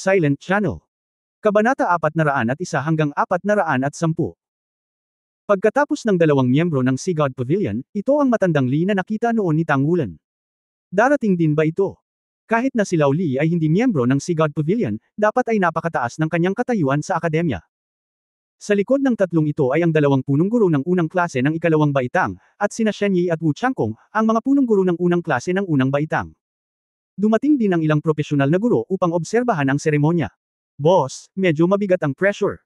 Silent Channel. Kabanata 401 hanggang 410. Pagkatapos ng dalawang miyembro ng Sea God Pavilion, ito ang matandang Lee na nakita noon ni Tang Wulan. Darating din ba ito? Kahit na si Lao Li ay hindi miyembro ng Sea God Pavilion, dapat ay napakataas ng kanyang katayuan sa akademya. Sa likod ng tatlong ito ay ang dalawang punong guro ng unang klase ng ikalawang baitang, at sina Shen Yi at Wu Changkong, ang mga punong guro ng unang klase ng unang baitang. Dumating din ang ilang profesional na guro upang obserbahan ang seremonya. Boss, medyo mabigat ang pressure.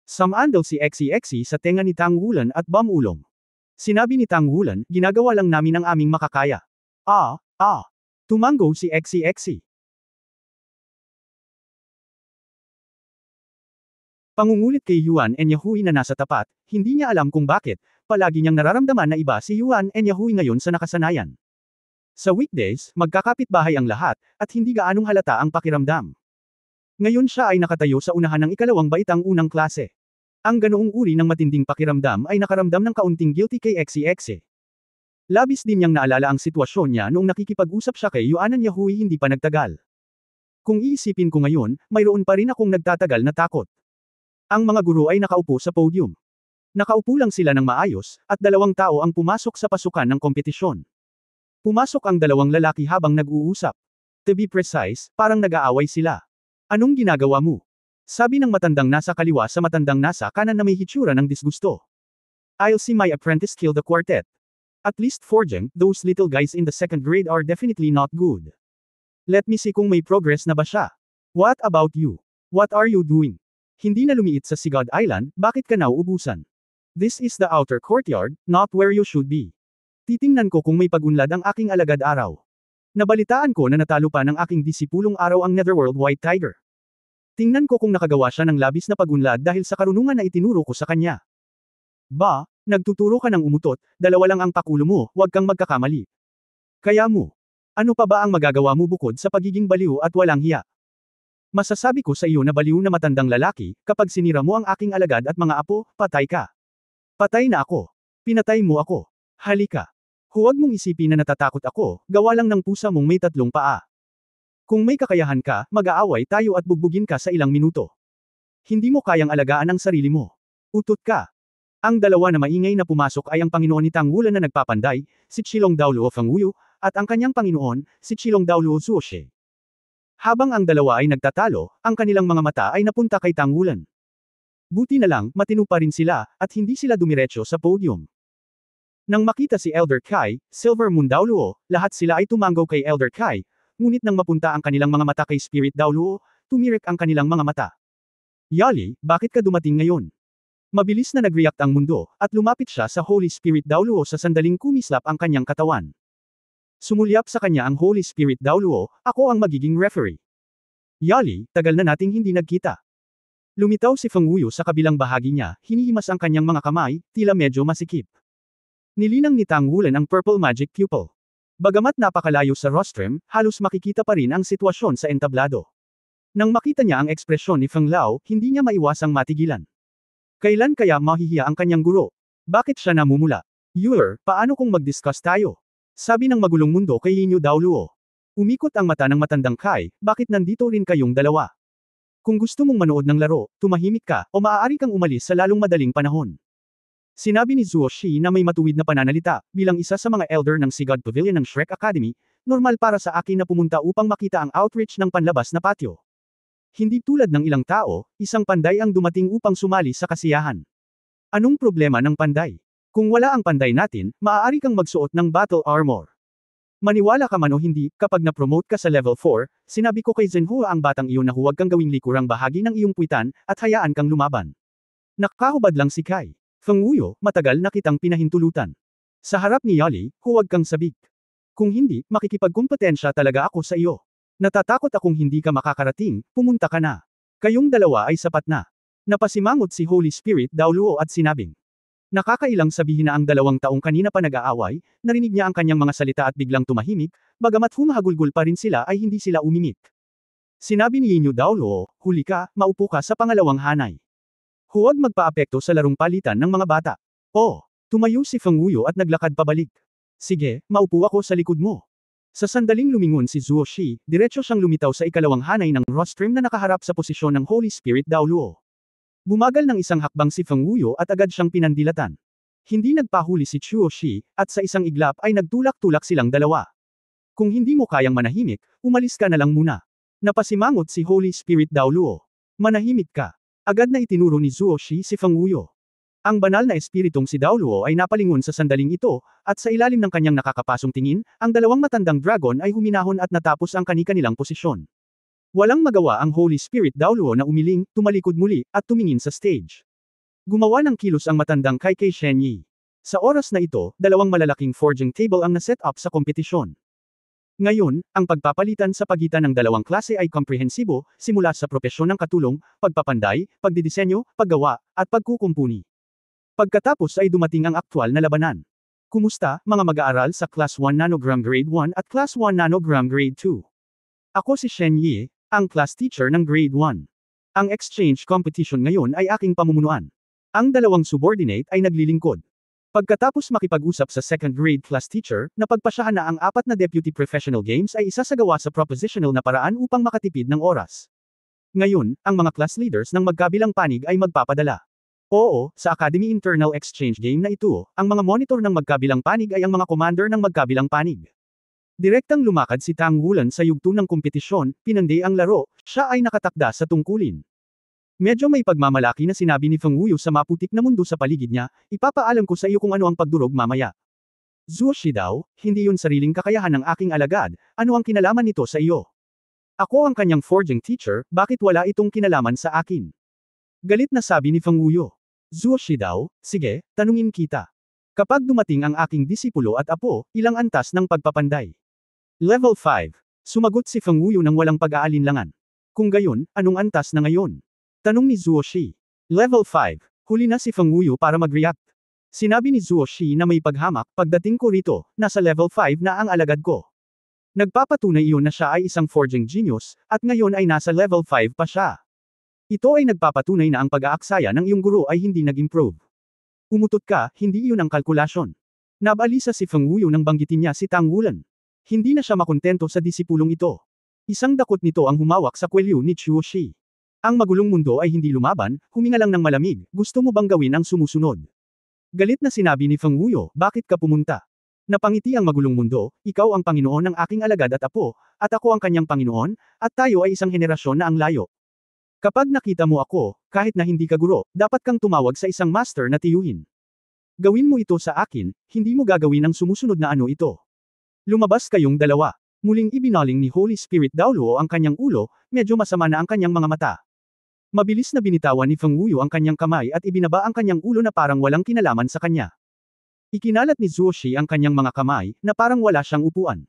Samandal si Xi sa tenga ni Tang Wulan at bumulong. Sinabi ni Tang Wulan, ginagawa lang namin ang aming makakaya. Tumango si Xi. Pangungulit kay Yuan Enyahui na nasa tapat, hindi niya alam kung bakit, palagi niyang nararamdaman na iba si Yuan Enyahui ngayon sa nakasanayan. Sa weekdays, magkakapitbahay ang lahat, at hindi gaanong halata ang pakiramdam. Ngayon siya ay nakatayo sa unahan ng ikalawang baitang unang klase. Ang ganoong uri ng matinding pakiramdam ay nakaramdam ng kaunting guilty kay Xi. Labis din niyang naalala ang sitwasyon niya noong nakikipag-usap siya kay Yuan Enyahui hindi pa nagtagal. Kung iisipin ko ngayon, mayroon pa rin akong nagtatagal na takot. Ang mga guro ay nakaupo sa podium. Nakaupo lang sila ng maayos, at dalawang tao ang pumasok sa pasukan ng kompetisyon. Pumasok ang dalawang lalaki habang nag-uusap. To be precise, parang nag-aaway sila. Anong ginagawa mo? Sabi ng matandang nasa kaliwa sa matandang nasa kanan na may hitsura ng disgusto. I'll see my apprentice kill the quartet. At least Forgeng, those little guys in the second grade are definitely not good. Let me see kung may progress na ba siya. What about you? What are you doing? Hindi na lumiit sa Sigad Island, bakit ka nauubusan? This is the outer courtyard, not where you should be. Titingnan ko kung may pagunlad ang aking alagad araw. Nabalitaan ko na natalo pa ng aking disipulong araw ang Netherworld White Tiger. Tingnan ko kung nakagawa siya ng labis na pagunlad dahil sa karunungan na itinuro ko sa kanya. Ba, nagtuturo ka ng umutot, dalawa lang ang pakulo mo, huwag kang magkakamali. Kaya mo. Ano pa ba ang magagawa mo bukod sa pagiging baliw at walang hiya? Masasabi ko sa iyo na baliw na matandang lalaki, kapag sinira mo ang aking alagad at mga apo, patay ka. Patay na ako. Pinatay mo ako. Halika. Huwag mong isipin na natatakot ako, gawa lang ng pusa mong may tatlong paa. Kung may kakayahan ka, mag-aaway tayo at bugbugin ka sa ilang minuto. Hindi mo kayang alagaan ang sarili mo. Utot ka. Ang dalawa na maingay na pumasok ay ang Panginoon ni Tang Wulan na nagpapanday, si Chilong Daoluo Fangwuyu, at ang kanyang Panginoon, si Chilong Daoluo Zuoshi. Habang ang dalawa ay nagtatalo, ang kanilang mga mata ay napunta kay Tang Wulan. Buti na lang, matino pa rin sila, at hindi sila dumiretso sa podium. Nang makita si Elder Kai, Silver Moon Daoluo, lahat sila ay tumango kay Elder Kai, ngunit nang mapunta ang kanilang mga mata kay Spirit Daoluo, tumirik ang kanilang mga mata. Yali, bakit ka dumating ngayon? Mabilis na nag-react ang mundo, at lumapit siya sa Holy Spirit Daoluo sa sandaling kumislap ang kanyang katawan. Sumulyap sa kanya ang Holy Spirit Daoluo, ako ang magiging referee. Yali, tagal na nating hindi nagkita. Lumitaw si Fangwuyu sa kabilang bahagi niya, hinihimas ang kanyang mga kamay, tila medyo masikip. Nilinang ni Tang Wulan ang Purple Magic Pupil. Bagamat napakalayo sa rostrum, halos makikita pa rin ang sitwasyon sa entablado. Nang makita niya ang ekspresyon ni Feng Lao, hindi niya maiwasang matigilan. Kailan kaya mahihiya ang kanyang guro? Bakit siya namumula? Yuer, paano kung mag-discuss tayo? Sabi ng magulong mundo kay Yinyu Daoluo. Umikot ang mata ng matandang Kai, bakit nandito rin kayong dalawa? Kung gusto mong manood ng laro, tumahimik ka, o maaari kang umalis sa lalong madaling panahon. Sinabi ni Zuoshi na may matuwid na pananalita, bilang isa sa mga elder ng Sigad Pavilion ng Shrek Academy, normal para sa akin na pumunta upang makita ang outreach ng panlabas na patio. Hindi tulad ng ilang tao, isang panday ang dumating upang sumali sa kasiyahan. Anong problema ng panday? Kung wala ang panday natin, maaari kang magsuot ng battle armor. Maniwala ka man o hindi, kapag na-promote ka sa level 4, sinabi ko kay Zhenhua ang batang iyon na huwag kang gawing likurang bahagi ng iyong puwitan, at hayaan kang lumaban. Nakahubad lang si Kai. Fangwuyu, matagal na kitang pinahintulutan. Sa harap ni Yali, huwag kang sabik. Kung hindi, makikipagkumpetensya talaga ako sa iyo. Natatakot akong hindi ka makakarating, pumunta ka na. Kayong dalawa ay sapat na. Napasimangot si Holy Spirit Daoluo at sinabing. Nakakailang sabihin na ang 2 taong kanina pa nag-aaway, narinig niya ang kanyang mga salita at biglang tumahimik, bagamat humahagulgol pa rin sila ay hindi sila umimik. Sinabi ni Yinyu Daoluo, huli ka, maupo ka sa pangalawang hanay. Huwag magpaapekto sa larong palitan ng mga bata. Oh, tumayo si Fangwuyu at naglakad pabalik. Sige, maupo ako sa likod mo. Sa sandaling lumingon si Zuo Shi, diretso siyang lumitaw sa ikalawang hanay ng rostrum na nakaharap sa posisyon ng Holy Spirit Dao Luo. Bumagal ng isang hakbang si Feng Wuyo at agad siyang pinandilatan. Hindi nagpahuli si Chuo Shi, at sa isang iglap ay nagtulak-tulak silang dalawa. Kung hindi mo kayang manahimik, umalis ka na lang muna. Napasimangot si Holy Spirit Dao Luo. Manahimik ka. Agad na itinuro ni Zuo Shi si Feng Wuyo. Ang banal na espiritong si Dao Luo ay napalingon sa sandaling ito, at sa ilalim ng kanyang nakakapasong tingin, ang dalawang matandang dragon ay huminahon at natapos ang kani-kanilang posisyon. Walang magawa ang Holy Spirit Dao Luo na umiling, tumalikod muli, at tumingin sa stage. Gumawa ng kilos ang matandang kay Shen Yi. Sa oras na ito, dalawang malalaking forging table ang naset up sa kompetisyon. Ngayon, ang pagpapalitan sa pagitan ng dalawang klase ay komprehensibo, simula sa propesyon ng katulong, pagpapanday, pagdidisenyo, paggawa, at pagkukumpuni. Pagkatapos ay dumating ang aktwal na labanan. Kumusta, mga mag-aaral sa Class 1 Nanogram Grade 1 at Class 1 Nanogram Grade 2? Ako si Shen Yi, ang class teacher ng Grade 1. Ang exchange competition ngayon ay aking pamumunuan. Ang dalawang subordinate ay naglilingkod. Pagkatapos makipag-usap sa second grade class teacher, napagpasyahan na ang 4 na deputy professional games ay isasagawa sa propositional na paraan upang makatipid ng oras. Ngayon, ang mga class leaders ng magkabilang panig ay magpapadala. Oo, sa Academy Internal Exchange Game na ito, ang mga monitor ng magkabilang panig ay ang mga commander ng magkabilang panig. Direktang lumakad si Tang Wulan sa yugto ng kompetisyon, pinanday ang laro, siya ay nakatakda sa tungkulin. Medyo may pagmamalaki na sinabi ni Feng Wuyo sa maputik na mundo sa paligid niya, ipapaalam ko sa iyo kung ano ang pagdurog mamaya. Zuo Shi daw, hindi yun sariling kakayahan ng aking alagad, ano ang kinalaman nito sa iyo? Ako ang kanyang forging teacher, bakit wala itong kinalaman sa akin? Galit na sabi ni Feng Wuyo. Zuo Shi daw, sige, tanungin kita. Kapag dumating ang aking disipulo at apo, ilang antas ng pagpapanday? Level 5. Sumagot si Feng Wuyo nang walang pag-aalinlangan. Kung gayon, anong antas na ngayon? Tanong ni Zuo Shi. Level 5. Huli na si Feng Wuyo para mag-react. Sinabi ni Zuo Shi na may paghamak, pagdating ko rito, nasa level 5 na ang alagad ko. Nagpapatunay iyon na siya ay isang forging genius, at ngayon ay nasa level 5 pa siya. Ito ay nagpapatunay na ang pag-aaksaya ng iyong guro ay hindi nag-improve. Umutot ka, hindi iyon ang kalkulasyon. Nabalisa si Feng Wuyo nang banggitin niya si Tang Wulan. Hindi na siya makontento sa disipulong ito. Isang dakot nito ang humawak sa kwelyo ni Chuo Shi. Ang magulong mundo ay hindi lumaban, huminga lang ng malamig, gusto mo bang gawin ang sumusunod? Galit na sinabi ni Feng Wuyo, bakit ka pumunta? Napangiti ang magulong mundo, ikaw ang Panginoon ng aking alagad at apo, at ako ang kanyang Panginoon, at tayo ay isang henerasyon na ang layo. Kapag nakita mo ako, kahit na hindi ka guro, dapat kang tumawag sa isang master na tiyuhin. Gawin mo ito sa akin, hindi mo gagawin ang sumusunod na ano ito. Lumabas kayong dalawa. Muling ibinaling ni Holy Spirit Dao Luo ang kanyang ulo, medyo masama na ang kanyang mga mata. Mabilis na binitawan ni Feng Wuyo ang kanyang kamay at ibinaba ang kanyang ulo na parang walang kinalaman sa kanya. Ikinalat ni Zuo Shi ang kanyang mga kamay, na parang wala siyang upuan.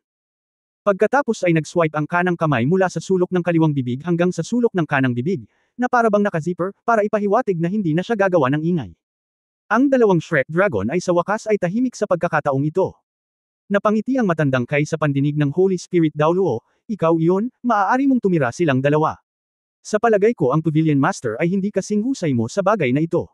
Pagkatapos ay nag-swipe ang kanang kamay mula sa sulok ng kaliwang bibig hanggang sa sulok ng kanang bibig, na para bang naka-zipper, para ipahiwatig na hindi na siya gagawa ng ingay. Ang dalawang Shrek Dragon ay sa wakas ay tahimik sa pagkakataong ito. Napangiti ang matandang kay sa pandinig ng Holy Spirit Dao Luo, ikaw iyon, maaari mong tumira silang dalawa. Sa palagay ko ang Pavilion Master ay hindi kasing husay mo sa bagay na ito.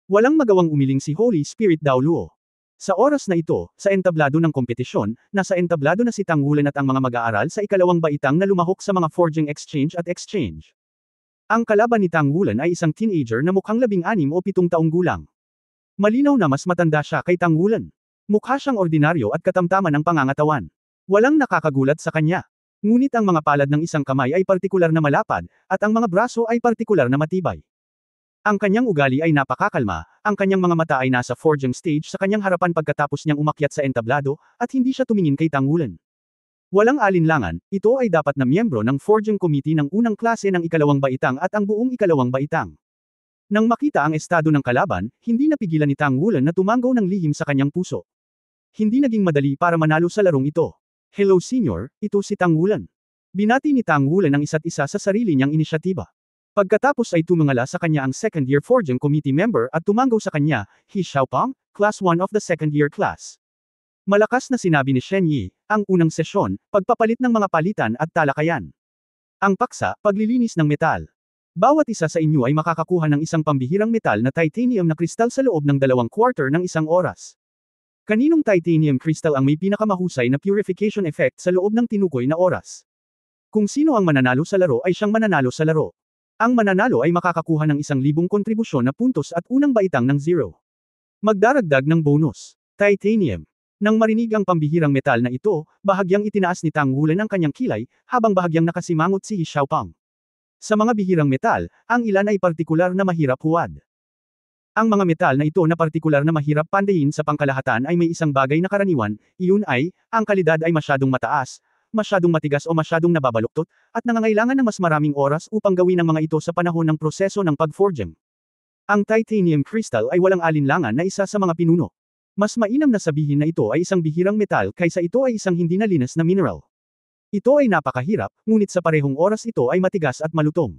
Walang magawang umiling si Holy Spirit Dao Luo. Sa oras na ito, sa entablado ng kompetisyon, nasa entablado na si Tang Wulan at ang mga mag-aaral sa ikalawang baitang na lumahok sa mga forging exchange at exchange. Ang kalaban ni Tang Wulan ay isang teenager na mukhang 16 o 7 taong gulang. Malinaw na mas matanda siya kay Tang Wulan. Mukha siyang ordinaryo at katamtaman ng pangangatawan. Walang nakakagulat sa kanya. Ngunit ang mga palad ng isang kamay ay partikular na malapad, at ang mga braso ay partikular na matibay. Ang kanyang ugali ay napakakalma, ang kanyang mga mata ay nasa forging stage sa kanyang harapan pagkatapos niyang umakyat sa entablado, at hindi siya tumingin kay Tang Wulan. Walang alinlangan, ito ay dapat na miyembro ng forging committee ng unang klase ng ikalawang baitang at ang buong ikalawang baitang. Nang makita ang estado ng kalaban, hindi napigilan ni Tang Wulan na tumanggaw ng lihim sa kanyang puso. Hindi naging madali para manalo sa larong ito. Hello senior, ito si Tang Wulan. Binati ni Tang Wulan ang isa't isa sa sarili niyang inisyatiba. Pagkatapos ay tumangala sa kanya ang second-year forging committee member at tumanggaw sa kanya, He Xiaopeng, class 1 of the second-year class. Malakas na sinabi ni Shen Yi, ang unang sesyon, pagpapalit ng mga palitan at talakayan. Ang paksa, paglilinis ng metal. Bawat isa sa inyo ay makakakuha ng isang pambihirang metal na titanium na kristal sa loob ng 2/4 ng isang oras. Kaninong titanium crystal ang may pinakamahusay na purification effect sa loob ng tinukoy na oras? Kung sino ang mananalo sa laro ay siyang mananalo sa laro. Ang mananalo ay makakakuha ng 1,000 kontribusyon na puntos at unang baitang ng 0. Magdaragdag ng bonus. Titanium. Nang marinig ang pambihirang metal na ito, bahagyang itinaas ni Tang Wulan ang kanyang kilay, habang bahagyang nakasimangot si He Xiaopang. Sa mga bihirang metal, ang ilan ay partikular na mahirap huwad. Ang mga metal na ito na partikular na mahirap pandayin sa pangkalahatan ay may isang bagay na karaniwan, iyon ay, ang kalidad ay masyadong mataas, masyadong matigas o masyadong nababaluktot, at nangangailangan ng mas maraming oras upang gawin ang mga ito sa panahon ng proseso ng pag-forging. Ang titanium crystal ay walang alinlangan na isa sa mga pinuno. Mas mainam na sabihin na ito ay isang bihirang metal kaysa ito ay isang hindi nalinis na mineral. Ito ay napakahirap, ngunit sa parehong oras ito ay matigas at malutong.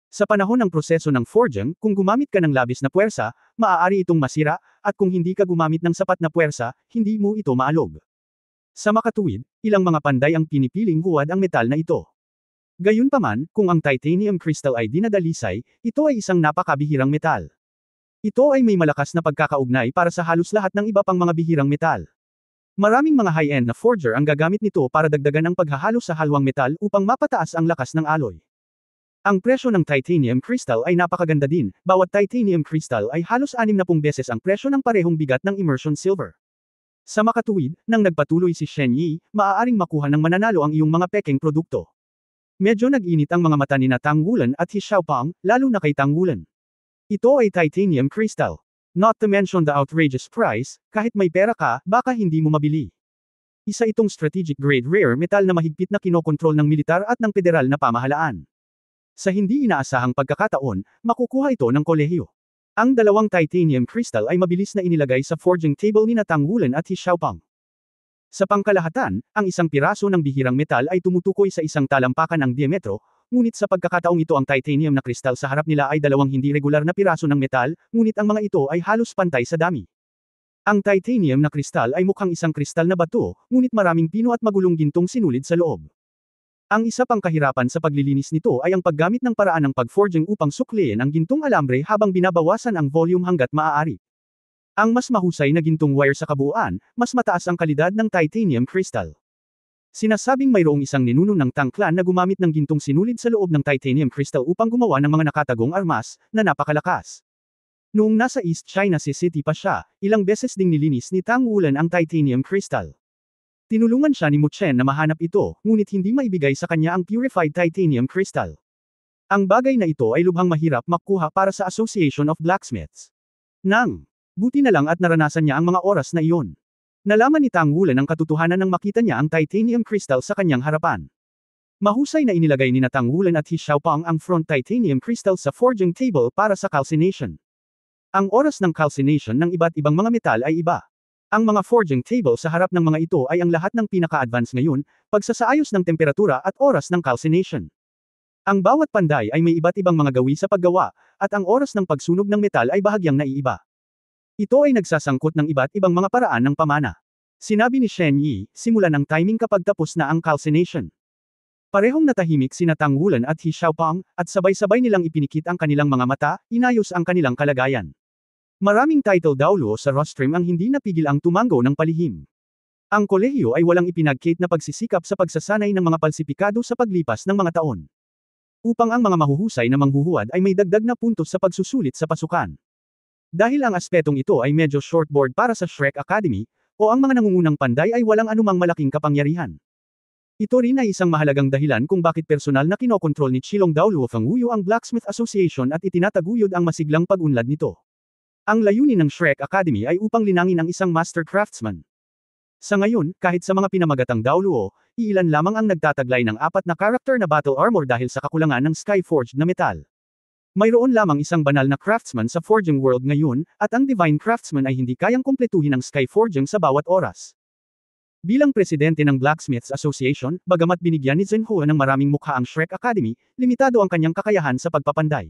Sa panahon ng proseso ng forging, kung gumamit ka ng labis na puwersa, maaari itong masira, at kung hindi ka gumamit ng sapat na puwersa, hindi mo ito maalog. Sa makatuwid, ilang mga panday ang pinipiling huwad ang metal na ito. Gayunpaman, kung ang titanium crystal ay dinadalisay, ito ay isang napakabihirang metal. Ito ay may malakas na pagkakaugnay para sa halos lahat ng iba pang mga bihirang metal. Maraming mga high-end na forger ang gagamit nito para dagdagan ang paghahalo sa halwang metal upang mapataas ang lakas ng alloy. Ang presyo ng titanium crystal ay napakaganda din, bawat titanium crystal ay halos 60 beses ang presyo ng parehong bigat ng immersion silver. Sa makatuwid, nang nagpatuloy si Shen Yi, maaaring makuha ng mananalo ang iyong mga pekeng produkto. Medyo nag-init ang mga mata ni na Tang Wulan at He Xiaopang, lalo na kay Tang Wulan. Ito ay titanium crystal. Not to mention the outrageous price, kahit may pera ka, baka hindi mo mabili. Isa itong strategic grade rare metal na mahigpit na kinokontrol ng militar at ng federal na pamahalaan. Sa hindi inaasahang pagkakataon, makukuha ito ng kolehiyo. Ang dalawang titanium crystal ay mabilis na inilagay sa forging table ni na Tang Wulan at He Xiaopang. Sa pangkalahatan, ang isang piraso ng bihirang metal ay tumutukoy sa isang talampakan ang diametro, ngunit sa pagkakataong ito ang titanium na kristal sa harap nila ay dalawang hindi regular na piraso ng metal, ngunit ang mga ito ay halos pantay sa dami. Ang titanium na kristal ay mukhang isang kristal na bato, ngunit maraming pino at magulong gintong sinulid sa loob. Ang isa pang kahirapan sa paglilinis nito ay ang paggamit ng paraan ng pag-forging upang sukliin ang gintong alambre habang binabawasan ang volume hanggat maaari. Ang mas mahusay na gintong wire sa kabuuan, mas mataas ang kalidad ng titanium crystal. Sinasabing mayroong isang ninuno ng Tang clan na gumamit ng gintong sinulid sa loob ng titanium crystal upang gumawa ng mga nakatagong armas, na napakalakas. Noong nasa East China City pa siya, ilang beses ding nilinis ni Tang Wulan ang titanium crystal. Tinulungan siya ni Mu Chen na mahanap ito, ngunit hindi maibigay sa kanya ang purified titanium crystal. Ang bagay na ito ay lubhang mahirap makuha para sa Association of Blacksmiths. Buti na lang at naranasan niya ang mga oras na iyon. Nalaman ni Tang Wulan ang katotohanan nang makita niya ang titanium crystal sa kanyang harapan. Mahusay na inilagay ni na Tang Wulan at He Xiaopang ang front titanium crystal sa forging table para sa calcination. Ang oras ng calcination ng iba't ibang mga metal ay iba. Ang mga forging table sa harap ng mga ito ay ang lahat ng pinaka-advance ngayon, pagsasaayos ng temperatura at oras ng calcination. Ang bawat panday ay may iba't ibang mga gawi sa paggawa, at ang oras ng pagsunog ng metal ay bahagyang naiiba. Ito ay nagsasangkot ng iba't ibang mga paraan ng pamana. Sinabi ni Shen Yi, simulan ang timing kapag tapos na ang calcination. Parehong natahimik sina Tang Wulan at He Xiaopang, at sabay-sabay nilang ipinikit ang kanilang mga mata, inayos ang kanilang kalagayan. Maraming title download sa rostrum ang hindi napigil ang tumango ng palihim. Ang kolehiyo ay walang ipinagkait na pagsisikap sa pagsasanay ng mga palsipikado sa paglipas ng mga taon. Upang ang mga mahuhusay na manghuhuwad ay may dagdag na puntos sa pagsusulit sa pasukan. Dahil ang aspetong ito ay medyo shortboard para sa Shrek Academy, o ang mga nangungunang panday ay walang anumang malaking kapangyarihan. Ito rin ay isang mahalagang dahilan kung bakit personal na kinokontrol ni Chilong Daoluo Fangwuyo ang Blacksmith Association at itinataguyod ang masiglang pag-unlad nito. Ang layunin ng Shrek Academy ay upang linangin ang isang master craftsman. Sa ngayon, kahit sa mga pinamagatang Daoluo, iilan lamang ang nagtataglay ng 4 na character na battle armor dahil sa kakulangan ng Skyforged na metal. Mayroon lamang isang banal na craftsman sa forging world ngayon, at ang Divine Craftsman ay hindi kayang kumpletuhin ang Skyforging sa bawat oras. Bilang presidente ng Blacksmiths Association, bagamat binigyan ni Zhenhua ng maraming mukha ang Shrek Academy, limitado ang kanyang kakayahan sa pagpapanday.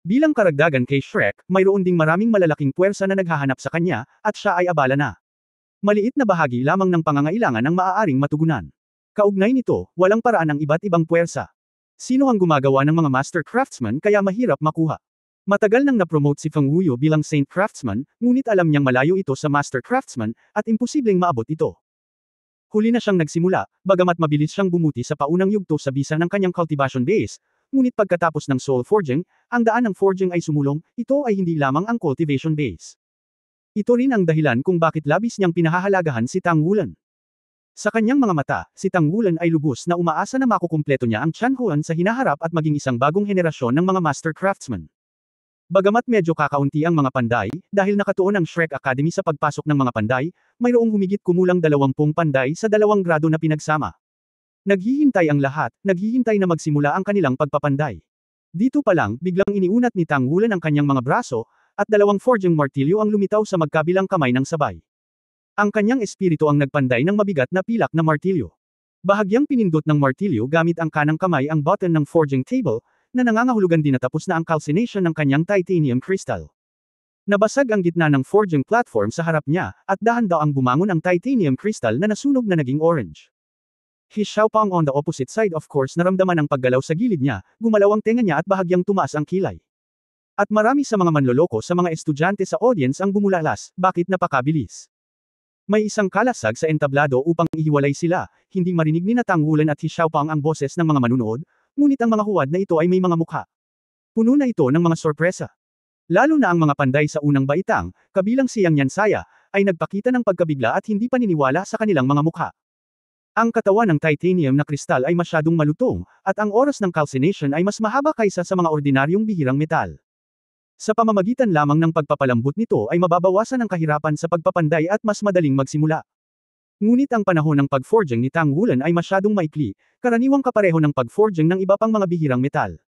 Bilang karagdagan kay Shrek, mayroon ding maraming malalaking puwersa na naghahanap sa kanya, at siya ay abala na. Maliit na bahagi lamang ng pangangailangan ang maaaring matugunan. Kaugnay nito, walang paraan ang iba't ibang puwersa. Sino ang gumagawa ng mga master craftsman kaya mahirap makuha? Matagal nang na-promote si Feng Wuyo bilang Saint Craftsman, ngunit alam niyang malayo ito sa Master Craftsman, at imposibleng maabot ito. Huli na siyang nagsimula, bagamat mabilis siyang bumuti sa paunang yugto sa bisa ng kanyang cultivation base, ngunit pagkatapos ng soul forging, ang daan ng forging ay sumulong, ito ay hindi lamang ang cultivation base. Ito rin ang dahilan kung bakit labis niyang pinahahalagahan si Tang Wulan. Sa kanyang mga mata, si Tang Wulan ay lubos na umaasa na makukumpleto niya ang Tianhuan sa hinaharap at maging isang bagong henerasyon ng mga Master Craftsmen. Bagamat medyo kakaunti ang mga panday, dahil nakatuon ang Shrek Academy sa pagpasok ng mga panday, mayroong humigit kumulang 20 panday sa 2 grado na pinagsama. Naghihintay ang lahat, naghihintay na magsimula ang kanilang pagpapanday. Dito pa lang, biglang iniunat ni Tang Wulan ang kanyang mga braso, at 2 forging martilyo ang lumitaw sa magkabilang kamay ng sabay. Ang kanyang espiritu ang nagpanday ng mabigat na pilak na martilyo. Bahagyang pinindot ng martilyo gamit ang kanang kamay ang button ng forging table, na nangangahulugan din na tapos na ang calcination ng kanyang titanium crystal. Nabasag ang gitna ng forging platform sa harap niya, at dahan-daang bumangon ang titanium crystal na nasunog na naging orange. His Xiaopang on the opposite side of course naramdaman ang paggalaw sa gilid niya, gumalaw ang tenga niya at bahagyang tumaas ang kilay. At marami sa mga manloloko sa mga estudyante sa audience ang bumulalas, bakit napakabilis? May isang kalasag sa entablado upang ihiwalay sila, hindi marinig ni Tang Wulan at His Xiaopang ang boses ng mga manunood, ngunit ang mga huwad na ito ay may mga mukha. Puno na ito ng mga sorpresa. Lalo na ang mga panday sa unang baitang, kabilang si Yang Yansaya, ay nagpakita ng pagkabigla at hindi paniniwala sa kanilang mga mukha. Ang katawan ng titanium na kristal ay masyadong malutong, at ang oras ng calcination ay mas mahaba kaysa sa mga ordinaryong bihirang metal. Sa pamamagitan lamang ng pagpapalambot nito ay mababawasan ang kahirapan sa pagpapanday at mas madaling magsimula. Ngunit ang panahon ng pag-forging ni Tang Wulan ay masyadong maikli, karaniwang kapareho ng pag-forging ng iba pang mga bihirang metal.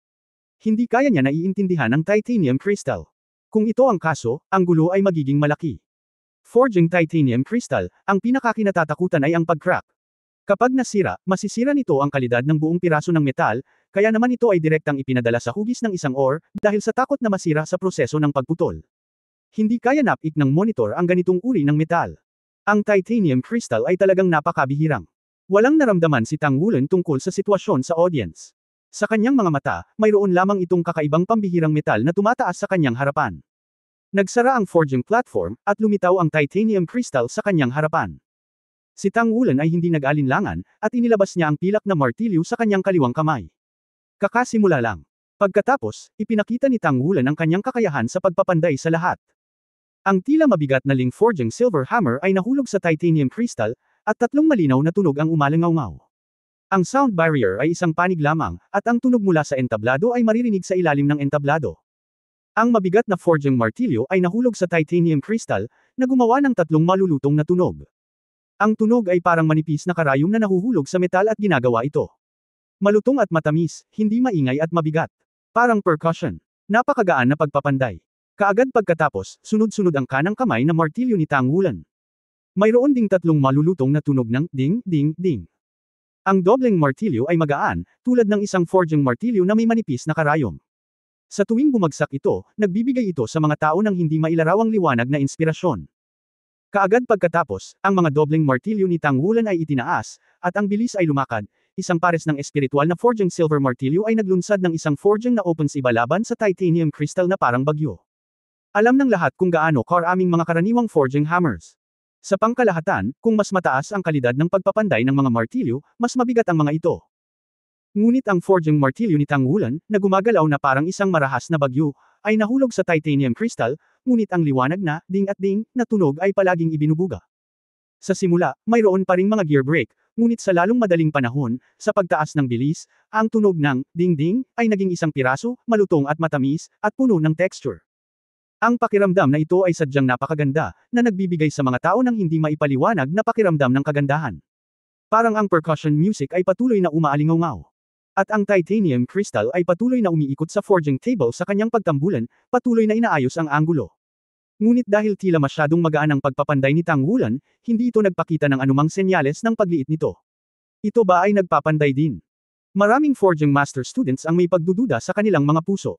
Hindi kaya niya naiintindihan ang titanium crystal. Kung ito ang kaso, ang gulo ay magiging malaki. Forging titanium crystal, ang pinakakinatatakutan ay ang pag-crack. Kapag nasira, masisira nito ang kalidad ng buong piraso ng metal, kaya naman ito ay direktang ipinadala sa hugis ng isang ore, dahil sa takot na masira sa proseso ng pagputol. Hindi kaya napik ng monitor ang ganitong uri ng metal. Ang titanium crystal ay talagang napakabihirang. Walang naramdaman si Tang Wulan tungkol sa sitwasyon sa audience. Sa kanyang mga mata, mayroon lamang itong kakaibang pambihirang metal na tumataas sa kanyang harapan. Nagsara ang forging platform, at lumitaw ang titanium crystal sa kanyang harapan. Si Tang Wulan ay hindi nag-alinlangan, at inilabas niya ang pilak na martilyo sa kanyang kaliwang kamay. Kakasimula lang. Pagkatapos, ipinakita ni Tang Wulan ang kanyang kakayahan sa pagpapanday sa lahat. Ang tila mabigat na Ling Forging Silver Hammer ay nahulog sa titanium crystal, at 3 malinaw na tunog ang umalingaw-ngaw. Ang sound barrier ay isang panig lamang, at ang tunog mula sa entablado ay maririnig sa ilalim ng entablado. Ang mabigat na forging martilyo ay nahulog sa titanium crystal, na gumawa ng 3 malulutong na tunog. Ang tunog ay parang manipis na karayom na nahuhulog sa metal at ginagawa ito. Malutong at matamis, hindi maingay at mabigat. Parang percussion. Napakagaan na pagpapanday. Kaagad pagkatapos, sunod-sunod ang kanang kamay na martilyo ni Tang Wulan. Mayroon ding 3 malulutong na tunog ng ding, ding, ding. Ang dobleng martilyo ay magaan, tulad ng isang forging martilyo na may manipis na karayom. Sa tuwing bumagsak ito, nagbibigay ito sa mga tao ng hindi mailarawang liwanag na inspirasyon. Kaagad pagkatapos, ang mga dobleng martilyo ni Tang Wulan ay itinaas, at ang bilis ay lumakad. Isang pares ng espiritual na forging silver martilyo ay naglunsad ng isang forging na opens ibalaban sa titanium crystal na parang bagyo. Alam ng lahat kung gaano karaming mga karaniwang forging hammers. Sa pangkalahatan, kung mas mataas ang kalidad ng pagpapanday ng mga martilyo, mas mabigat ang mga ito. Ngunit ang forging martilyo ni Tang Wulan, na gumagalaw na parang isang marahas na bagyo, ay nahulog sa titanium crystal, ngunit ang liwanag na, ding at ding, na tunog ay palaging ibinubuga. Sa simula, mayroon pa ring mga gear brake, ngunit sa lalong madaling panahon, sa pagtaas ng bilis, ang tunog ng ding ding ay naging isang piraso, malutong at matamis, at puno ng texture. Ang pakiramdam na ito ay sadyang napakaganda, na nagbibigay sa mga tao ng hindi maipaliwanag na pakiramdam ng kagandahan. Parang ang percussion music ay patuloy na umaalingaw-ngaw. At ang titanium crystal ay patuloy na umiikot sa forging table sa kanyang pagtambulan, patuloy na inaayos ang anggulo. Ngunit dahil tila masyadong magaan ang pagpapanday ni Tang Wulan, hindi ito nagpakita ng anumang senyales ng pagliit nito. Ito ba ay nagpapanday din? Maraming forging master students ang may pagdududa sa kanilang mga puso.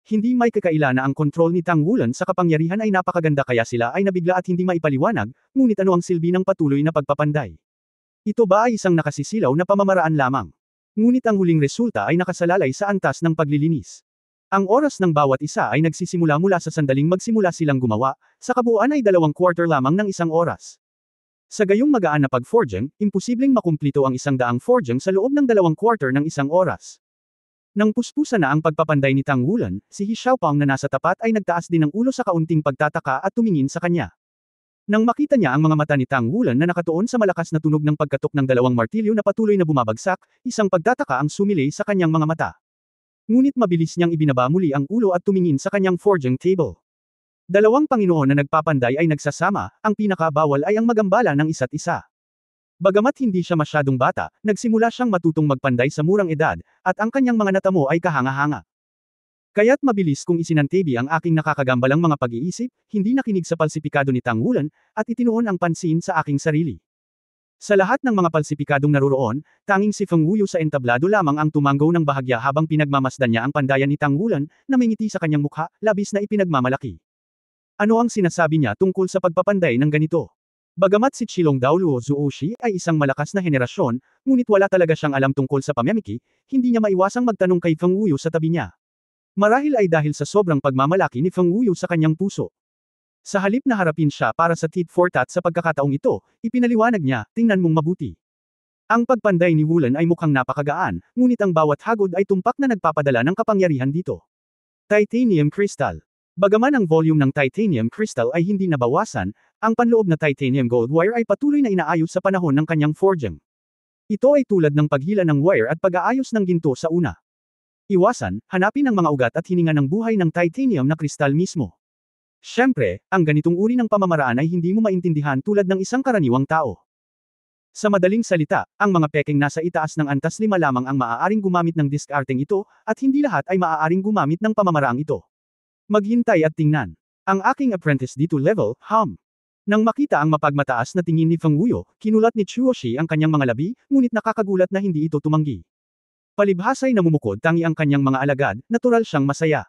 Hindi may kakaila na ang kontrol ni Tang Wulan sa kapangyarihan ay napakaganda kaya sila ay nabigla at hindi maipaliwanag, ngunit ano ang silbi ng patuloy na pagpapanday? Ito ba ay isang nakasisilaw na pamamaraan lamang? Ngunit ang huling resulta ay nakasalalay sa antas ng paglilinis. Ang oras ng bawat isa ay nagsisimula mula sa sandaling magsimula silang gumawa, sa kabuuan ay 2/4 lamang ng isang oras. Sa gayong magaan na pag-forging, imposibleng makumplito ang 100 forging sa loob ng 2/4 ng isang oras. Nang puspusan na ang pagpapanday ni Tang Wulan, si He Xiaopang na nasa tapat ay nagtaas din ng ulo sa kaunting pagtataka at tumingin sa kanya. Nang makita niya ang mga mata ni Tang Wulan na nakatuon sa malakas na tunog ng pagkatok ng 2 martilyo na patuloy na bumabagsak, isang pagtataka ang sumilay sa kanyang mga mata. Ngunit mabilis niyang ibinaba muli ang ulo at tumingin sa kanyang forging table. 2 Panginoon na nagpapanday ay nagsasama, ang pinakabawal ay ang magambala ng isa't isa. Bagamat hindi siya masyadong bata, nagsimula siyang matutong magpanday sa murang edad, at ang kanyang mga natamo ay kahanga-hanga. Kaya't mabilis kong isinantabi ang aking nakakagambalang mga pag-iisip, hindi nakinig sa palsipikado ni Tang Wulan, at itinuon ang pansin sa aking sarili. Sa lahat ng mga palsipikadong naroroon, tanging si Feng Wuyo sa entablado lamang ang tumanggaw ng bahagya habang pinagmamasdan niya ang pandayan ni Tang Wulan, na may ngiti sa kanyang mukha, labis na ipinagmamalaki. Ano ang sinasabi niya tungkol sa pagpapanday ng ganito? Bagamat si Chilong Daoluo Zuoshi ay isang malakas na henerasyon, ngunit wala talaga siyang alam tungkol sa pamimiki, hindi niya maiwasang magtanong kay Feng Wuyo sa tabi niya. Marahil ay dahil sa sobrang pagmamalaki ni Feng Wuyo sa kanyang puso. Sa halip na harapin siya para sa tit for tat sa pagkakataong ito, ipinaliwanag niya, tingnan mong mabuti. Ang pagpanday ni Wulan ay mukhang napakagaan, ngunit ang bawat hagod ay tumpak na nagpapadala ng kapangyarihan dito. Titanium Crystal. Bagaman ang volume ng titanium crystal ay hindi nabawasan, ang panloob na titanium gold wire ay patuloy na inaayos sa panahon ng kanyang forging. Ito ay tulad ng paghila ng wire at pag-aayos ng ginto sa una. Iwasan, hanapin ang mga ugat at hininga ng buhay ng titanium na kristal mismo. Siyempre, ang ganitong uri ng pamamaraan ay hindi mo maintindihan tulad ng isang karaniwang tao. Sa madaling salita, ang mga peking nasa itaas ng antas 5 lamang ang maaaring gumamit ng diskarteng ito, at hindi lahat ay maaaring gumamit ng pamamaraang ito. Maghintay at tingnan. Ang aking apprentice dito level, Nang makita ang mapagmataas na tingin ni Feng Wuyo, kinulat ni Chuoshi ang kanyang mga labi, ngunit nakakagulat na hindi ito tumanggi. Palibhasa'y namumukod tangi ang kanyang mga alagad, natural siyang masaya.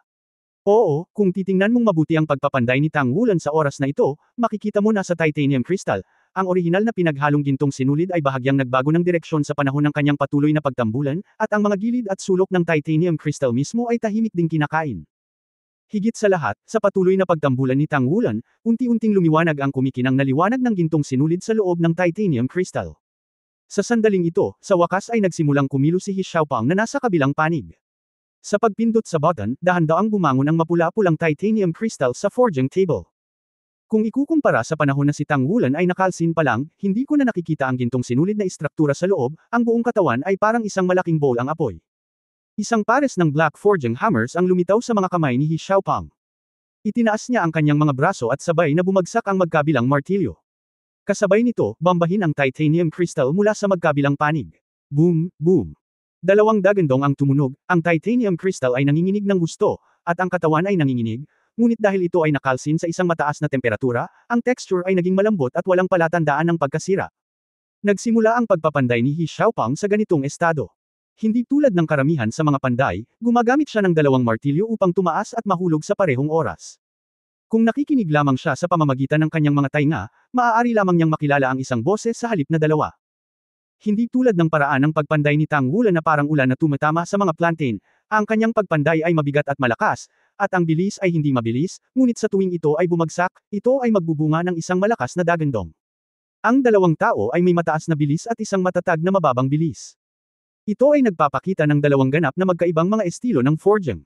Oo, kung titingnan mong mabuti ang pagpapanday ni Tang Wulan sa oras na ito, makikita mo na sa titanium crystal, ang orihinal na pinaghalong gintong sinulid ay bahagyang nagbago ng direksyon sa panahon ng kanyang patuloy na pagtambulan, at ang mga gilid at sulok ng titanium crystal mismo ay tahimik ding kinakain. Higit sa lahat, sa patuloy na pagtambulan ni Tang Wulan, unti-unting lumiwanag ang kumikinang na liwanag ng gintong sinulid sa loob ng titanium crystal. Sa sandaling ito, sa wakas ay nagsimulang kumilos si He Xiaopang na nasa kabilang panig. Sa pagpindot sa button, dahan-daang bumangon ang mapula-pulang titanium crystal sa forging table. Kung ikukumpara sa panahon na si Tang Wulan ay nakalsin pa lang, hindi ko na nakikita ang gintong sinulid na istruktura sa loob, ang buong katawan ay parang isang malaking bowl ang apoy. Isang pares ng black forging hammers ang lumitaw sa mga kamay ni He Xiaopang. Itinaas niya ang kanyang mga braso at sabay na bumagsak ang magkabilang martilyo. Kasabay nito, bambahin ang titanium crystal mula sa magkabilang panig. Boom, boom. 2 dagandong ang tumunog, ang titanium crystal ay nanginginig ng gusto, at ang katawan ay nanginginig, ngunit dahil ito ay nakalsin sa isang mataas na temperatura, ang texture ay naging malambot at walang palatandaan ng pagkasira. Nagsimula ang pagpapanday ni He Xiaopang sa ganitong estado. Hindi tulad ng karamihan sa mga panday, gumagamit siya ng 2 martilyo upang tumaas at mahulog sa parehong oras. Kung nakikinig lamang siya sa pamamagitan ng kanyang mga tainga, maaari lamang niyang makilala ang isang boses sa halip na 2. Hindi tulad ng paraan ng pagpanday ni Tang Wulan na parang ulan na tumatama sa mga plantain, ang kanyang pagpanday ay mabigat at malakas, at ang bilis ay hindi mabilis, ngunit sa tuwing ito ay bumagsak, ito ay magbubunga ng isang malakas na dagandong. Ang 2 tao ay may mataas na bilis at isang matatag na mababang bilis. Ito ay nagpapakita ng 2 ganap na magkaibang mga estilo ng forging.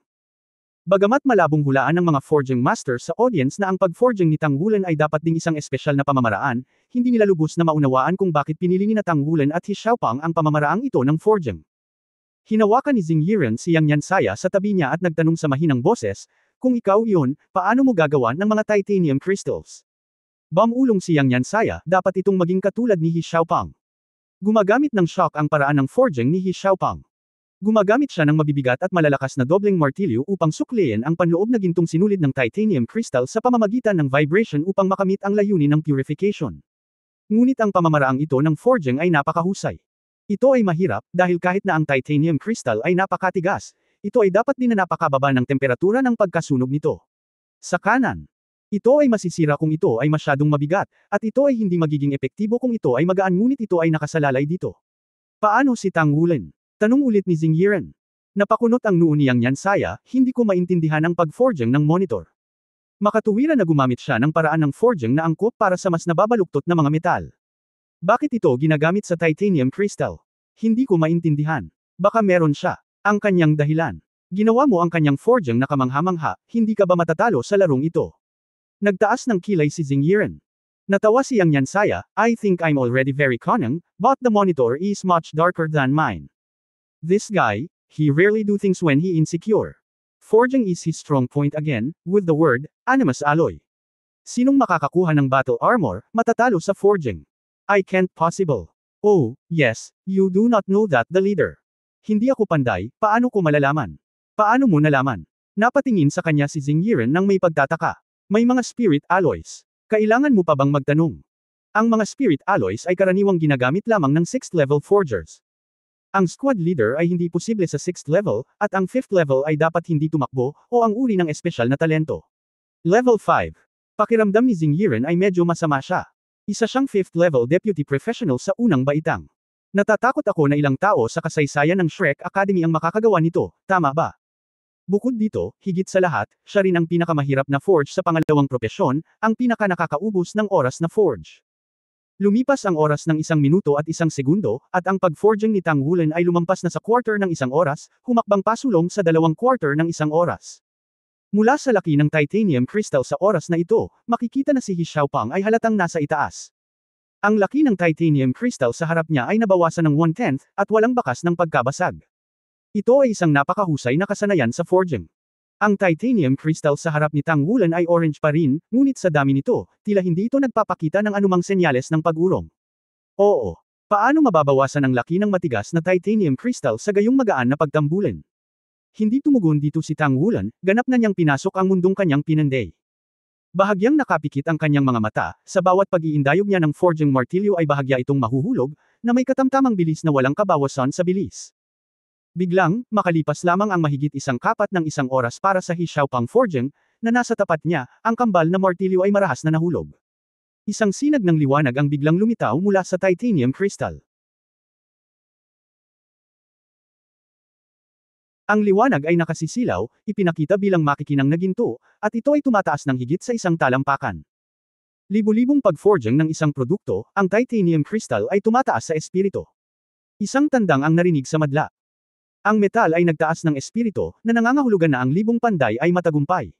Bagamat malabong hulaan ng mga forging master sa audience na ang pag-forging ni Tang Wulan ay dapat ding isang espesyal na pamamaraan, hindi nila lubos na maunawaan kung bakit pinili ni Tang Wulan at He Xiaopang ang pamamaraang ito ng forging. Hinawakan ni Xing Yiren si Yang Yansaya sa tabi niya at nagtanong sa mahinang boses, kung ikaw iyon, paano mo gagawan ng mga titanium crystals? Bamulong si Yang Yansaya, dapat itong maging katulad ni He Xiaopang. Gumagamit ng shock ang paraan ng forging ni He Xiaopang. Gumagamit siya ng mabibigat at malalakas na dobleng martilyo upang sukliin ang panloob na gintong sinulid ng titanium crystal sa pamamagitan ng vibration upang makamit ang layunin ng purification. Ngunit ang pamamaraang ito ng forging ay napakahusay. Ito ay mahirap, dahil kahit na ang titanium crystal ay napakatigas, ito ay dapat din na napakababa ng temperatura ng pagkasunog nito. Sa kanan, ito ay masisira kung ito ay masyadong mabigat, at ito ay hindi magiging epektibo kung ito ay magaan ngunit ito ay nakasalalay dito. Paano si Tang Wulan? Tanong ulit ni Xing Yiren. Napakunot ang noo niyang Nyansaya, hindi ko maintindihan ang pag-forging ng monitor. Makatuwiran na gumamit siya ng paraan ng forging na angkop para sa mas nababaluktot na mga metal. Bakit ito ginagamit sa titanium crystal? Hindi ko maintindihan. Baka meron siya. Ang kanyang dahilan. Ginawa mo ang kanyang forging na kamangha-mangha, hindi ka ba matatalo sa larong ito? Nagtaas ng kilay si Xing Yiren. Natawa si Yang Nyansaya, I think I'm already very cunning, but the monitor is much darker than mine. This guy, he rarely do things when he insecure. Forging is his strong point again, with the word, animus alloy. Sinong makakakuha ng battle armor, matatalo sa forging? I can't possible. Oh, yes, you do not know that the leader. Hindi ako panday, paano ko malalaman? Paano mo nalaman? Napatingin sa kanya si Xing Yiren nang may pagtataka. May mga spirit alloys. Kailangan mo pa bang magtanong? Ang mga spirit alloys ay karaniwang ginagamit lamang ng 6th level forgers. Ang squad leader ay hindi posible sa 6th level, at ang 5th level ay dapat hindi tumakbo, o ang uri ng espesyal na talento. Level 5. Pakiramdam ni Xing Yiren ay medyo masama siya. Isa siyang 5th level deputy professional sa unang baitang. Natatakot ako na ilang tao sa kasaysayan ng Shrek Academy ang makakagawa nito, tama ba? Bukod dito, higit sa lahat, siya rin ang pinakamahirap na forge sa pangalawang propesyon, ang pinaka-nakakaubos ng oras na forge. Lumipas ang oras ng 1 minuto at 1 segundo, at ang pag-forging ni Tang Wulen ay lumampas na sa quarter ng 1 oras, humakbang pasulong sa 2 quarter ng 1 oras. Mula sa laki ng titanium crystal sa oras na ito, makikita na si He Xiaopang ay halatang nasa itaas. Ang laki ng titanium crystal sa harap niya ay nabawasan ng 1/10, at walang bakas ng pagkabasag. Ito ay isang napakahusay na kasanayan sa forging. Ang titanium crystal sa harap ni Tang Wulen ay orange pa rin, ngunit sa dami nito, tila hindi ito nagpapakita ng anumang senyales ng pag-urong. Oo. Paano mababawasan ang laki ng matigas na titanium crystal sa gayong magaan na pagtambulan? Hindi tumugon dito si Tang Wulen, ganap na niyang pinasok ang mundong kanyang pinanday. Bahagyang nakapikit ang kanyang mga mata, sa bawat pag-iindayog niya ng forging martilyo ay bahagya itong mahuhulog, na may katamtamang bilis na walang kabawasan sa bilis. Biglang, makalipas lamang ang mahigit 1/4 ng 1 oras para sa He Xiaopang forging, na nasa tapat niya, ang kambal na martilyo ay marahas na nahulog. Isang sinag ng liwanag ang biglang lumitaw mula sa titanium crystal. Ang liwanag ay nakasisilaw, ipinakita bilang makikinang na ginto, at ito ay tumataas ng higit sa 1 talampakan. Libu-libong pag-forging ng isang produkto, ang titanium crystal ay tumataas sa espiritu. Isang tandang ang narinig sa madla. Ang metal ay nagtaas ng espiritu, na nangangahulugan na ang libong panday ay matagumpay.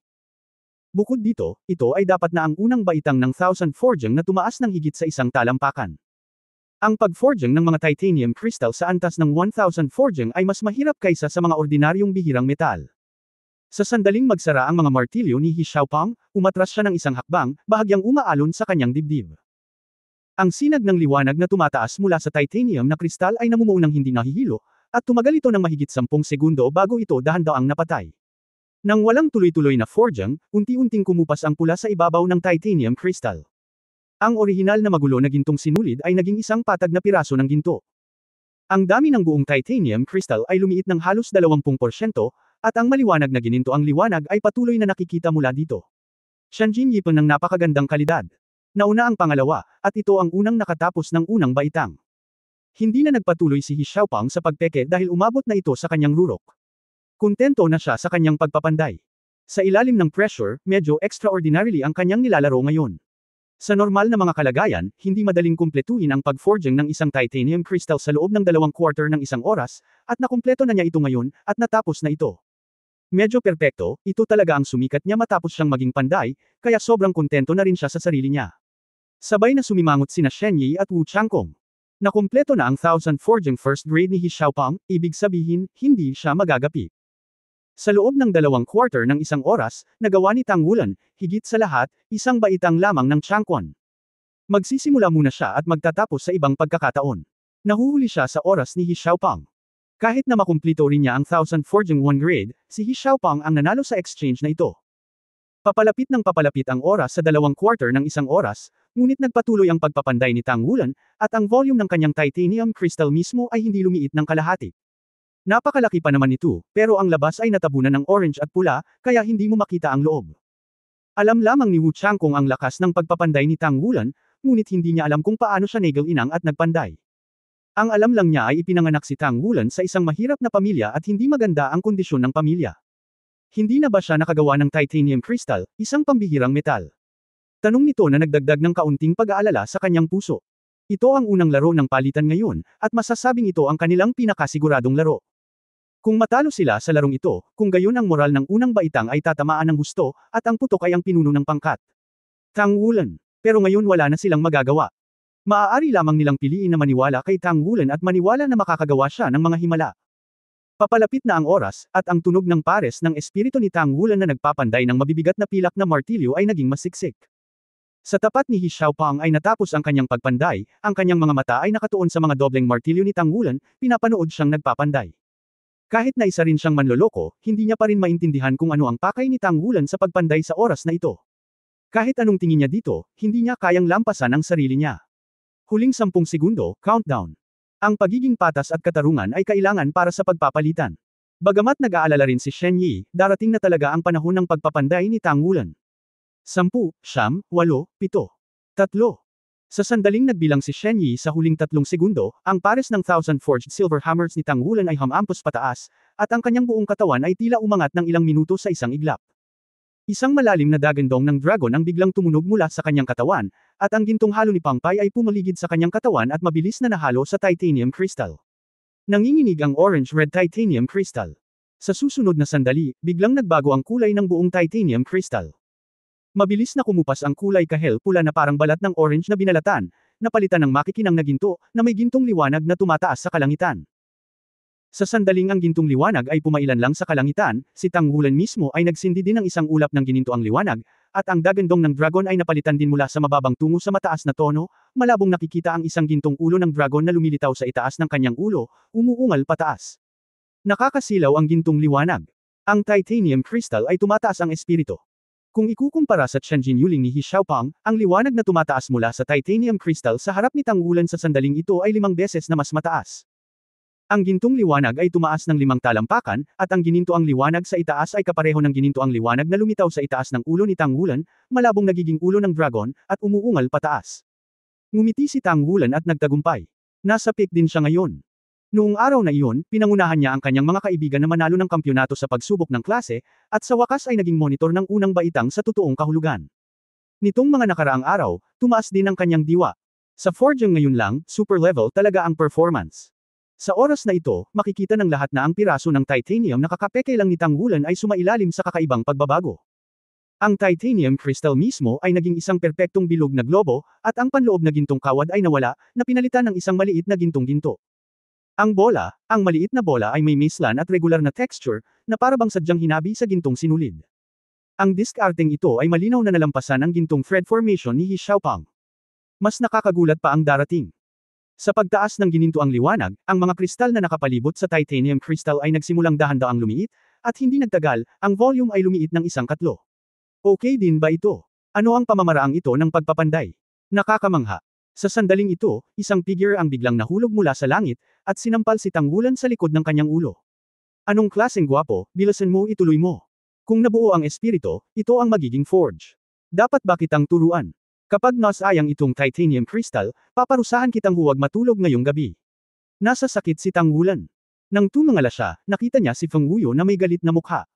Bukod dito, ito ay dapat na ang unang baitang ng 1,000 forging na tumaas ng higit sa 1 talampakan. Ang pag-forging ng mga titanium crystal sa antas ng 1,000 forging ay mas mahirap kaysa sa mga ordinaryong bihirang metal. Sa sandaling magsara ang mga martilyo ni He Xiaopang, umatras siya ng 1 hakbang, bahagyang umaalon sa kanyang dibdib. Ang sinag ng liwanag na tumataas mula sa titanium na kristal ay namumuo ng hindi nahihilo, at tumagal ito ng mahigit 10 segundo bago ito dahan-daang napatay. Nang walang tuloy-tuloy na forging, unti-unting kumupas ang pula sa ibabaw ng titanium crystal. Ang orihinal na magulo na gintong sinulid ay naging isang patag na piraso ng ginto. Ang dami ng buong titanium crystal ay lumiit ng halos 20%, at ang maliwanag na gininto ang liwanag ay patuloy na nakikita mula dito. Shanjin Yipon ng napakagandang kalidad. Nauna ang pangalawa, at ito ang unang nakatapos ng unang baitang. Hindi na nagpatuloy si He Xiaopang sa pagpeke dahil umabot na ito sa kanyang rurok. Kontento na siya sa kanyang pagpapanday. Sa ilalim ng pressure, medyo extraordinarily ang kanyang nilalaro ngayon. Sa normal na mga kalagayan, hindi madaling kumpletuhin ang pag-forging ng isang titanium crystal sa loob ng 2 quarter ng 1 oras, at nakumpleto na niya ito ngayon, at natapos na ito. Medyo perpekto, ito talaga ang sumikat niya matapos siyang maging panday, kaya sobrang kontento na rin siya sa sarili niya. Sabay na sumimangot sina Shen Yi at Wu Changkong. Nakumpleto na ang 1,000 forging first grade ni He Xiaopang, ibig sabihin, hindi siya magagapi. Sa loob ng 2 quarter ng 1 oras, nagawa ni Tang Wulen, higit sa lahat, 1 baitang lamang ng Changquan. Magsisimula muna siya at magtatapos sa ibang pagkakataon. Nahuhuli siya sa oras ni He Xiaopang. Kahit na makumplito rin niya ang 1,000 forging 1 grade, si He Xiaopang ang nanalo sa exchange na ito. Papalapit ng papalapit ang oras sa 2 quarter ng 1 oras, ngunit nagpatuloy ang pagpapanday ni Tang Wulen, at ang volume ng kanyang titanium crystal mismo ay hindi lumiit ng kalahati. Napakalaki pa naman ito, pero ang labas ay natabunan ng orange at pula, kaya hindi mo makita ang loob. Alam lamang ni Wu Changkong ang lakas ng pagpapanday ni Tang Wulen, ngunit hindi niya alam kung paano siya nagel-inang at nagpanday. Ang alam lang niya ay ipinanganak si Tang Wulan sa isang mahirap na pamilya at hindi maganda ang kondisyon ng pamilya. Hindi na ba siya nakagawa ng titanium crystal, isang pambihirang metal? Tanong nito na nagdagdag ng kaunting pag-aalala sa kanyang puso. Ito ang unang laro ng palitan ngayon, at masasabing ito ang kanilang pinakasiguradong laro. Kung matalo sila sa larong ito, kung gayon ang moral ng unang baitang ay tatamaan ng husto, at ang putok ay ang pinuno ng pangkat. Tang Wulan. Pero ngayon wala na silang magagawa. Maaari lamang nilang piliin na maniwala kay Tang Wulan at maniwala na makakagawa siya ng mga himala. Papalapit na ang oras, at ang tunog ng pares ng espiritu ni Tang Wulan na nagpapanday ng mabibigat na pilak na martilyo ay naging masiksik. Sa tapat ni He Xiaopang ay natapos ang kanyang pagpanday, ang kanyang mga mata ay nakatuon sa mga dobleng martilyo ni Tang Wulan, pinapanood siyang nagpapanday. Kahit na isa rin siyang manloloko, hindi niya pa rin maintindihan kung ano ang pakay ni Tang Wulan sa pagpanday sa oras na ito. Kahit anong tingin niya dito, hindi niya kayang lampasan ang sarili niya. Huling 10 segundo, countdown. Ang pagiging patas at katarungan ay kailangan para sa pagpapalitan. Bagamat nag-aalala rin si Shen Yi, darating na talaga ang panahon ng pagpapanday ni Tang Wulan. 10, 9, 8, 7, 3. Sa sandaling nagbilang si Shen Yi sa huling 3 segundo, ang pares ng Thousand Forged Silver Hammers ni Tang Wulan ay humampos pataas, at ang kanyang buong katawan ay tila umangat ng ilang minuto sa isang iglap. Isang malalim na dagandong ng dragon ang biglang tumunog mula sa kanyang katawan, at ang gintong halo ni Pang Pai ay pumaligid sa kanyang katawan at mabilis na nahalo sa titanium crystal. Nanginginig ang orange-red titanium crystal. Sa susunod na sandali, biglang nagbago ang kulay ng buong titanium crystal. Mabilis na kumupas ang kulay kahel-pula na parang balat ng orange na binalatan, napalitan ng makikinang na ginto, na may gintong liwanag na tumataas sa kalangitan. Sa sandaling ang gintong liwanag ay pumailan lang sa kalangitan, si Tang Wulan mismo ay nagsindi din ng isang ulap ng ginintoang liwanag, at ang dagandong ng dragon ay napalitan din mula sa mababang tungo sa mataas na tono, malabong nakikita ang isang gintong ulo ng dragon na lumilitaw sa itaas ng kanyang ulo, umuungal pataas. Nakakasilaw ang gintong liwanag. Ang titanium crystal ay tumataas ang espiritu. Kung ikukumpara sa Tianjin Yuling ni He Xiaopang, ang liwanag na tumataas mula sa titanium crystal sa harap ni Tang Wulan sa sandaling ito ay 5 beses na mas mataas. Ang gintong liwanag ay tumaas ng 5 talampakan, at ang ginintoang liwanag sa itaas ay kapareho ng ginintoang liwanag na lumitaw sa itaas ng ulo ni Tang Wulan, malabong nagiging ulo ng dragon, at umuungal pataas. Ngumiti si Tang Wulan at nagtagumpay. Nasa peak din siya ngayon. Noong araw na iyon, pinangunahan niya ang kanyang mga kaibigan na manalo ng kampyonato sa pagsubok ng klase, at sa wakas ay naging monitor ng unang baitang sa totoong kahulugan. Nitong mga nakaraang araw, tumaas din ang kanyang diwa. Sa forging ngayon lang, super level talaga ang performance. Sa oras na ito, makikita ng lahat na ang piraso ng titanium na kakapeke lang ni Tang Wulan ay sumailalim sa kakaibang pagbabago. Ang titanium crystal mismo ay naging isang perpektong bilog na globo, at ang panloob na gintong kawad ay nawala, na pinalitan ng isang maliit na gintong ginto. Ang maliit na bola ay may maislan at regular na texture, na parabang sadyang hinabi sa gintong sinulid. Ang diskarteng ito ay malinaw na nalampasan ang gintong thread formation ni He Xiaopang. Mas nakakagulat pa ang darating. Sa pagtaas ng ginintoang liwanag, ang mga kristal na nakapalibot sa titanium crystal ay nagsimulang dahan-daang lumiit, at hindi nagtagal, ang volume ay lumiit ng 1/4. Okay din ba ito? Ano ang pamamaraang ito ng pagpapanday? Nakakamangha. Sa sandaling ito, isang figure ang biglang nahulog mula sa langit, at sinampal si Tang Wulan sa likod ng kanyang ulo. Anong klaseng gwapo, bilisan mo ituloy mo. Kung nabuo ang espiritu, ito ang magiging forge. Dapat ba kitang turuan? Kapag nasayang itong titanium crystal, paparusahan kitang huwag matulog ngayong gabi. Nasa sakit si Tang Wulan. Nang tumingala siya, nakita niya si Feng Wuyo na may galit na mukha.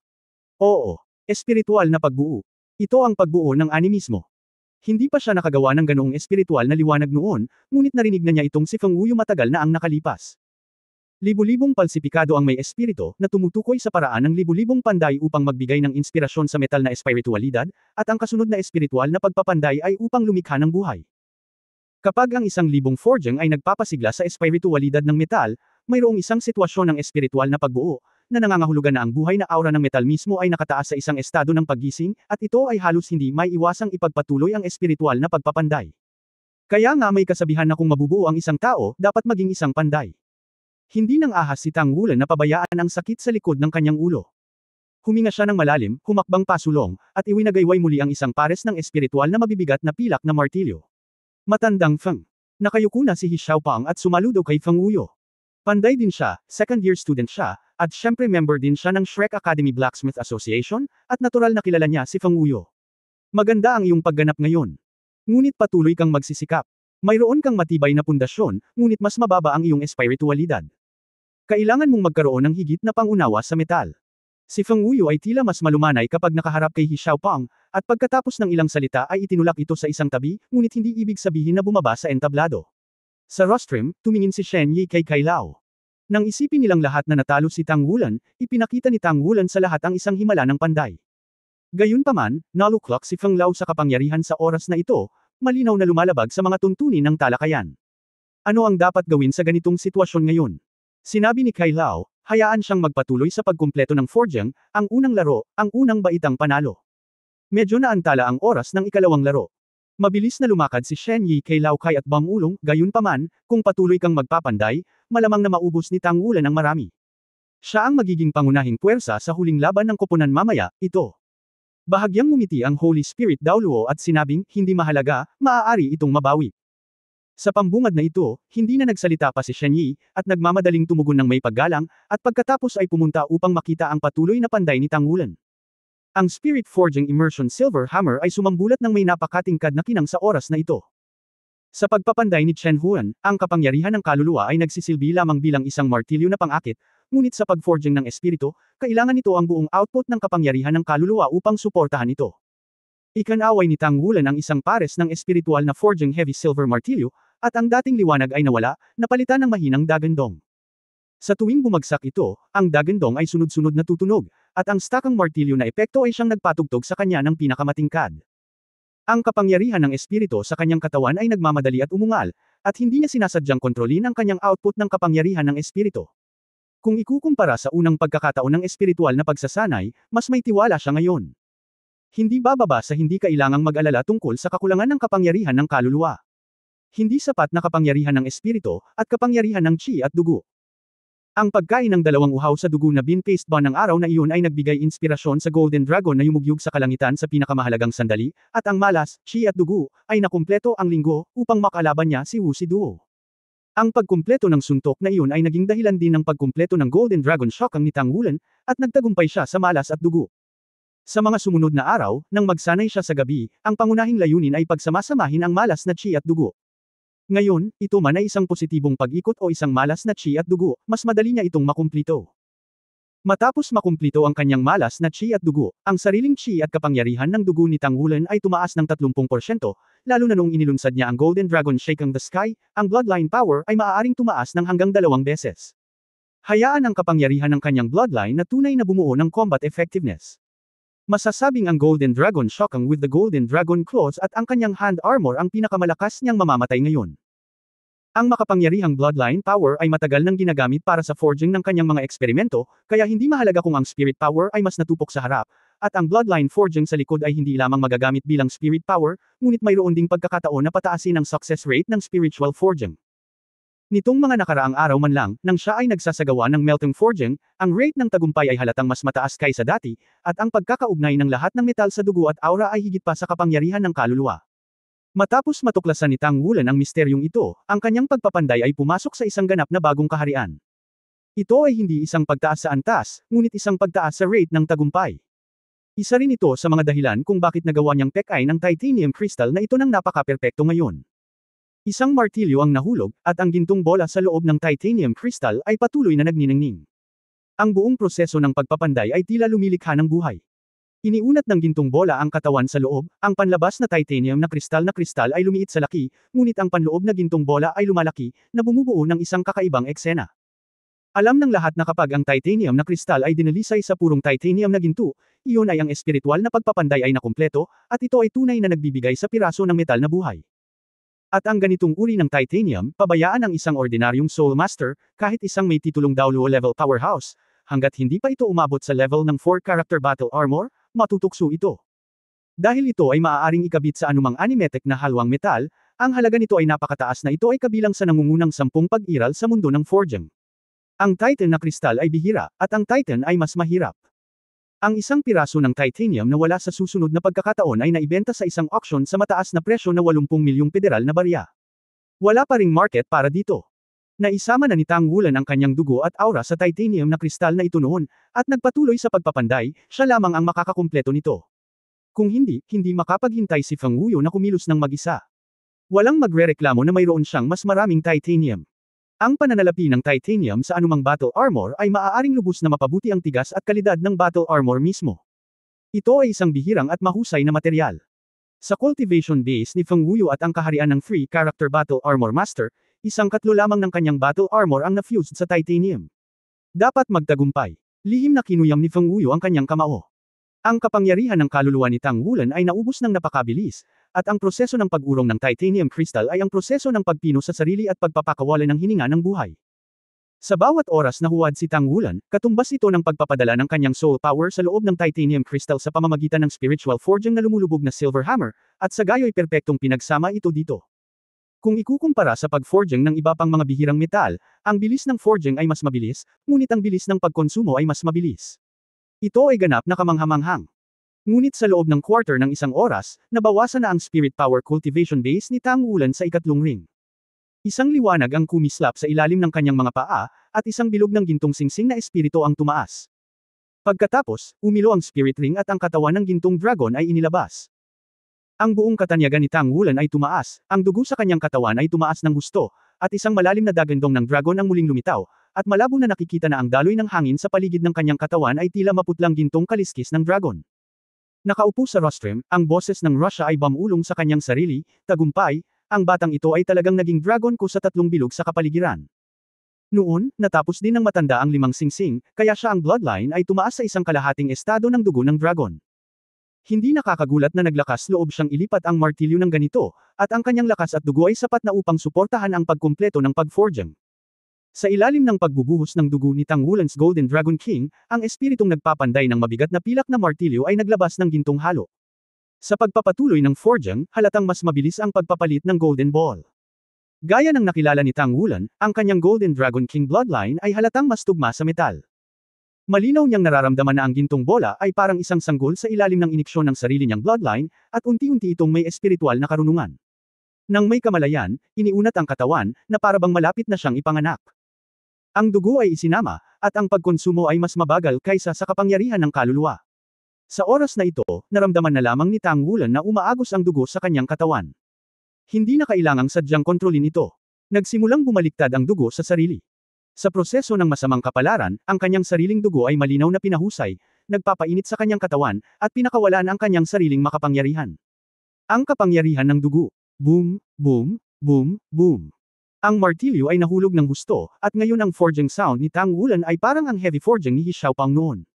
Oo, espiritual na pagbuo. Ito ang pagbuo ng animismo. Hindi pa siya nakagawa ng ganoong espiritual na liwanag noon, ngunit narinig na niya itong si Feng Wuyo matagal na ang nakalipas. Libu-libong palsipikado ang may espiritu na tumutukoy sa paraan ng libu-libong panday upang magbigay ng inspirasyon sa metal na espiritualidad, at ang kasunod na espiritual na pagpapanday ay upang lumikha ng buhay. Kapag ang 1,000 forging ay nagpapasigla sa espiritualidad ng metal, mayroong isang sitwasyon ng espiritual na pagbuo, na nangangahulugan na ang buhay na aura ng metal mismo ay nakataas sa isang estado ng paggising, at ito ay halos hindi may iwasang ipagpatuloy ang espiritual na pagpapanday. Kaya nga may kasabihan na kung mabubuo ang isang tao, dapat maging isang panday. Hindi nang ahas si Tang Wulan na pabayaan ang sakit sa likod ng kanyang ulo. Huminga siya ng malalim, humakbang pasulong, at iwinagayway muli ang isang pares ng espiritual na mabibigat na pilak na martilyo. Matandang Feng. Nakayuko na si He Xiaopang at sumaludo kay Feng Wuyo. Panday din siya, second-year student siya, at syempre member din siya ng Shrek Academy Blacksmith Association, at natural na kilala niya si Feng Wuyo. Maganda ang iyong pagganap ngayon. Ngunit patuloy kang magsisikap. Mayroon kang matibay na pundasyon, ngunit mas mababa ang iyong espiritualidad. Kailangan mong magkaroon ng higit na pangunawa sa metal. Si Feng Wuyu ay tila mas malumanay kapag nakaharap kay He Xiaopeng, at pagkatapos ng ilang salita ay itinulak ito sa isang tabi, ngunit hindi ibig sabihin na bumaba sa entablado. Sa rostrum, tumingin si Shen Yi kay Kai Lao. Nang isipin nilang lahat na natalo si Tang Wulan, ipinakita ni Tang Wulan sa lahat ang isang himala ng panday. Gayunpaman, naluklok si Feng Lao sa kapangyarihan sa oras na ito, malinaw na lumalabag sa mga tuntunin ng talakayan. Ano ang dapat gawin sa ganitong sitwasyon ngayon? Sinabi ni Kai Lao, hayaan siyang magpatuloy sa pagkumpleto ng Forging, ang unang laro, ang unang baitang panalo. Medyo naantala ang oras ng ikalawang laro. Mabilis na lumakad si Shen Yi kay Lao Kai at Bang Ulong, gayunpaman, kung patuloy kang magpapanday, malamang na maubos ni Tang Wulan ang marami. Siya ang magiging pangunahing puwersa sa huling laban ng koponan mamaya, ito. Bahagyang ngumiti ang Holy Spirit Daoluo at sinabing, hindi mahalaga, maaari itong mabawi. Sa pambungad na ito, hindi na nagsalita pa si Shen Yi, at nagmamadaling tumugon ng may paggalang, at pagkatapos ay pumunta upang makita ang patuloy na panday ni Tang Wulan. Ang Spirit Forging Immersion Silver Hammer ay sumambulat ng may napakatingkad na kinang sa oras na ito. Sa pagpapanday ni Chen Huan, ang kapangyarihan ng kaluluwa ay nagsisilbi lamang bilang isang martilyo na pangakit, ngunit sa pagforging ng espiritu, kailangan nito ang buong output ng kapangyarihan ng kaluluwa upang suportahan ito. Ikanaway ni Tang Wulan ang isang pares ng espiritual na forging heavy silver martilyo, at ang dating liwanag ay nawala, napalitan ng mahinang dagandong. Sa tuwing bumagsak ito, ang dagandong ay sunod-sunod na tutunog, at ang stakang martilyo na epekto ay siyang nagpatugtog sa kanya ng pinakamatingkad. Ang kapangyarihan ng espiritu sa kanyang katawan ay nagmamadali at umungal, at hindi niya sinasadyang kontrolin ang kanyang output ng kapangyarihan ng espiritu. Kung ikukumpara sa unang pagkakataon ng espiritual na pagsasanay, mas may tiwala siya ngayon. Hindi bababa sa hindi kailangang mag-alala tungkol sa kakulangan ng kapangyarihan ng kaluluwa. Hindi sapat na kapangyarihan ng espiritu, at kapangyarihan ng chi at dugo. Ang pagkain ng dalawang uhaw sa dugo na bean-paste ba ng araw na iyon ay nagbigay inspirasyon sa Golden Dragon na yumugyug sa kalangitan sa pinakamahalagang sandali, at ang malas, chi at dugo, ay nakumpleto ang linggo, upang makalaban niya si Wu Siduo. Ang pagkumpleto ng suntok na iyon ay naging dahilan din ng pagkumpleto ng Golden Dragon Shockang ni Tang Wulan, at nagtagumpay siya sa malas at dugo. Sa mga sumunod na araw, nang magsanay siya sa gabi, ang pangunahing layunin ay pagsamasamahin ang malas na chi at dugo. Ngayon, ito man ay isang positibong pag-ikot o isang malas na chi at dugo, mas madali niya itong makumplito. Matapos makumplito ang kanyang malas na chi at dugo, ang sariling chi at kapangyarihan ng dugo ni Tang Wulan ay tumaas ng 30%, lalo na noong inilunsad niya ang Golden Dragon Shaking the Sky, ang bloodline power ay maaaring tumaas ng hanggang 2 beses. Hayaan ang kapangyarihan ng kanyang bloodline na tunay na bumuo ng combat effectiveness. Masasabing ang Golden Dragon Shockang with the Golden Dragon Claws at ang kanyang hand armor ang pinakamalakas niyang mamamatay ngayon. Ang makapangyarihang bloodline power ay matagal nang ginagamit para sa forging ng kanyang mga eksperimento, kaya hindi mahalaga kung ang spirit power ay mas natupok sa harap, at ang bloodline forging sa likod ay hindi lamang magagamit bilang spirit power, ngunit mayroon ding pagkakataon na pataasin ang success rate ng spiritual forging. Nitong mga nakaraang araw man lang, nang siya ay nagsasagawa ng melting forging, ang rate ng tagumpay ay halatang mas mataas kaysa dati, at ang pagkakaugnay ng lahat ng metal sa dugo at aura ay higit pa sa kapangyarihan ng kaluluwa. Matapos matuklasan ni Tang Wulan ang misteryong ito, ang kanyang pagpapanday ay pumasok sa isang ganap na bagong kaharian. Ito ay hindi isang pagtaas sa antas, ngunit isang pagtaas sa rate ng tagumpay. Isa rin ito sa mga dahilan kung bakit nagawa niyang pekay ng titanium crystal na ito ng napaka-perpekto ngayon. Isang martilyo ang nahulog, at ang gintong bola sa loob ng titanium crystal ay patuloy na nagniningning. Ang buong proseso ng pagpapanday ay tila lumilikha ng buhay. Iniunat ng gintong bola ang katawan sa loob, ang panlabas na titanium na kristal ay lumiit sa laki, ngunit ang panloob na gintong bola ay lumalaki, na bumubuo ng isang kakaibang eksena. Alam ng lahat na kapag ang titanium na kristal ay dinalisay sa purong titanium na ginto, iyon ay ang espiritual na pagpapanday ay nakumpleto, at ito ay tunay na nagbibigay sa piraso ng metal na buhay. At ang ganitong uri ng titanium, pabayaan ang isang ordinaryong Soul Master, kahit isang may titulong Daoluo level powerhouse, hanggat hindi pa ito umabot sa level ng 4-character battle armor, matutukso ito. Dahil ito ay maaaring ikabit sa anumang animetek na halwang metal, ang halaga nito ay napakataas na ito ay kabilang sa nangungunang 10 pag-iral sa mundo ng forging. Ang Titan na kristal ay bihira, at ang Titan ay mas mahirap. Ang isang piraso ng titanium na wala sa susunod na pagkakataon ay naibenta sa isang auction sa mataas na presyo na 80 milyong federal na barya. Wala pa ring market para dito. Naisama na ni Tang Wulan ang kanyang dugo at aura sa titanium na kristal na ito noon, at nagpatuloy sa pagpapanday, siya lamang ang makakakumpleto nito. Kung hindi, hindi makapaghintay si Feng Wuyu na kumilos ng mag-isa. Walang magrereklamo na mayroon siyang mas maraming titanium. Ang pananalapi ng titanium sa anumang battle armor ay maaaring lubos na mapabuti ang tigas at kalidad ng battle armor mismo. Ito ay isang bihirang at mahusay na materyal. Sa cultivation base ni Feng Wuyu at ang kaharian ng Free Character Battle Armor Master, isang katlo lamang ng kanyang battle armor ang na-fused sa titanium. Dapat magtagumpay. Lihim na kinuyam ni Feng Wuyu ang kanyang kamao. Ang kapangyarihan ng kaluluwa ni Tang Wulan ay naubos ng napakabilis, at ang proseso ng pag-urong ng titanium crystal ay ang proseso ng pagpino sa sarili at pagpapakawalan ng hininga ng buhay. Sa bawat oras na huwad si Tang Wulan, katumbas ito ng pagpapadala ng kanyang soul power sa loob ng titanium crystal sa pamamagitan ng spiritual forging na lumulubog na silver hammer, at sa gayo'y perpektong pinagsama ito dito. Kung ikukumpara sa pag-forging ng iba pang mga bihirang metal, ang bilis ng forging ay mas mabilis, ngunit ang bilis ng pagkonsumo ay mas mabilis. Ito ay ganap na kamanghamanghang. Ngunit sa loob ng quarter ng isang oras, nabawasan na ang spirit power cultivation base ni Tang Wulan sa ikatlong ring. Isang liwanag ang kumislap sa ilalim ng kanyang mga paa, at isang bilog ng gintong singsing na espiritu ang tumaas. Pagkatapos, umilo ang spirit ring at ang katawan ng gintong dragon ay inilabas. Ang buong katanyagan ni Tang Wulan ay tumaas, ang dugo sa kanyang katawan ay tumaas ng husto, at isang malalim na dagandong ng dragon ang muling lumitaw, at malabo na nakikita na ang daloy ng hangin sa paligid ng kanyang katawan ay tila maputlang gintong kaliskis ng dragon. Nakaupo sa rostrum, ang boses ng Russia ay bamulong sa kanyang sarili, tagumpay, ang batang ito ay talagang naging dragon ko sa tatlong bilog sa kapaligiran. Noon, natapos din ng matanda ang 5 singsing, kaya siya ang bloodline ay tumaas sa isang kalahating estado ng dugo ng dragon. Hindi nakakagulat na naglakas loob siyang ilipat ang martilyo ng ganito, at ang kanyang lakas at dugo ay sapat na upang suportahan ang pagkumpleto ng pag-forging. Sa ilalim ng pagbubuhos ng dugo ni Tang Wulan's Golden Dragon King, ang espiritong nagpapanday ng mabigat na pilak na martilyo ay naglabas ng gintong halo. Sa pagpapatuloy ng forging, halatang mas mabilis ang pagpapalit ng Golden Ball. Gaya ng nakilala ni Tang Wulan, ang kanyang Golden Dragon King bloodline ay halatang mas tugma sa metal. Malinaw niyang nararamdaman na ang gintong bola ay parang isang sanggol sa ilalim ng iniksyon ng sarili niyang bloodline, at unti-unti itong may espiritual na karunungan. Nang may kamalayan, iniunat ang katawan, na parabang malapit na siyang ipanganak. Ang dugo ay isinama, at ang pagkonsumo ay mas mabagal kaysa sa kapangyarihan ng kaluluwa. Sa oras na ito, naramdaman na lamang ni Tang Wulan na umaagos ang dugo sa kanyang katawan. Hindi na kailangang sadyang kontrolin ito. Nagsimulang bumaliktad ang dugo sa sarili. Sa proseso ng masamang kapalaran, ang kanyang sariling dugo ay malinaw na pinahusay, nagpapainit sa kanyang katawan, at pinakawalan ang kanyang sariling makapangyarihan. Ang kapangyarihan ng dugo. Boom, boom, boom, boom. Ang martilyo ay nahulog ng husto, at ngayon ang forging sound ni Tang Wulan ay parang ang heavy forging ni He Xiaopang noon.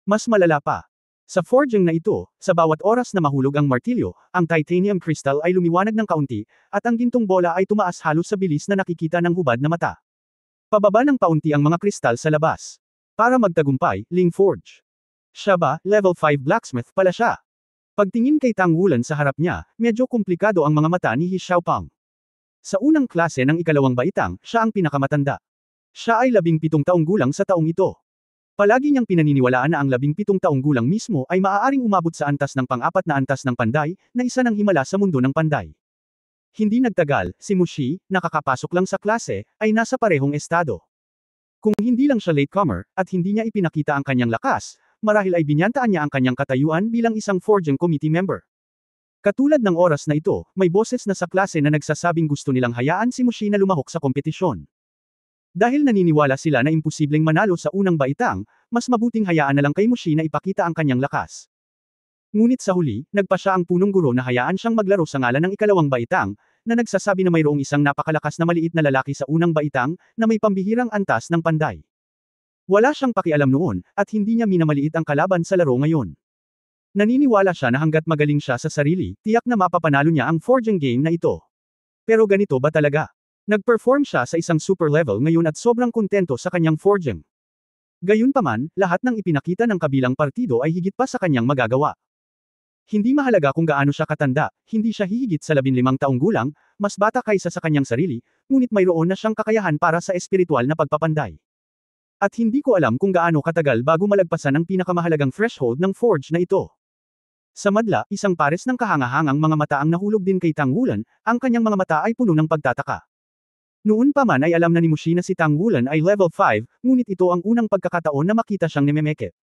Mas malala pa. Sa forging na ito, sa bawat oras na mahulog ang martilyo, ang titanium crystal ay lumiwanag ng kaunti, at ang gintong bola ay tumaas halos sa bilis na nakikita ng hubad na mata. Pababa ng paunti ang mga kristal sa labas. Para magtagumpay, Ling Forge. Siya ba, level 5 blacksmith pala siya? Pagtingin kay Tang Wulan sa harap niya, medyo komplikado ang mga mata ni He Xiaopang. Sa unang klase ng ikalawang baitang, siya ang pinakamatanda. Siya ay 17 taong gulang sa taong ito. Palagi niyang pinaniniwalaan na ang 17 taong gulang mismo ay maaaring umabot sa antas ng pang-apat na antas ng panday, na isa ng himala sa mundo ng panday. Hindi nagtagal, si Mushi, nakakapasok lang sa klase, ay nasa parehong estado. Kung hindi lang siya latecomer, at hindi niya ipinakita ang kanyang lakas, marahil ay binyantaan niya ang kanyang katayuan bilang isang forging committee member. Katulad ng oras na ito, may boses na sa klase na nagsasabing gusto nilang hayaan si Mushi na lumahok sa kompetisyon. Dahil naniniwala sila na imposibleng manalo sa unang baitang, mas mabuting hayaan na lang kay Mushi na ipakita ang kanyang lakas. Ngunit sa huli, nagpa siya ang punong guro na hayaan siyang maglaro sa ngalan ng ikalawang baitang, na nagsasabi na mayroong isang napakalakas na maliit na lalaki sa unang baitang, na may pambihirang antas ng panday. Wala siyang pakialam noon, at hindi niya minamaliit ang kalaban sa laro ngayon. Naniniwala siya na hanggat magaling siya sa sarili, tiyak na mapapanalo niya ang forging game na ito. Pero ganito ba talaga? Nag-perform siya sa isang super level ngayon at sobrang kontento sa kanyang forging. Gayunpaman, lahat ng ipinakita ng kabilang partido ay higit pa sa kanyang magagawa. Hindi mahalaga kung gaano siya katanda, hindi siya hihigit sa 15 taong gulang, mas bata kaysa sa kanyang sarili, ngunit mayroon na siyang kakayahan para sa espiritual na pagpapanday. At hindi ko alam kung gaano katagal bago malagpasan ang pinakamahalagang threshold ng forge na ito. Sa madla, isang pares ng kahangahangang mga mata ang nahulog din kay Tang Wulan, ang kanyang mga mata ay puno ng pagtataka. Noon pa man ay alam na ni Mushi na si Tang Wulan ay level 5, ngunit ito ang unang pagkakataon na makita siyang nememeke.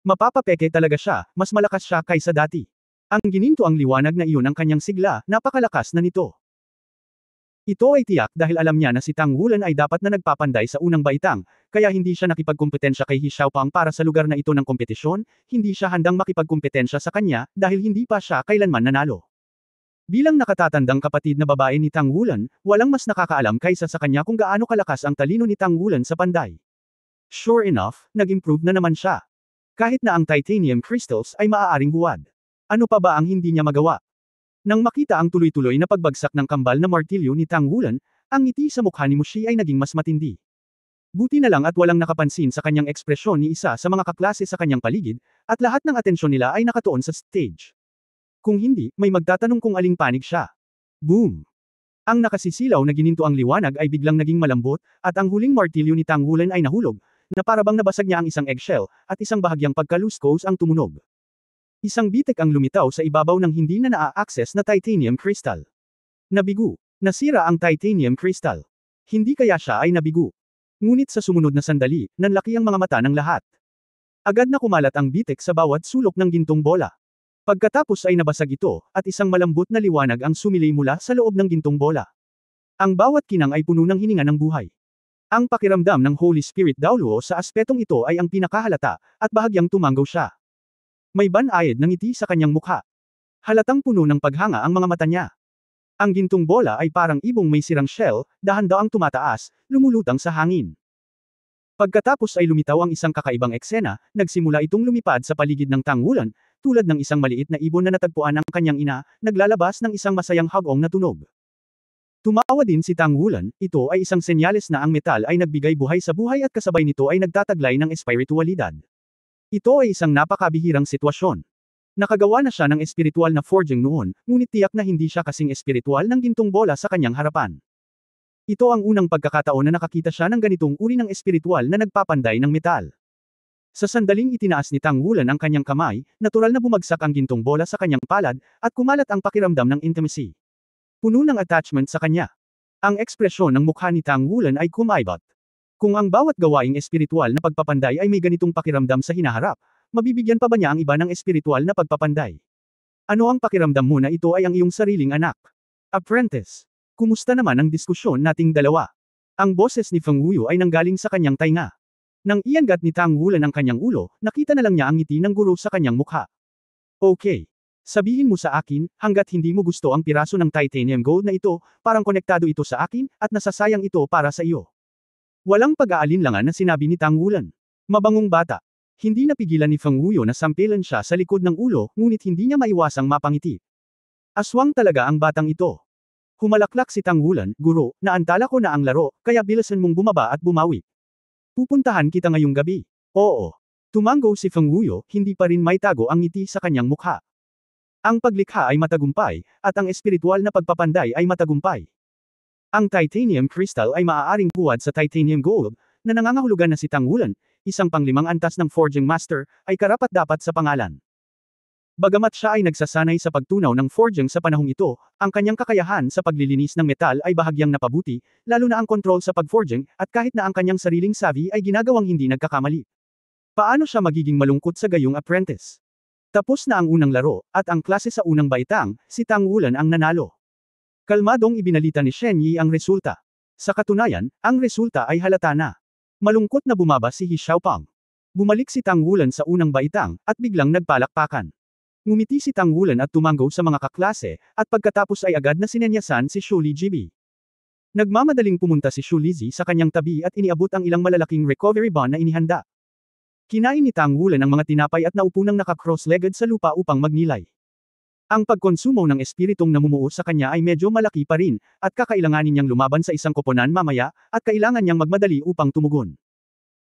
Mapapapeke talaga siya, mas malakas siya kaysa dati. Ang gininto ang liwanag na iyon ang kanyang sigla, napakalakas na nito. Ito ay tiyak dahil alam niya na si Tang Wulan ay dapat na nagpapanday sa unang baitang, kaya hindi siya nakipagkumpetensya kay He Xiaopang para sa lugar na ito ng kompetisyon, hindi siya handang makipagkumpetensya sa kanya dahil hindi pa siya kailanman nanalo. Bilang nakatatandang kapatid na babae ni Tang Wulan, walang mas nakakaalam kaysa sa kanya kung gaano kalakas ang talino ni Tang Wulan sa panday. Sure enough, nag-improve na naman siya. Kahit na ang titanium crystals ay maaaring huwad. Ano pa ba ang hindi niya magawa? Nang makita ang tuloy-tuloy na pagbagsak ng kambal na martilyo ni Tang Wulan, ang ngiti sa mukha ni Mushi ay naging mas matindi. Buti na lang at walang nakapansin sa kanyang ekspresyon ni isa sa mga kaklase sa kanyang paligid, at lahat ng atensyon nila ay nakatuon sa stage. Kung hindi, may magtatanong kung aling panig siya. Boom! Ang nakasisilaw na gininto ang liwanag ay biglang naging malambot, at ang huling martilyo ni Tang Wulan ay nahulog, na parabang nabasag niya ang isang eggshell, at isang bahagyang pagkaluskos ang tumunog. Isang bitek ang lumitaw sa ibabaw ng hindi na naa-access na titanium crystal. Nabigo. Nasira ang titanium crystal. Hindi kaya siya ay nabigo. Ngunit sa sumunod na sandali, nanlaki ang mga mata ng lahat. Agad na kumalat ang bitek sa bawat sulok ng gintong bola. Pagkatapos ay nabasag ito, at isang malambot na liwanag ang sumilay mula sa loob ng gintong bola. Ang bawat kinang ay puno ng hininga ng buhay. Ang pakiramdam ng Holy Spirit Daoluo sa aspetong ito ay ang pinakahalata, at bahagyang tumanggaw siya. May banayad ng ngiti sa kanyang mukha. Halatang puno ng paghanga ang mga mata niya. Ang gintong bola ay parang ibong may sirang shell, dahan-daang tumataas, lumulutang sa hangin. Pagkatapos ay lumitaw ang isang kakaibang eksena, nagsimula itong lumipad sa paligid ng Tang Wulan, tulad ng isang maliit na ibon na natagpuan ng kanyang ina, naglalabas ng isang masayang hagong na tunog. Tumawa din si Tang Wulan, ito ay isang senyales na ang metal ay nagbigay buhay sa buhay at kasabay nito ay nagtataglay ng espiritualidad. Ito ay isang napakabihirang sitwasyon. Nakagawa na siya ng espiritual na forging noon, ngunit tiyak na hindi siya kasing espiritual ng gintong bola sa kanyang harapan. Ito ang unang pagkakataon na nakakita siya ng ganitong uri ng espiritual na nagpapanday ng metal. Sa sandaling itinaas ni Tang Wulan ang kanyang kamay, natural na bumagsak ang gintong bola sa kanyang palad, at kumalat ang pakiramdam ng intimacy. Puno ng attachment sa kanya. Ang ekspresyon ng mukha ni Tang Wulan ay kumaibot. Kung ang bawat gawaing espiritual na pagpapanday ay may ganitong pakiramdam sa hinaharap, mabibigyan pa ba niya ang iba ng espiritual na pagpapanday? Ano ang pakiramdam mo na ito ay ang iyong sariling anak? Apprentice. Kumusta naman ang diskusyon nating dalawa? Ang boses ni Feng Wuyo ay nanggaling sa kanyang tainga. Nang iangat ni Tang Wulan ang kanyang ulo, nakita na lang niya ang ngiti ng guro sa kanyang mukha. Okay. Sabihin mo sa akin, hanggat hindi mo gusto ang piraso ng titanium gold na ito, parang konektado ito sa akin, at nasasayang ito para sa iyo. Walang pag-aalinlangan na sinabi ni Tang Wulan. Mabangong bata. Hindi napigilan ni Feng Wuyo na sampilan siya sa likod ng ulo, ngunit hindi niya maiwasang mapangiti. Aswang talaga ang batang ito. Humalaklak si Tang Wulan, guro, naantala ko na ang laro, kaya bilisan mong bumaba at bumawi. Pupuntahan kita ngayong gabi. Oo. Tumanggo si Feng Wuyo, hindi pa rin maitago ang ngiti sa kanyang mukha. Ang paglikha ay matagumpay, at ang espiritual na pagpapanday ay matagumpay. Ang titanium crystal ay maaaring buwad sa titanium gold, na nangangahulugan na si Tang Wulan, isang panglimang antas ng forging master, ay karapat-dapat sa pangalan. Bagamat siya ay nagsasanay sa pagtunaw ng forging sa panahong ito, ang kanyang kakayahan sa paglilinis ng metal ay bahagyang napabuti, lalo na ang kontrol sa pagforging, at kahit na ang kanyang sariling savvy ay ginagawang hindi nagkakamali. Paano siya magiging malungkot sa gayong apprentice? Tapos na ang unang laro, at ang klase sa unang baitang, si Tang Wulan ang nanalo. Kalmadong ibinalita ni Shen Yi ang resulta. Sa katunayan, ang resulta ay halata na. Malungkot na bumaba si He Xiaopang. Bumalik si Tang Wulan sa unang baitang, at biglang nagpalakpakan. Ngumiti si Tang Wulan at tumanggo sa mga kaklase, at pagkatapos ay agad na sinenyasan si Shu Lijibi. Nagmamadaling pumunta si Shu Lizi sa kanyang tabi at iniabot ang ilang malalaking recovery bond na inihanda. Kinain ni Tang Wulan ang mga tinapay at naupo nang naka-cross-legged sa lupa upang magnilay. Ang pagkonsumo ng espiritong namumuo sa kanya ay medyo malaki pa rin, at kakailanganin niyang lumaban sa isang koponan mamaya, at kailangan niyang magmadali upang tumugon.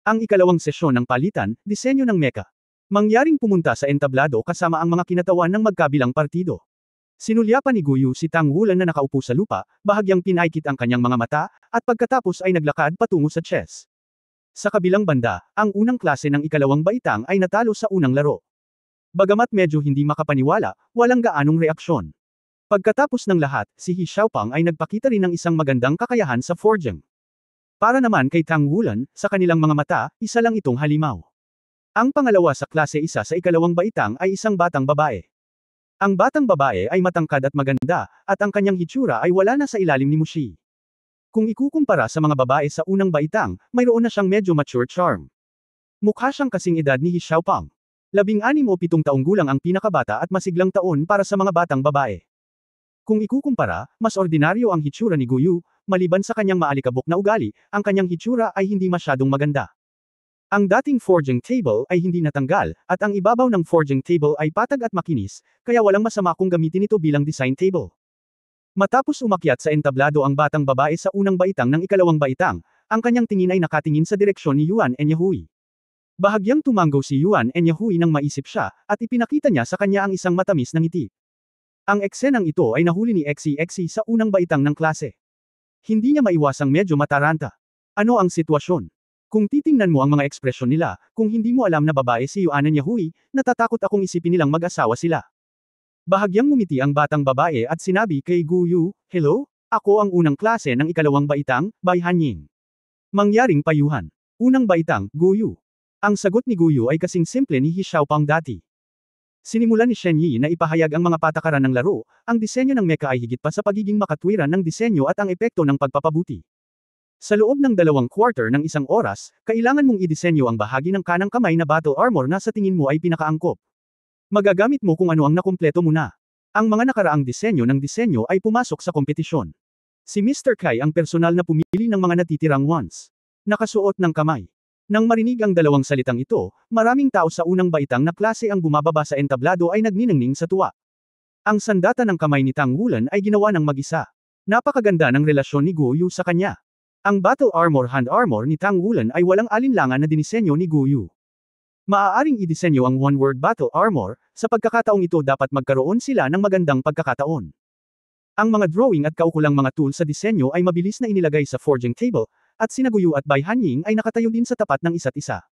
Ang ikalawang sesyon ng palitan, disenyo ng mecha. Mangyaring pumunta sa entablado kasama ang mga kinatawan ng magkabilang partido. Sinulyapan ni Guyu si Tang Wulan na nakaupo sa lupa, bahagyang pinaikit ang kanyang mga mata, at pagkatapos ay naglakad patungo sa chess. Sa kabilang banda, ang unang klase ng ikalawang baitang ay natalo sa unang laro. Bagamat medyo hindi makapaniwala, walang gaanong reaksyon. Pagkatapos ng lahat, si He Xiaopang ay nagpakita rin ng isang magandang kakayahan sa forging. Para naman kay Tang Wulan, sa kanilang mga mata, isa lang itong halimaw. Ang pangalawa sa klase isa sa ikalawang baitang ay isang batang babae. Ang batang babae ay matangkad at maganda, at ang kanyang hitsura ay wala na sa ilalim ni Mushi. Kung ikukumpara sa mga babae sa unang baitang, mayroon na siyang medyo mature charm. Mukha siyang kasing edad ni He Xiaopang. 16 o 7 taong gulang ang pinakabata at masiglang taon para sa mga batang babae. Kung ikukumpara, mas ordinaryo ang hitsura ni Guyu, maliban sa kanyang maalikabok na ugali, ang kanyang hitsura ay hindi masyadong maganda. Ang dating forging table ay hindi natanggal, at ang ibabaw ng forging table ay patag at makinis, kaya walang masama kung gamitin ito bilang design table. Matapos umakyat sa entablado ang batang babae sa unang baitang ng ikalawang baitang, ang kanyang tingin ay nakatingin sa direksyon ni Yuan Enyahui. Bahagyang tumanggo si Yuan Enyahui nang maisip siya, at ipinakita niya sa kanya ang isang matamis na ngiti. Ang eksenang ito ay nahuli ni Xi sa unang baitang ng klase. Hindi niya maiwasang medyo mataranta. Ano ang sitwasyon? Kung titingnan mo ang mga ekspresyon nila, kung hindi mo alam na babae si Yuan Enyahui, natatakot akong isipin nilang mag-asawa sila. Bahagyang ngumiti ang batang babae at sinabi kay Guyu, "Hello? Ako ang unang klase ng ikalawang baitang, Bai Hanying." Mangyaring payuhan. Unang baitang, Guyu. Ang sagot ni Guyu ay kasing simple ni He Xiaopang dati. Sinimulan ni Shen Yi na ipahayag ang mga patakaran ng laro, ang disenyo ng mecha ay higit pa sa pagiging makatwiran ng disenyo at ang epekto ng pagpapabuti. Sa loob ng 2/4 ng isang oras, kailangan mong idisenyo ang bahagi ng kanang kamay na battle armor na sa tingin mo ay pinakaangkop. Magagamit mo kung ano ang nakumpleto mo na. Ang mga nakaraang disenyo ng disenyo ay pumasok sa kompetisyon. Si Mr. Kai ang personal na pumili ng mga natitirang wands. Nakasuot ng kamay. Nang marinig ang dalawang salitang ito, maraming tao sa unang baitang na klase ang bumababa sa entablado ay nagniningning sa tuwa. Ang sandata ng kamay ni Tang Wulan ay ginawa ng mag-isa. Napakaganda ng relasyon ni Guyu sa kanya. Ang battle armor hand armor ni Tang Wulan ay walang alinlangan na dinisenyo ni Guyu. Maaaring idisenyo ang one-word battle armor, sa pagkakataong ito dapat magkaroon sila ng magandang pagkakataon. Ang mga drawing at kaukulang mga tool sa disenyo ay mabilis na inilagay sa forging table, at sina Guyu at Bai Hanying ay nakatayo din sa tapat ng isa't isa.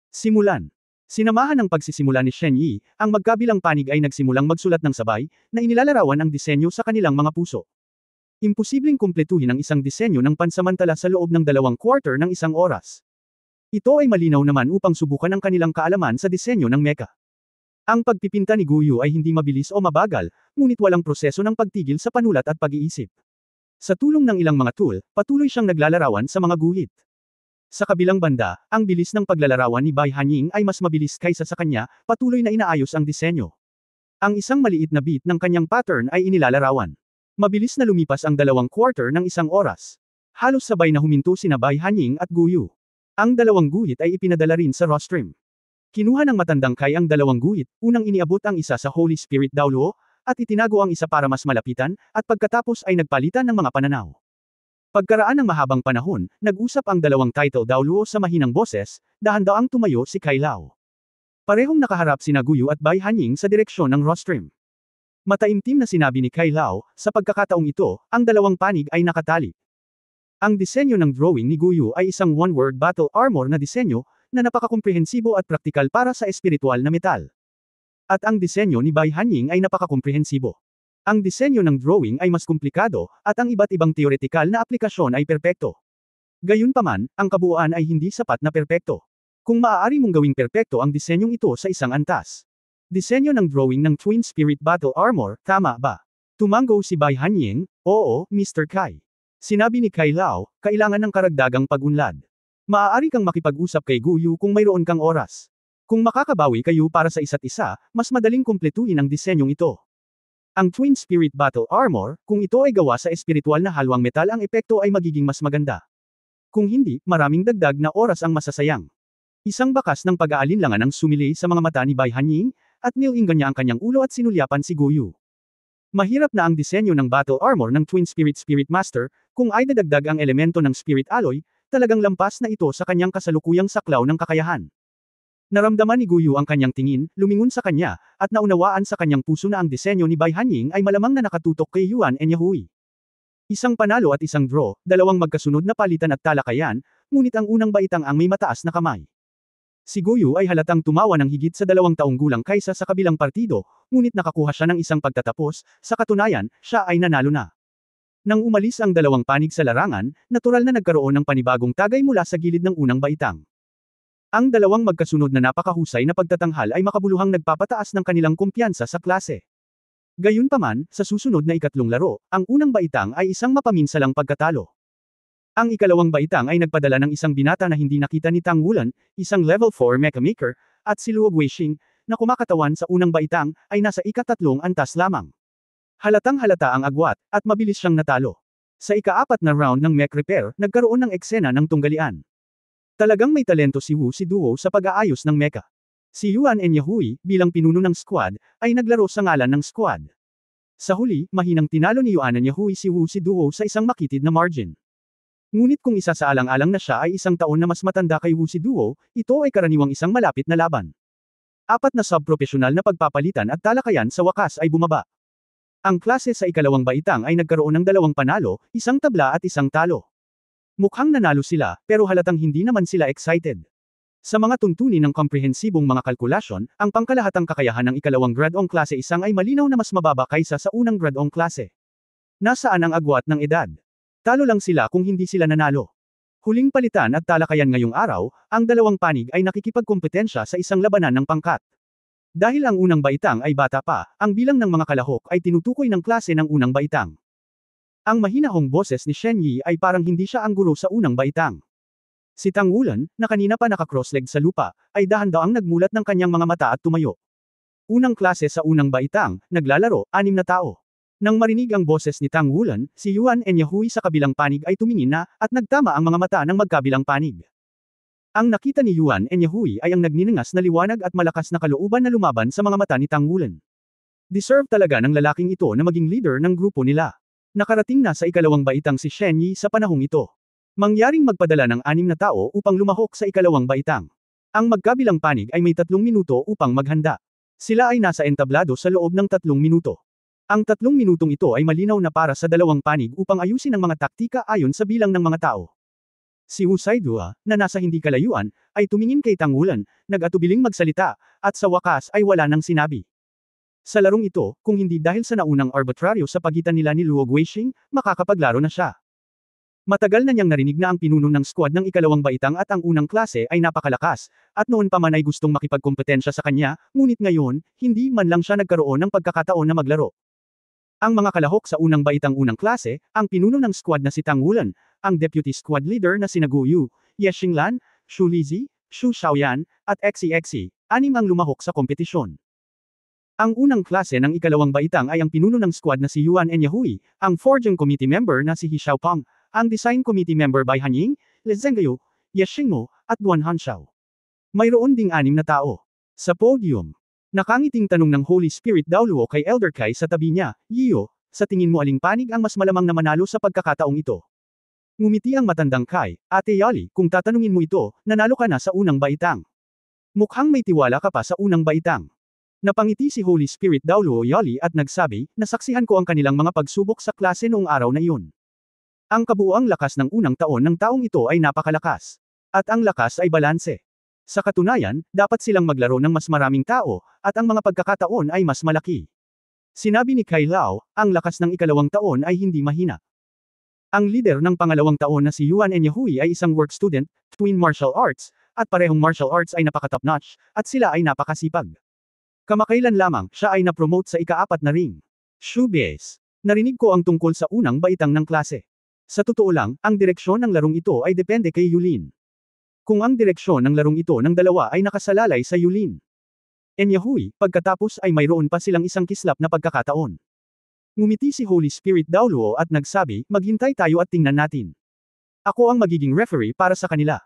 Simulan. Sinamahan ng pagsisimula ni Shen Yi, ang magkabilang panig ay nagsimulang magsulat ng sabay, na inilalarawan ang disenyo sa kanilang mga puso. Imposibleng kumpletuhin ang isang disenyo ng pansamantala sa loob ng 2/4 ng isang oras. Ito ay malinaw naman upang subukan ang kanilang kaalaman sa disenyo ng mecha. Ang pagpipinta ni Guyu ay hindi mabilis o mabagal, ngunit walang proseso ng pagtigil sa panulat at pag-iisip. Sa tulong ng ilang mga tool, patuloy siyang naglalarawan sa mga guhit. Sa kabilang banda, ang bilis ng paglalarawan ni Bai Hanying ay mas mabilis kaysa sa kanya, patuloy na inaayos ang disenyo. Ang isang maliit na bit ng kanyang pattern ay inilalarawan. Mabilis na lumipas ang 2/4 ng isang oras. Halos sabay na huminto sina Bai Hanying at Guyu. Ang dalawang guhit ay ipinadala rin sa rostrum. Kinuha ng matandang Kai ang dalawang guhit, unang iniabot ang isa sa Holy Spirit Daoluo, at itinago ang isa para mas malapitan, at pagkatapos ay nagpalitan ng mga pananaw. Pagkaraan ng mahabang panahon, nag-usap ang dalawang title Daoluo sa mahinang boses, dahan-daang tumayo si Kai Lao. Parehong nakaharap sina Guyu at Bai Hanying sa direksyon ng rostrum. Mataimtim na sinabi ni Kai Lao, sa pagkakataong ito, ang dalawang panig ay nakatali. Ang disenyo ng drawing ni Guyu ay isang one-word battle armor na disenyo, na napakakomprehensibo at praktikal para sa espiritual na metal. At ang disenyo ni Bai Hanying ay napakakomprehensibo. Ang disenyo ng drawing ay mas komplikado, at ang iba't ibang teoretikal na aplikasyon ay perpekto. Gayunpaman, ang kabuuan ay hindi sapat na perpekto. Kung maaari mong gawing perpekto ang disenyong ito sa isang antas. Disenyo ng drawing ng Twin Spirit Battle Armor, tama ba? Tumango si Bai Hanying, oo, Mr. Kai. Sinabi ni Kai Lao, kailangan ng karagdagang pag-unlad. Maaari kang makipag-usap kay Guyu kung mayroon kang oras. Kung makakabawi kayo para sa isa't isa, mas madaling kumpletuhin ang disenyong ito. Ang Twin Spirit Battle Armor, kung ito ay gawa sa espiritual na halwang metal, ang epekto ay magiging mas maganda. Kung hindi, maraming dagdag na oras ang masasayang. Isang bakas ng pag-aalinlangan ang sumili sa mga mata ni Bai Hanying, at nilinggan niya ang kanyang ulo at sinulyapan si Guyu. Mahirap na ang disenyo ng battle armor ng Twin Spirit Spirit Master, kung ay dadagdag ang elemento ng Spirit Alloy, talagang lampas na ito sa kanyang kasalukuyang saklaw ng kakayahan. Naramdaman ni Guyu ang kanyang tingin, lumingon sa kanya, at naunawaan sa kanyang puso na ang disenyo ni Bai Hanying ay malamang na nakatutok kay Yuan Enyahui. Isang panalo at isang draw, dalawang magkasunod na palitan at talakayan, ngunit ang unang baitang ang may mataas na kamay. Si Guyu ay halatang tumawa ng higit sa 2 taong gulang kaysa sa kabilang partido, ngunit nakakuha siya ng isang pagtatapos, sa katunayan, siya ay nanalo na. Nang umalis ang dalawang panig sa larangan, natural na nagkaroon ng panibagong tagay mula sa gilid ng unang baitang. Ang dalawang magkasunod na napakahusay na pagtatanghal ay makabuluhang nagpapataas ng kanilang kumpiyansa sa klase. Gayunpaman, sa susunod na ikatlong laro, ang unang baitang ay isang mapaminsalang pagkatalo. Ang ikalawang baitang ay nagpadala ng isang binata na hindi nakita ni Tang Wulan, isang level 4 mecha maker, at si Luo Guixing, na kumakatawan sa unang baitang, ay nasa ikatatlong antas lamang. Halatang halata ang agwat, at mabilis siyang natalo. Sa ika-4 na round ng mech repair, nagkaroon ng eksena ng tunggalian. Talagang may talento si Wu Siduo sa pag-aayos ng mecha. Si Yuan Enyahui, bilang pinuno ng squad, ay naglaro sa ngalan ng squad. Sa huli, mahinang tinalo ni Yuan Enyahui si Wu Siduo sa isang makitid na margin. Ngunit kung isa sa alang-alang na siya ay isang taon na mas matanda kay Wu Siduo, ito ay karaniwang isang malapit na laban. 4 na sub-profesional na pagpapalitan at talakayan sa wakas ay bumaba. Ang klase sa ikalawang baitang ay nagkaroon ng 2 panalo, 1 tabla at 1 talo. Mukhang nanalo sila, pero halatang hindi naman sila excited. Sa mga tuntunin ng komprehensibong mga kalkulasyon, ang pangkalahatang kakayahan ng ikalawang grade-ong klase isang ay malinaw na mas mababa kaysa sa unang grade-ong klase. Nasaan ang agwat ng edad? Talo lang sila kung hindi sila nanalo. Huling palitan at talakayan ngayong araw, ang dalawang panig ay nakikipagkompetensya sa isang labanan ng pangkat. Dahil ang unang baitang ay bata pa, ang bilang ng mga kalahok ay tinutukoy ng klase ng unang baitang. Ang mahinahong boses ni Shen Yi ay parang hindi siya ang guro sa unang baitang. Si Tang Wulan, na kanina pa naka-crossleg sa lupa, ay dahan-daang nagmulat ng kanyang mga mata at tumayo. Unang klase sa unang baitang, naglalaro, 6 na tao. Nang marinig ang boses ni Tang Wulan, si Yuan Enyahui sa kabilang panig ay tumingin na, at nagtama ang mga mata ng magkabilang panig. Ang nakita ni Yuan Enyahui ay ang nagninangas na liwanag at malakas na kalooban na lumaban sa mga mata ni Tang Wulan. Deserve talaga ng lalaking ito na maging leader ng grupo nila. Nakarating na sa ikalawang baitang si Shen Yi sa panahong ito. Mangyaring magpadala ng 6 na tao upang lumahok sa ikalawang baitang. Ang magkabilang panig ay may 3 minuto upang maghanda. Sila ay nasa entablado sa loob ng 3 minuto. Ang 3 minutong ito ay malinaw na para sa dalawang panig upang ayusin ang mga taktika ayon sa bilang ng mga tao. Si Wu Saidua, na nasa hindi kalayuan, ay tumingin kay Tang Wulan, nag-atubiling magsalita, at sa wakas ay wala nang sinabi. Sa larong ito, kung hindi dahil sa naunang arbitraryo sa pagitan nila ni Luo Guixing, makakapaglaro na siya. Matagal na niyang narinig na ang pinuno ng squad ng ikalawang baitang at ang unang klase ay napakalakas, at noon pa man ay gustong makipagkompetensya sa kanya, ngunit ngayon, hindi man lang siya nagkaroon ng pagkakataon na maglaro. Ang mga kalahok sa unang baitang unang klase, ang pinuno ng squad na si Tang Wulan, ang deputy squad leader na sina Gu Yu, Ye Xinglan, Xu Lizi, Xu Xiaoyan, at XEXE, 6 ang lumahok sa kompetisyon. Ang unang klase ng ikalawang baitang ay ang pinuno ng squad na si Yuan Enyahui, ang Forging Committee member na si He Xiaopeng, ang Design Committee member by Han Ying, Li Zhengyu, Ye Xingmo, at Duan Hanxiao. Mayroon ding 6 na tao. Sa podium. Nakangiting tanong ng Holy Spirit daw Luo kay Elder Kai sa tabi niya, Yiyo, sa tingin mo aling panig ang mas malamang na manalo sa pagkakataong ito? Ngumiti ang matandang Kai, Ate Yali, kung tatanungin mo ito, nanalo ka na sa unang baitang. Mukhang may tiwala ka pa sa unang baitang. Napangiti si Holy Spirit daw Luo Yali at nagsabi, nasaksihan ko ang kanilang mga pagsubok sa klase noong araw na iyon. Ang kabuuang lakas ng unang taon ng taong ito ay napakalakas. At ang lakas ay balanse. Sa katunayan, dapat silang maglaro ng mas maraming tao, at ang mga pagkakataon ay mas malaki. Sinabi ni Kai Lao, ang lakas ng ikalawang taon ay hindi mahina. Ang leader ng pangalawang taon na si Yuan Enyahui ay isang work student, twin martial arts, at parehong martial arts ay napaka-top-notch, at sila ay napakasipag. Kamakailan lamang, siya ay na-promote sa ika-4 na ring. Shoebase. Narinig ko ang tungkol sa unang baitang ng klase. Sa totoo lang, ang direksyon ng larong ito ay depende kay Yulin. Kung ang direksyon ng larong ito ng dalawa ay nakasalalay sa Yulin. Enyahui, pagkatapos ay mayroon pa silang isang kislap na pagkakataon. Ngumiti si Holy Spirit daw Luo at nagsabi, maghintay tayo at tingnan natin. Ako ang magiging referee para sa kanila.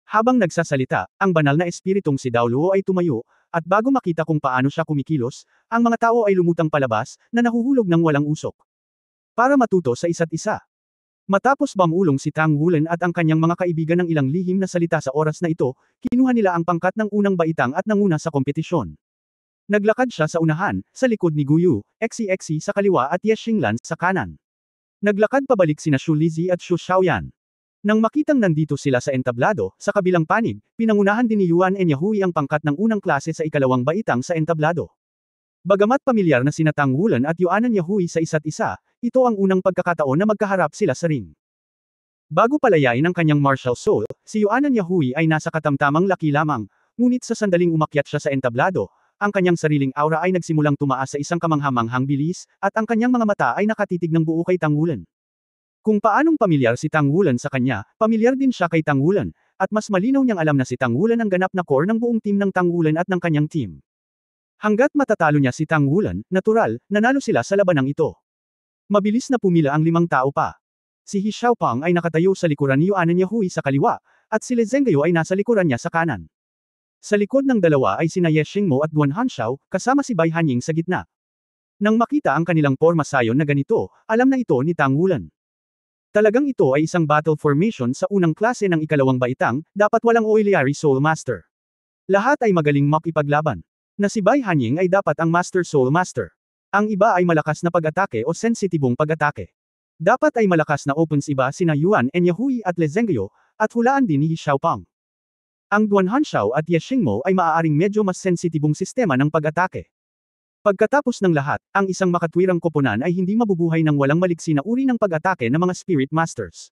Habang nagsasalita, ang banal na espiritong si Dao Luo ay tumayo, at bago makita kung paano siya kumikilos, ang mga tao ay lumutang palabas, na nahuhulog ng walang usok. Para matuto sa isa't isa. Matapos bamulong si Tang Wulan at ang kanyang mga kaibigan ng ilang lihim na salita sa oras na ito, kinuha nila ang pangkat ng unang baitang at nanguna sa kompetisyon. Naglakad siya sa unahan, sa likod ni Guyu, XEXE sa kaliwa at Ye Xinglan sa kanan. Naglakad pabalik sina Xu Lizi at Xu Xiaoyan. Nang makitang nandito sila sa entablado, sa kabilang panig, pinangunahan din ni Yuan Enyahui ang pangkat ng unang klase sa ikalawang baitang sa entablado. Bagamat pamilyar na sina Tang Wulan at Yuan Enyahui sa isa't isa, ito ang unang pagkakataon na magkaharap sila sa ring. Bago palayain ang kanyang martial soul, si Yuan Enyahui ay nasa katamtamang laki lamang, ngunit sa sandaling umakyat siya sa entablado, ang kanyang sariling aura ay nagsimulang tumaas sa isang kamanghamanghang bilis, at ang kanyang mga mata ay nakatitig ng buo kay Tang Wulan. Kung paanong pamilyar si Tang Wulan sa kanya, pamilyar din siya kay Tang Wulan, at mas malinaw niyang alam na si Tang Wulan ang ganap na core ng buong team ng Tang Wulan at ng kanyang team. Hanggat matatalo niya si Tang Wulan, natural, nanalo sila sa labanang ito. Mabilis na pumila ang 5 tao pa. Si He Xiaopang ay nakatayo sa likuran ni Yuan Enyahui sa kaliwa, at si Li Zengguo ay nasa likuran niya sa kanan. Sa likod ng dalawa ay sina Ye Xingmo at Duan Hanxiao, kasama si Bai Hanying sa gitna. Nang makita ang kanilang porma sayon na ganito, alam na ito ni Tang Wulan. Talagang ito ay isang battle formation sa unang klase ng ikalawang baitang, dapat walang Oiliari Soul Master. Lahat ay magaling makipaglaban. Na si Bai Hanying ay dapat ang Master Soul Master. Ang iba ay malakas na pag-atake o sensitibong pag-atake. Dapat ay malakas na opens iba sina Yuan Enyahui at Li Zengguo, at hulaan din ni He Xiaopang. Ang Duan Hanxiao at Ye Xingmo ay maaaring medyo mas sensitibong sistema ng pag-atake. Pagkatapos ng lahat, ang isang makatwirang koponan ay hindi mabubuhay ng walang maliksi na uri ng pag-atake ng mga Spirit Masters.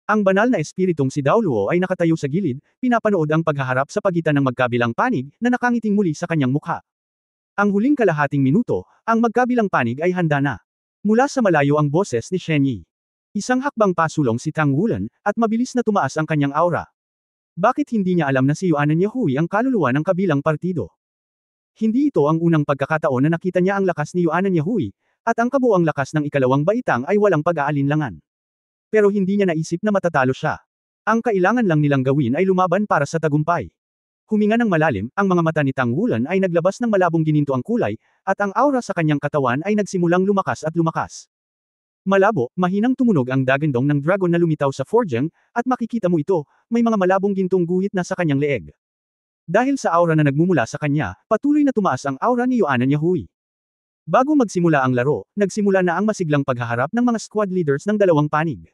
Ang banal na espiritong si Dao Luo ay nakatayo sa gilid, pinapanood ang paghaharap sa pagitan ng magkabilang panig, na nakangiting muli sa kanyang mukha. Ang huling kalahating minuto, ang magkabilang panig ay handa na. Mula sa malayo ang boses ni Shen Yi. Isang hakbang pasulong si Tang Wulan, at mabilis na tumaas ang kanyang aura. Bakit hindi niya alam na si Yuan Enyahui ang kaluluwa ng kabilang partido? Hindi ito ang unang pagkakataon na nakita niya ang lakas ni Yuan Enyahui, at ang kabuuang lakas ng ikalawang baitang ay walang pag-aalinlangan. Pero hindi niya naisip na matatalo siya. Ang kailangan lang nilang gawin ay lumaban para sa tagumpay. Huminga ng malalim, ang mga mata ni Tang Wulan ay naglabas ng malabong gininto ang kulay, at ang aura sa kanyang katawan ay nagsimulang lumakas at lumakas. Malabo, mahinang tumunog ang dagandong ng dragon na lumitaw sa forjang, at makikita mo ito, may mga malabong gintong guhit na sa kanyang leeg. Dahil sa aura na nagmumula sa kanya, patuloy na tumaas ang aura ni Yuan Enyahui. Bago magsimula ang laro, nagsimula na ang masiglang paghaharap ng mga squad leaders ng dalawang panig.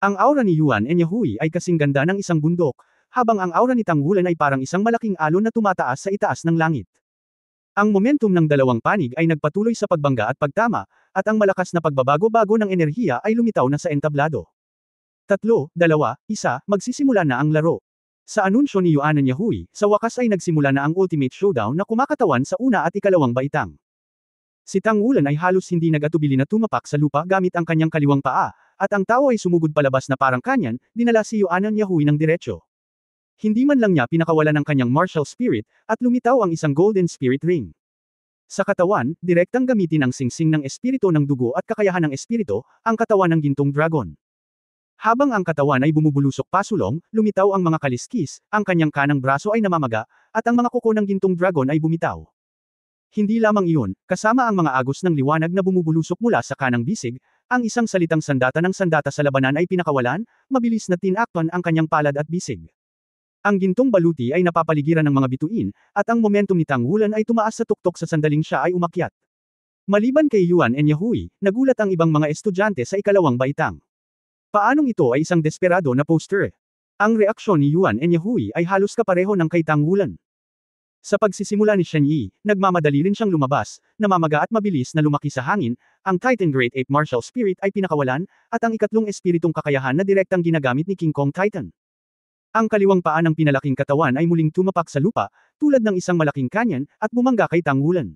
Ang aura ni Yuan Enyahui ay kasing ganda ng isang bundok, habang ang aura ni Tang Wulan ay parang isang malaking alon na tumataas sa itaas ng langit. Ang momentum ng dalawang panig ay nagpatuloy sa pagbangga at pagtama, at ang malakas na pagbabago-bago ng enerhiya ay lumitaw na sa entablado. 3, 2, 1, magsisimula na ang laro. Sa anunsyo ni Yuan Enyahui, sa wakas ay nagsimula na ang Ultimate Showdown na kumakatawan sa una at ikalawang baitang. Si Tang Wulan ay halos hindi nag-atubili na tumapak sa lupa gamit ang kanyang kaliwang paa, at ang tao ay sumugod palabas na parang kanyan, dinala si Yuan Enyahui ng diretsyo. Hindi man lang niya pinakawalan ang kanyang martial spirit, at lumitaw ang isang golden spirit ring. Sa katawan, direktang gamitin ang singsing ng espiritu ng dugo at kakayahan ng espiritu, ang katawan ng gintong dragon. Habang ang katawan ay bumubulusok pasulong, lumitaw ang mga kaliskis, ang kanyang kanang braso ay namamaga, at ang mga kuko ng gintong dragon ay bumitaw. Hindi lamang iyon, kasama ang mga agos ng liwanag na bumubulusok mula sa kanang bisig, ang isang salitang sandata ng sandata sa labanan ay pinakawalan, mabilis na tinakpan ang kanyang palad at bisig. Ang gintong baluti ay napapaligiran ng mga bituin, at ang momentum ni Tang Wulan ay tumaas sa tuktok sa sandaling siya ay umakyat. Maliban kay Yuan Enyahui, nagulat ang ibang mga estudyante sa ikalawang baitang. Paanong ito ay isang desperado na poster? Ang reaksyon ni Yuan Enyahui ay halos kapareho ng kay Tang Wulan. Sa pagsisimula ni Shen Yi, nagmamadali rin siyang lumabas, namamaga at mabilis na lumaki sa hangin, ang Titan Great Ape Martial Spirit ay pinakawalan, at ang ikatlong espiritong kakayahan na direktang ginagamit ni King Kong Titan. Ang kaliwang paa ng pinalaking katawan ay muling tumapak sa lupa, tulad ng isang malaking kanyan, at bumangga kay Tang Wulan.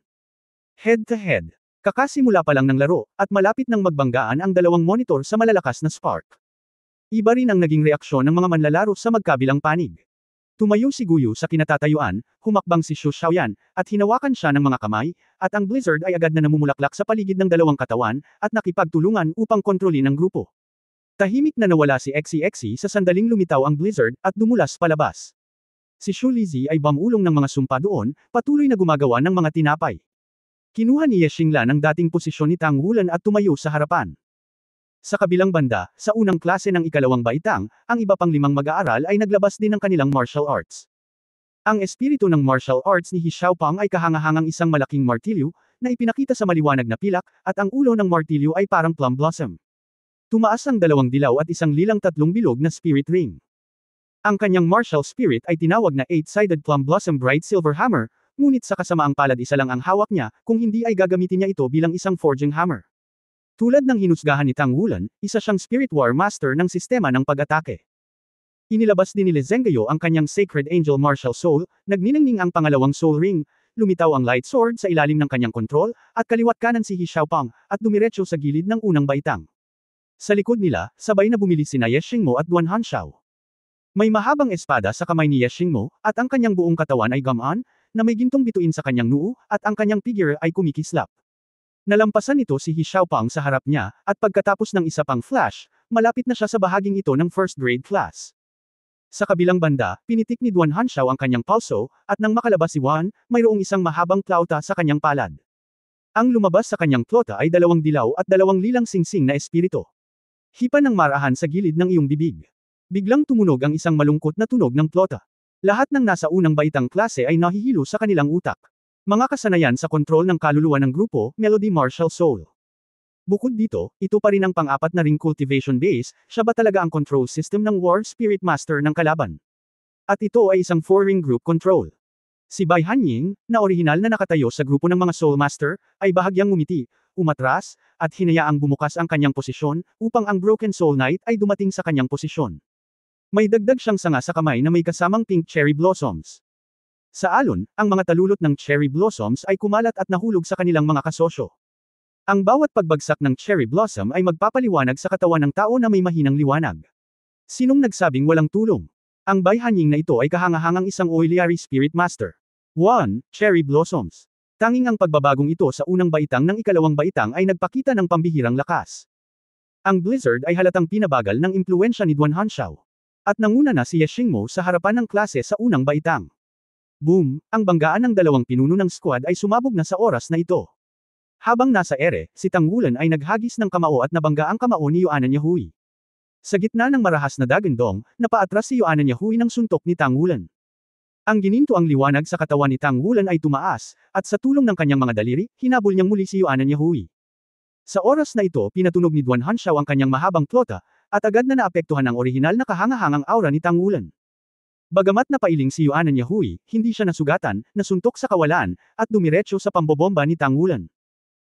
Head to head. Kakasimula pa lang ng laro, at malapit nang magbanggaan ang dalawang monitor sa malalakas na spark. Iba rin ang naging reaksyon ng mga manlalaro sa magkabilang panig. Tumayo si Guyu sa kinatatayuan, humakbang si Xu Xiaoyan, at hinawakan siya ng mga kamay, at ang blizzard ay agad na namumulaklak sa paligid ng dalawang katawan, at nakipagtulungan upang kontrolin ang grupo. Tahimik na nawala si Xi sa sandaling lumitaw ang blizzard, at dumulas palabas. Si Xu Lizi ay bamulong ng mga sumpa doon, patuloy na gumagawa ng mga tinapay. Kinuha ni Ye Xinglan ang dating posisyon ni Tang Wulan at tumayo sa harapan. Sa kabilang banda, sa unang klase ng ikalawang baitang, ang iba pang 5 mag-aaral ay naglabas din ng kanilang martial arts. Ang espiritu ng martial arts ni He Xiaopang ay kahangahangang isang malaking martilyo, na ipinakita sa maliwanag na pilak, at ang ulo ng martilyo ay parang plum blossom. Tumaas ang 2 dilaw at isang lilang 3 bilog na spirit ring. Ang kanyang martial spirit ay tinawag na 8-sided plum blossom bright silver hammer, ngunit sa kasamaang palad isa lang ang hawak niya, kung hindi ay gagamitin niya ito bilang isang forging hammer. Tulad ng hinusgahan ni Tang Wulan, isa siyang spirit war master ng sistema ng pag-atake. Inilabas din ni Li Zengguo ang kanyang sacred angel martial soul, nagniningning ang pangalawang soul ring, lumitaw ang light sword sa ilalim ng kanyang kontrol, at kaliwat kanan si He Xiaopang, at dumiretso sa gilid ng unang baitang. Sa likod nila, sabay na bumili sina Ye Xingmo at Duan Hanxiao. May mahabang espada sa kamay ni Ye Xingmo, at ang kanyang buong katawan ay gamaan, na may gintong bituin sa kanyang noo, at ang kanyang figure ay kumikislap. Nalampasan nito si He Xiaopang sa harap niya, at pagkatapos ng isa pang flash, malapit na siya sa bahaging ito ng first grade class. Sa kabilang banda, pinitik ni Duan Hanxiao ang kanyang pulso, at nang makalabas si Wan, mayroong isang mahabang plauta sa kanyang palad. Ang lumabas sa kanyang plota ay 2 dilaw at 2 lilang singsing na espiritu. Hipa ng marahan sa gilid ng iyong bibig. Biglang tumunog ang isang malungkot na tunog ng plota. Lahat ng nasa unang baitang klase ay nahihilo sa kanilang utak. Mga kasanayan sa kontrol ng kaluluwa ng grupo, Melody Martial Soul. Bukod dito, ito pa rin ang pang-apat na ring cultivation base, siya ba talaga ang control system ng War Spirit Master ng kalaban? At ito ay isang 4-ring group control. Si Bai Hanying, na orihinal na nakatayo sa grupo ng mga Soul Master, ay bahagyang ngumiti, umatras, at hinayaang bumukas ang kanyang posisyon, upang ang Broken Soul Knight ay dumating sa kanyang posisyon. May dagdag siyang sanga sa kamay na may kasamang pink cherry blossoms. Sa alon, ang mga talulot ng cherry blossoms ay kumalat at nahulog sa kanilang mga kasosyo. Ang bawat pagbagsak ng cherry blossom ay magpapaliwanag sa katawan ng tao na may mahinang liwanag. Sinong nagsabing walang tulong? Ang Bai Hanying na ito ay kahangahangang isang Oiliary Spirit Master. 1. Cherry blossoms. Tanging ang pagbabagong ito sa unang baitang ng ikalawang baitang ay nagpakita ng pambihirang lakas. Ang blizzard ay halatang pinabagal ng impluwensya ni Duan Hanxiao. At nanguna na si Ye Xingmo sa harapan ng klase sa unang baitang. Boom! Ang banggaan ng 2 pinuno ng squad ay sumabog na sa oras na ito. Habang nasa ere, si Tang Wulan ay naghagis ng kamao at nabangga ang kamao ni Yuanan Yahui. Sa gitna ng marahas na dagandong, napaatras si Yuanan Yahui ng suntok ni Tang Wulan. Ang gininto ang liwanag sa katawan ni Tang Wulan ay tumaas, at sa tulong ng kanyang mga daliri, hinabol niyang muli si Yuanan Yahui. Sa oras na ito, pinatunog ni Duan Hanxiao ang kanyang mahabang plota, at agad na naapektuhan ang orihinal na kahangahangang aura ni Tang Wulan. Bagamat napailing si Yuanan Yahui, hindi siya nasugatan, nasuntok sa kawalan, at dumiretso sa pambobomba ni Tang Wulan.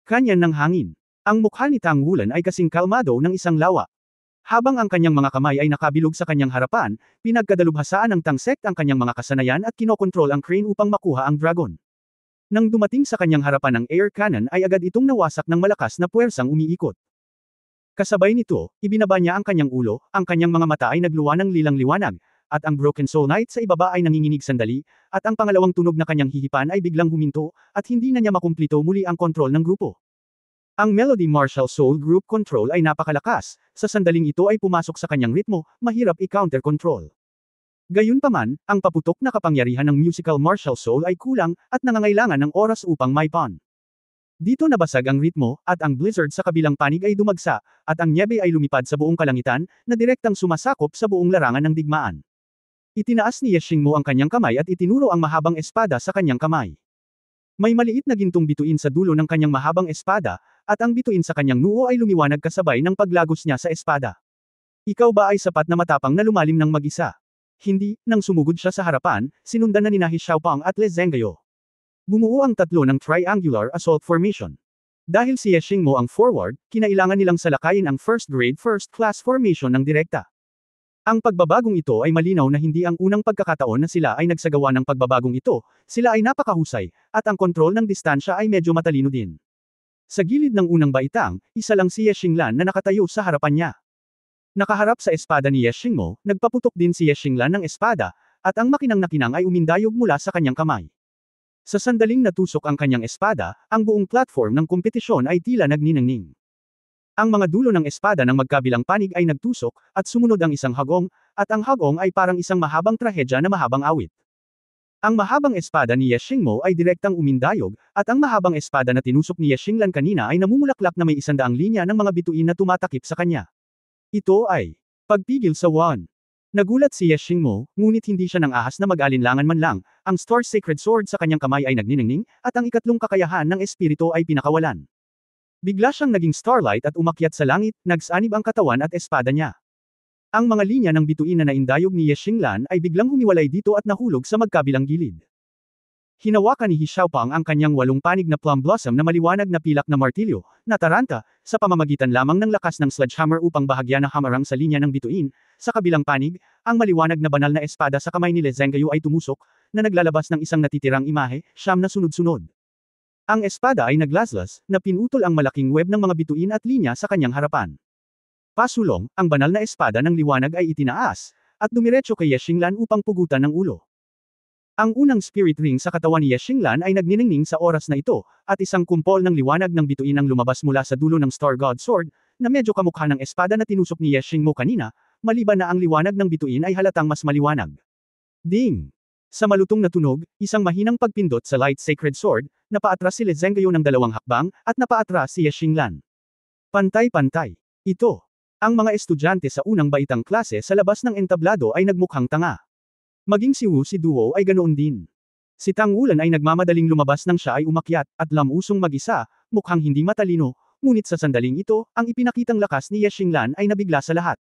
Kanyan ng hangin. Ang mukha ni Tang Wulan ay kasing kalmado ng isang lawa. Habang ang kanyang mga kamay ay nakabilog sa kanyang harapan, pinagkadalubhasaan ng Tang Sect ang kanyang mga kasanayan at kinokontrol ang crane upang makuha ang dragon. Nang dumating sa kanyang harapan ang air cannon ay agad itong nawasak ng malakas na puwersang umiikot. Kasabay nito, ibinaba niya ang kanyang ulo, ang kanyang mga mata ay nagluwa ng lilang liwanag, at ang Broken Soul Knight sa ibaba ay nanginginig sandali, at ang pangalawang tunog na kanyang hihipan ay biglang huminto, at hindi na niya makumplito muli ang kontrol ng grupo. Ang Melody Martial Soul Group Control ay napakalakas, sa sandaling ito ay pumasok sa kanyang ritmo, mahirap i-counter control. Gayunpaman, ang paputok na kapangyarihan ng Musical Martial Soul ay kulang, at nangangailangan ng oras upang maipan. Dito nabasag ang ritmo, at ang blizzard sa kabilang panig ay dumagsa, at ang nyebe ay lumipad sa buong kalangitan, na direktang sumasakop sa buong larangan ng digmaan. Itinaas ni Ye Xingmo ang kanyang kamay at itinuro ang mahabang espada sa kanyang kamay. May maliit na gintong bituin sa dulo ng kanyang mahabang espada, at ang bituin sa kanyang noo ay lumiwanag kasabay ng paglagos niya sa espada. Ikaw ba ay sapat na matapang na lumalim ng mag-isa? Hindi, nang sumugod siya sa harapan, sinundan na ni He Xiaopang at Le Zhenggayo. Bumuo ang tatlo ng triangular assault formation. Dahil si Ye Xingmo ang forward, kinailangan nilang salakayin ang first grade first class formation ng direkta. Ang pagbabagong ito ay malinaw na hindi ang unang pagkakataon na sila ay nagsagawa ng pagbabagong ito, sila ay napakahusay, at ang kontrol ng distansya ay medyo matalino din. Sa gilid ng unang baitang, isa lang si Ye Xinglan na nakatayo sa harapan niya. Nakaharap sa espada ni Ye Xingmo, nagpaputok din si Ye Xinglan ng espada, at ang makinang nakinang ay umindayog mula sa kanyang kamay. Sa sandaling natusok ang kanyang espada, ang buong platform ng kompetisyon ay tila nagniningning. Ang mga dulo ng espada ng magkabilang panig ay nagtusok, at sumunod ang isang hagong, at ang hagong ay parang isang mahabang trahedya na mahabang awit. Ang mahabang espada ni Ye Xingmo ay direktang umindayog, at ang mahabang espada na tinusok ni Ye Xinglan kanina ay namumulaklak na may 100 linya ng mga bituin na tumatakip sa kanya. Ito ay pagpigil sa Wan. Nagulat si Ye Xingmo, ngunit hindi siya nang ahas na mag-alinlangan man lang, ang Star Sacred Sword sa kanyang kamay ay nagniningning, at ang ikatlong kakayahan ng espiritu ay pinakawalan. Bigla siyang naging starlight at umakyat sa langit, nagsanib ang katawan at espada niya. Ang mga linya ng bituin na naindayog ni Ye Xinglan ay biglang humiwalay dito at nahulog sa magkabilang gilid. Hinawakan ni He Xiaopang ang kanyang 8 panig na plum blossom na maliwanag na pilak na martilyo, na taranta, sa pamamagitan lamang ng lakas ng sledgehammer upang bahagya na hamarang sa linya ng bituin. Sa kabilang panig, ang maliwanag na banal na espada sa kamay ni Le Zhenggayo ay tumusok, na naglalabas ng isang natitirang imahe, siyam na sunod-sunod. Ang espada ay naglaslas, na pinutol ang malaking web ng mga bituin at linya sa kanyang harapan. Pasulong, ang banal na espada ng liwanag ay itinaas, at dumiretso kay Ye Xinglan upang pugutan ng ulo. Ang unang spirit ring sa katawan ni Ye Xinglan ay nagniningning sa oras na ito, at isang kumpol ng liwanag ng bituin ang lumabas mula sa dulo ng Star God Sword, na medyo kamukha ng espada na tinusok ni Ye Xingmo kanina, maliban na ang liwanag ng bituin ay halatang mas maliwanag. Ding! Sa malutong na tunog, isang mahinang pagpindot sa Light Sacred Sword, napaatras si Li Zengguo ng 2 hakbang, at napaatras si Ye Xinglan. Pantay-pantay. Ito. Ang mga estudyante sa unang baitang klase sa labas ng entablado ay nagmukhang tanga. Maging si Wu Si Duo ay ganoon din. Si Tang Wulan ay nagmamadaling lumabas nang siya ay umakyat, at Lam-usong mag-isa, mukhang hindi matalino, ngunit sa sandaling ito, ang ipinakitang lakas ni Ye Xinglan ay nabigla sa lahat.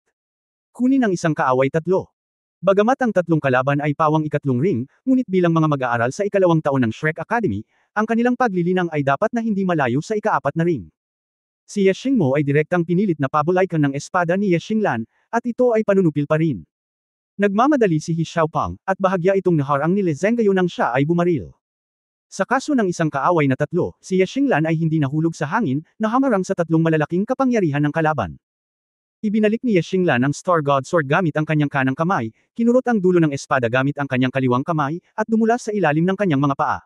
Kunin ang isang kaaway tatlo. Bagamat ang tatlong kalaban ay pawang ikatlong ring, ngunit bilang mga mag-aaral sa ikalawang taon ng Shrek Academy, ang kanilang paglilinang ay dapat na hindi malayo sa ikaapat na ring. Si Ye Xingmo ay direktang pinilit na pabulaikan ng espada ni Ye Xinglan, at ito ay panunupil pa rin. Nagmamadali si He Xiaopang, at bahagya itong naharang ni Li Zengguo nang siya ay bumaril. Sa kaso ng isang kaaway na tatlo, si Ye Xinglan ay hindi nahulog sa hangin, na hamarang sa tatlong malalaking kapangyarihan ng kalaban. Ibinalik ni Ye Xinglan ang Star God Sword gamit ang kanyang kanang kamay, kinurot ang dulo ng espada gamit ang kanyang kaliwang kamay, at dumulas sa ilalim ng kanyang mga paa.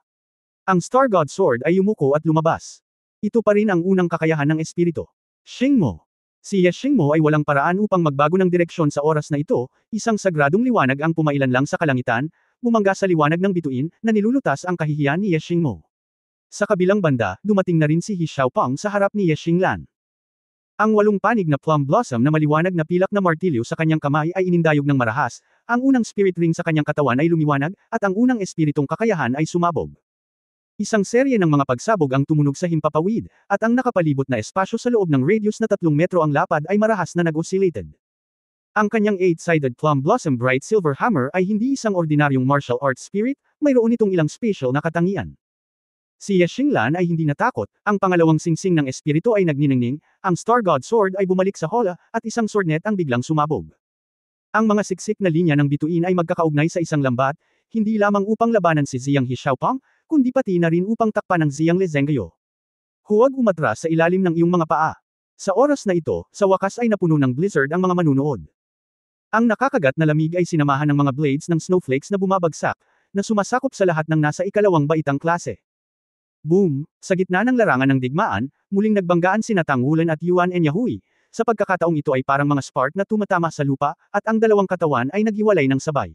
Ang Star God Sword ay yumuko at lumabas. Ito pa rin ang unang kakayahan ng espiritu. Xingmo. Si Ye Xingmo ay walang paraan upang magbago ng direksyon sa oras na ito, isang sagradong liwanag ang pumailan lang sa kalangitan, bumangga sa liwanag ng bituin, na nilulutas ang kahihiyan ni Ye Xingmo. Sa kabilang banda, dumating na rin si He Xiaopang sa harap ni Ye Xinglan. Ang 8 panig na plum blossom na maliwanag na pilak na martilyo sa kanyang kamay ay inindayog ng marahas, ang unang spirit ring sa kanyang katawan ay lumiwanag, at ang unang espiritong kakayahan ay sumabog. Isang serye ng mga pagsabog ang tumunog sa himpapawid, at ang nakapalibot na espasyo sa loob ng radius na 3 metro ang lapad ay marahas na nag-oscillated. Ang kanyang 8-sided plum blossom bright silver hammer ay hindi isang ordinaryong martial arts spirit, mayroon itong ilang special na katangian. Si Ye Xinglan ay hindi natakot, ang pangalawang singsing ng espiritu ay nagniningning, ang Star God Sword ay bumalik sa hola, at isang swordnet ang biglang sumabog. Ang mga siksik na linya ng bituin ay magkakaugnay sa isang lambat, hindi lamang upang labanan si Ziyang He Xiaopang, kundi pati na rin upang takpan ng Ziyang Li Zengguo. Huwag umatras sa ilalim ng iyong mga paa. Sa oras na ito, sa wakas ay napuno ng blizzard ang mga manunood. Ang nakakagat na lamig ay sinamahan ng mga blades ng snowflakes na bumabagsak, na sumasakop sa lahat ng nasa ikalawang baitang klase. Boom! Sa gitna ng larangan ng digmaan, muling nagbanggaan sina Tang Wulan at Yuan Enyahui. Sa pagkakataong ito ay parang mga spark na tumatama sa lupa, at ang dalawang katawan ay naghiwalay ng sabay.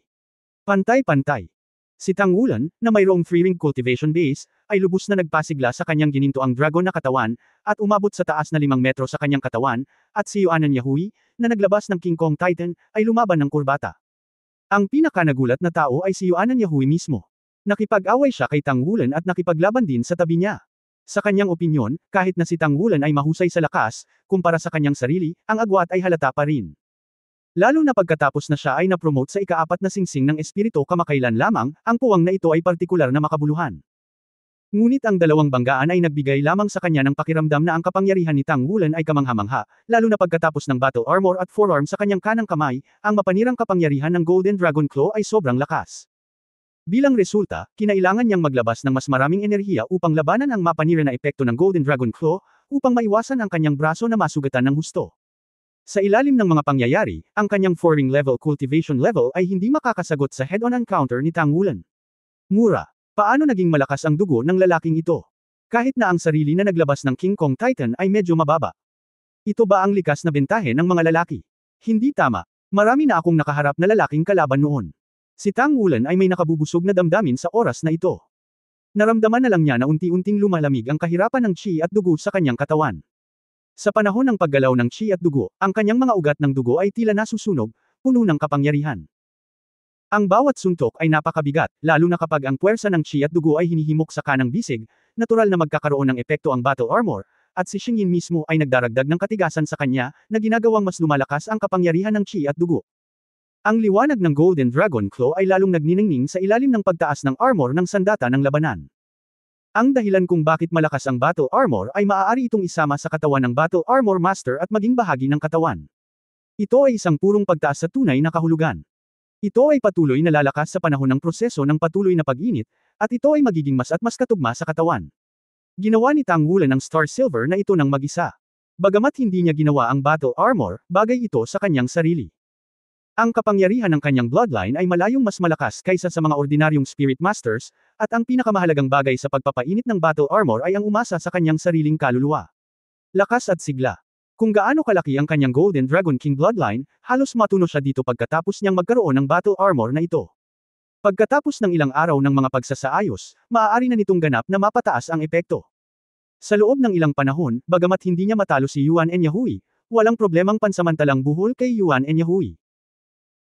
Pantay-pantay. Si Tang Wulan, na mayroong 3-ring cultivation base, ay lubos na nagpasigla sa kanyang ginintoang dragon na katawan, at umabot sa taas na 5 metro sa kanyang katawan, at si Yuan Enyahui, na naglabas ng King Kong Titan, ay lumaban ng kurbata. Ang pinakanagulat na tao ay si Yuan Enyahui mismo. Nakipag-away siya kay Tang Wulan at nakipaglaban din sa tabi niya. Sa kanyang opinyon, kahit na si Tang Wulan ay mahusay sa lakas, kumpara sa kanyang sarili, ang agwat ay halata pa rin. Lalo na pagkatapos na siya ay na-promote sa ika-4 na singsing ng espiritu kamakailan lamang, ang puwang na ito ay partikular na makabuluhan. Ngunit ang dalawang banggaan ay nagbigay lamang sa kanya ng pakiramdam na ang kapangyarihan ni Tang Wulan ay kamangha-mangha, lalo na pagkatapos ng battle armor at forearm sa kanyang kanang kamay, ang mapanirang kapangyarihan ng Golden Dragon Claw ay sobrang lakas. Bilang resulta, kinailangan niyang maglabas ng mas maraming enerhiya upang labanan ang mapanira na epekto ng Golden Dragon Claw, upang maiwasan ang kanyang braso na masugatan ng husto. Sa ilalim ng mga pangyayari, ang kanyang 4-ring level cultivation level ay hindi makakasagot sa head-on encounter ni Tang Wulan. Mura. Paano naging malakas ang dugo ng lalaking ito? Kahit na ang sarili na naglabas ng King Kong Titan ay medyo mababa. Ito ba ang likas na bentahe ng mga lalaki? Hindi tama. Marami na akong nakaharap na lalaking kalaban noon. Si Tang Wulan ay may nakabubusog na damdamin sa oras na ito. Naramdaman na lang niya na unti-unting lumalamig ang kahirapan ng chi at dugo sa kanyang katawan. Sa panahon ng paggalaw ng chi at dugo, ang kanyang mga ugat ng dugo ay tila nasusunog, puno ng kapangyarihan. Ang bawat suntok ay napakabigat, lalo na kapag ang puwersa ng chi at dugo ay hinihimok sa kanang bisig, natural na magkakaroon ng epekto ang battle armor, at si Xingyin mismo ay nagdaragdag ng katigasan sa kanya, na ginagawang mas lumalakas ang kapangyarihan ng chi at dugo. Ang liwanag ng Golden Dragon Claw ay lalong nagniningning sa ilalim ng pagtaas ng armor ng sandata ng labanan. Ang dahilan kung bakit malakas ang battle armor ay maaari itong isama sa katawan ng Battle Armor Master at maging bahagi ng katawan. Ito ay isang purong pagtaas sa tunay na kahulugan. Ito ay patuloy na lalakas sa panahon ng proseso ng patuloy na pag-init, at ito ay magiging mas at mas katugma sa katawan. Ginawa ni Tang Wulan ang Star Silver na ito ng mag-isa. Bagamat hindi niya ginawa ang battle armor, bagay ito sa kanyang sarili. Ang kapangyarihan ng kanyang bloodline ay malayong mas malakas kaysa sa mga ordinaryong Spirit Masters, at ang pinakamahalagang bagay sa pagpapainit ng battle armor ay ang umasa sa kanyang sariling kaluluwa. Lakas at sigla. Kung gaano kalaki ang kanyang Golden Dragon King bloodline, halos matuno siya dito pagkatapos niyang magkaroon ng battle armor na ito. Pagkatapos ng ilang araw ng mga pagsasaayos, maaari na nitong ganap na mapataas ang epekto. Sa loob ng ilang panahon, bagamat hindi niya matalo si Yuan Enyahui, walang problemang pansamantalang buhol kay Yuan Enyahui.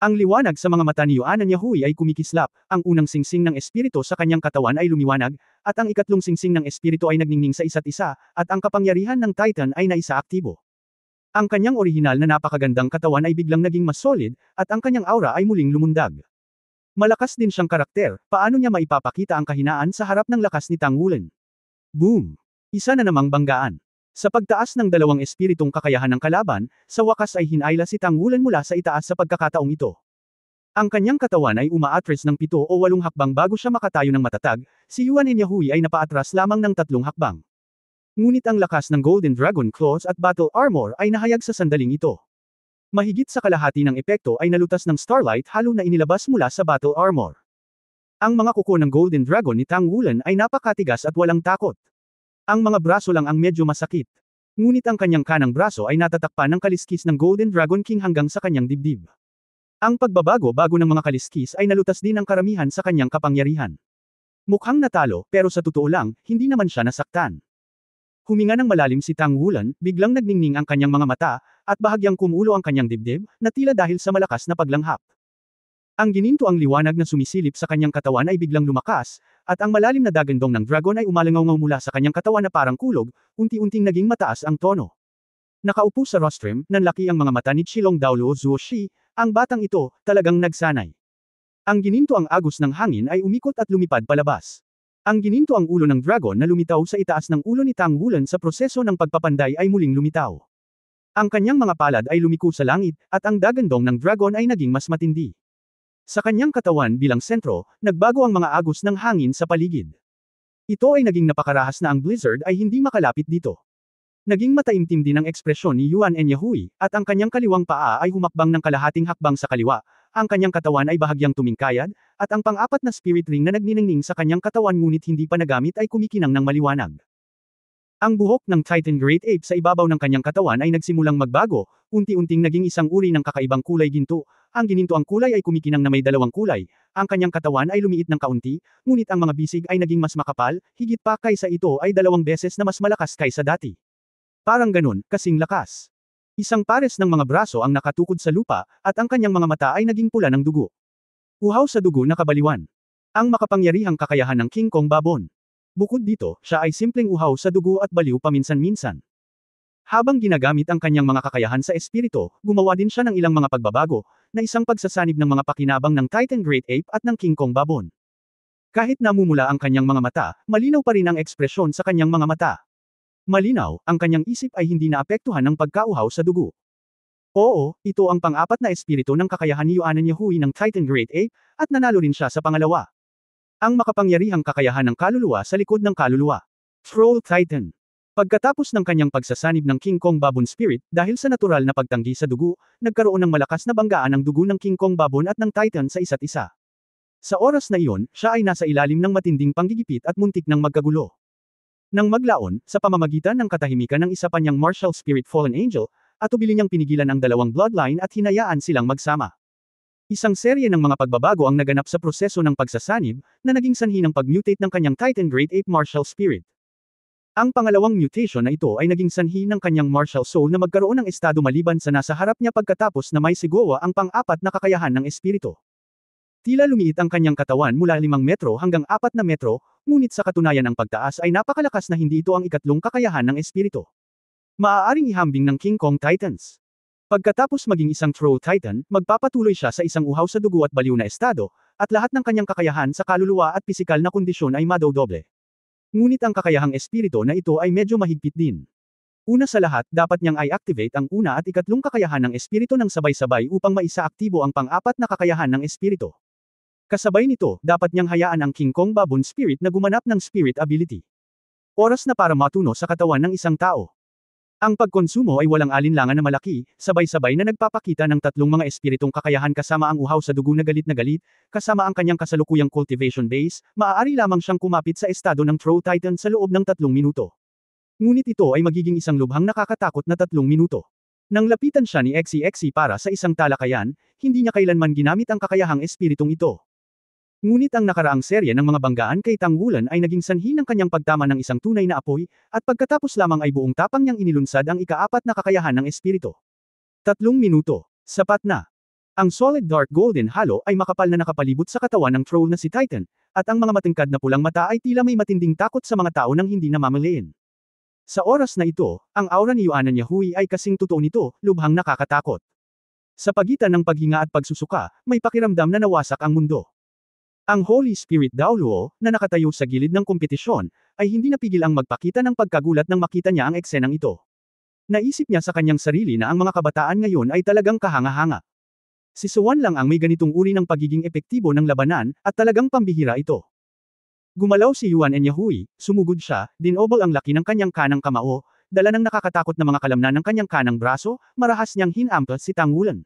Ang liwanag sa mga mata ni Yuan Enyahui ay kumikislap, ang unang singsing ng espiritu sa kanyang katawan ay lumiwanag, at ang ikatlong singsing ng espiritu ay nagningning sa isa't isa, at ang kapangyarihan ng Titan ay naisaaktibo. Ang kanyang orihinal na napakagandang katawan ay biglang naging mas solid, at ang kanyang aura ay muling lumundag. Malakas din siyang karakter, paano niya maipapakita ang kahinaan sa harap ng lakas ni Tang Wulan? Boom! Isa na namang banggaan. Sa pagtaas ng dalawang espiritong kakayahan ng kalaban, sa wakas ay hinayla si Tang Wulan mula sa itaas sa pagkakataong ito. Ang kanyang katawan ay umaatras ng 7 o 8 hakbang bago siya makatayo ng matatag, si Yuan Enyahui ay napaatras lamang ng 3 hakbang. Ngunit ang lakas ng Golden Dragon Claws at Battle Armor ay nahayag sa sandaling ito. Mahigit sa kalahati ng epekto ay nalutas ng Starlight Halo na inilabas mula sa Battle Armor. Ang mga kuko ng Golden Dragon ni Tang Wulan ay napakatigas at walang takot. Ang mga braso lang ang medyo masakit. Ngunit ang kanyang kanang braso ay natatakpan ng kaliskis ng Golden Dragon King hanggang sa kanyang dibdib. Ang pagbabago-bago ng mga kaliskis ay nalutas din ang karamihan sa kanyang kapangyarihan. Mukhang natalo, pero sa totoo lang, hindi naman siya nasaktan. Huminga ng malalim si Tang Wulan, biglang nagningning ang kanyang mga mata, at bahagyang kumulo ang kanyang dibdib, na tila dahil sa malakas na paglanghap. Ang gininto ang liwanag na sumisilip sa kanyang katawan ay biglang lumakas, at ang malalim na dagandong ng dragon ay umalangaw mula sa kanyang katawan na parang kulog, unti-unting naging mataas ang tono. Nakaupo sa rostrum, nanlaki ang mga mata ni Chilong Daoluo Zuoshi, ang batang ito, talagang nagsanay. Ang gininto ang agos ng hangin ay umikot at lumipad palabas. Ang gininto ang ulo ng dragon na lumitaw sa itaas ng ulo ni Tang Wulan sa proseso ng pagpapanday ay muling lumitaw. Ang kanyang mga palad ay lumiko sa langit, at ang dagandong ng dragon ay naging mas matindi. Sa kanyang katawan bilang sentro, nagbago ang mga agos ng hangin sa paligid. Ito ay naging napakarahas na ang blizzard ay hindi makalapit dito. Naging mataimtim din ang ekspresyon ni Yuan Enyahui, at ang kanyang kaliwang paa ay humakbang ng kalahating hakbang sa kaliwa, ang kanyang katawan ay bahagyang tumingkayad, at ang pang-apat na spirit ring na nagniningning sa kanyang katawan ngunit hindi pa nagamit ay kumikinang ng maliwanag. Ang buhok ng Titan Great Ape sa ibabaw ng kanyang katawan ay nagsimulang magbago, unti-unting naging isang uri ng kakaibang kulay ginto, ang gininto ang kulay ay kumikinang na may dalawang kulay, ang kanyang katawan ay lumiit ng kaunti, ngunit ang mga bisig ay naging mas makapal, higit pa kaysa ito ay 2 beses na mas malakas kaysa dati. Parang ganun, kasing lakas. Isang pares ng mga braso ang nakatukod sa lupa, at ang kanyang mga mata ay naging pula ng dugo. Uhaw sa dugo na kabaliwan. Ang makapangyarihang kakayahan ng King Kong Babon. Bukod dito, siya ay simpleng uhaw sa dugo at baliw paminsan-minsan. Habang ginagamit ang kanyang mga kakayahan sa espiritu, gumawa din siya ng ilang mga pagbabago, na isang pagsasanib ng mga pakinabang ng Titan Great Ape at ng King Kong Babon. Kahit namumula ang kanyang mga mata, malinaw pa rin ang ekspresyon sa kanyang mga mata. Malinaw, ang kanyang isip ay hindi naapektuhan ng pagkauhaw sa dugo. Oo, ito ang pang-apat na espiritu ng kakayahan ni Yuan Enyahui ng Titan Great Ape, at nanalo rin siya sa pangalawa. Ang makapangyarihang kakayahan ng kaluluwa sa likod ng kaluluwa. Troll Titan. Pagkatapos ng kanyang pagsasanib ng King Kong Babon Spirit, dahil sa natural na pagtanggi sa dugo, nagkaroon ng malakas na banggaan ang dugo ng King Kong Babon at ng Titan sa isa't isa. Sa oras na iyon, siya ay nasa ilalim ng matinding panggigipit at muntik ng magkagulo. Nang maglaon, sa pamamagitan ng katahimikan ng isa pa niyang martial spirit fallen angel, at ubili niyang pinigilan ang dalawang bloodline at hinayaan silang magsama. Isang serye ng mga pagbabago ang naganap sa proseso ng pagsasanib, na naging sanhi ng pag-mutate ng kanyang Titan Great Ape martial spirit. Ang pangalawang mutation na ito ay naging sanhi ng kanyang martial soul na magkaroon ng estado maliban sa nasa harap niya pagkatapos na may sigawa ang pang-apat na kakayahan ng espiritu. Tila lumiit ang kanyang katawan mula 5 metro hanggang 4 na metro, ngunit sa katunayan ang pagtaas ay napakalakas na hindi ito ang ikatlong kakayahan ng espiritu. Maaaring ihambing ng King Kong Titans. Pagkatapos maging isang Troll Titan, magpapatuloy siya sa isang uhaw sa dugo at baliw na estado, at lahat ng kanyang kakayahan sa kaluluwa at pisikal na kondisyon ay madodoble. Ngunit ang kakayahang espiritu na ito ay medyo mahigpit din. Una sa lahat, dapat niyang i-activate ang una at ikatlong kakayahan ng espiritu ng sabay-sabay upang maisaaktibo ang pang-apat na kakayahan ng espiritu. Kasabay nito, dapat niyang hayaan ang King Kong Baboon Spirit na gumanap ng spirit ability. Oras na para matuno sa katawan ng isang tao. Ang pagkonsumo ay walang alinlangan na malaki, sabay-sabay na nagpapakita ng tatlong mga espiritong kakayahan kasama ang uhaw sa dugo na galit, kasama ang kanyang kasalukuyang cultivation base, maaari lamang siyang kumapit sa estado ng Troll Titan sa loob ng 3 minuto. Ngunit ito ay magiging isang lubhang nakakatakot na 3 minuto. Nang lapitan siya ni XCXC para sa isang talakayan, hindi niya kailanman ginamit ang kakayahang espiritong ito. Ngunit ang nakaraang serye ng mga banggaan kay Tang Wulan ay naging sanhi ng kanyang pagtama ng isang tunay na apoy, at pagkatapos lamang ay buong tapang niyang inilunsad ang ika-4 na kakayahan ng espiritu. 3 minuto. Sapat na. Ang solid dark golden halo ay makapal na nakapalibot sa katawan ng troll na si Titan, at ang mga matingkad na pulang mata ay tila may matinding takot sa mga tao nang hindi namamalayan. Sa oras na ito, ang aura ni Yuan Yahui ay kasing totoo nito, lubhang nakakatakot. Sa pagitan ng paghinga at pagsusuka, may pakiramdam na nawasak ang mundo. Ang Holy Spirit Daoluo, na nakatayo sa gilid ng kompetisyon, ay hindi napigil ang magpakita ng pagkagulat nang makita niya ang eksenang ito. Naisip niya sa kanyang sarili na ang mga kabataan ngayon ay talagang kahanga-hanga. Si Suwan lang ang may ganitong uri ng pagiging epektibo ng labanan, at talagang pambihira ito. Gumalaw si Yuan Yahui, sumugod siya, dinobol ang laki ng kanyang kanang kamao, dala ng nakakatakot na mga kalamnan ng kanyang kanang braso, marahas niyang hinampas si Tang Wulan.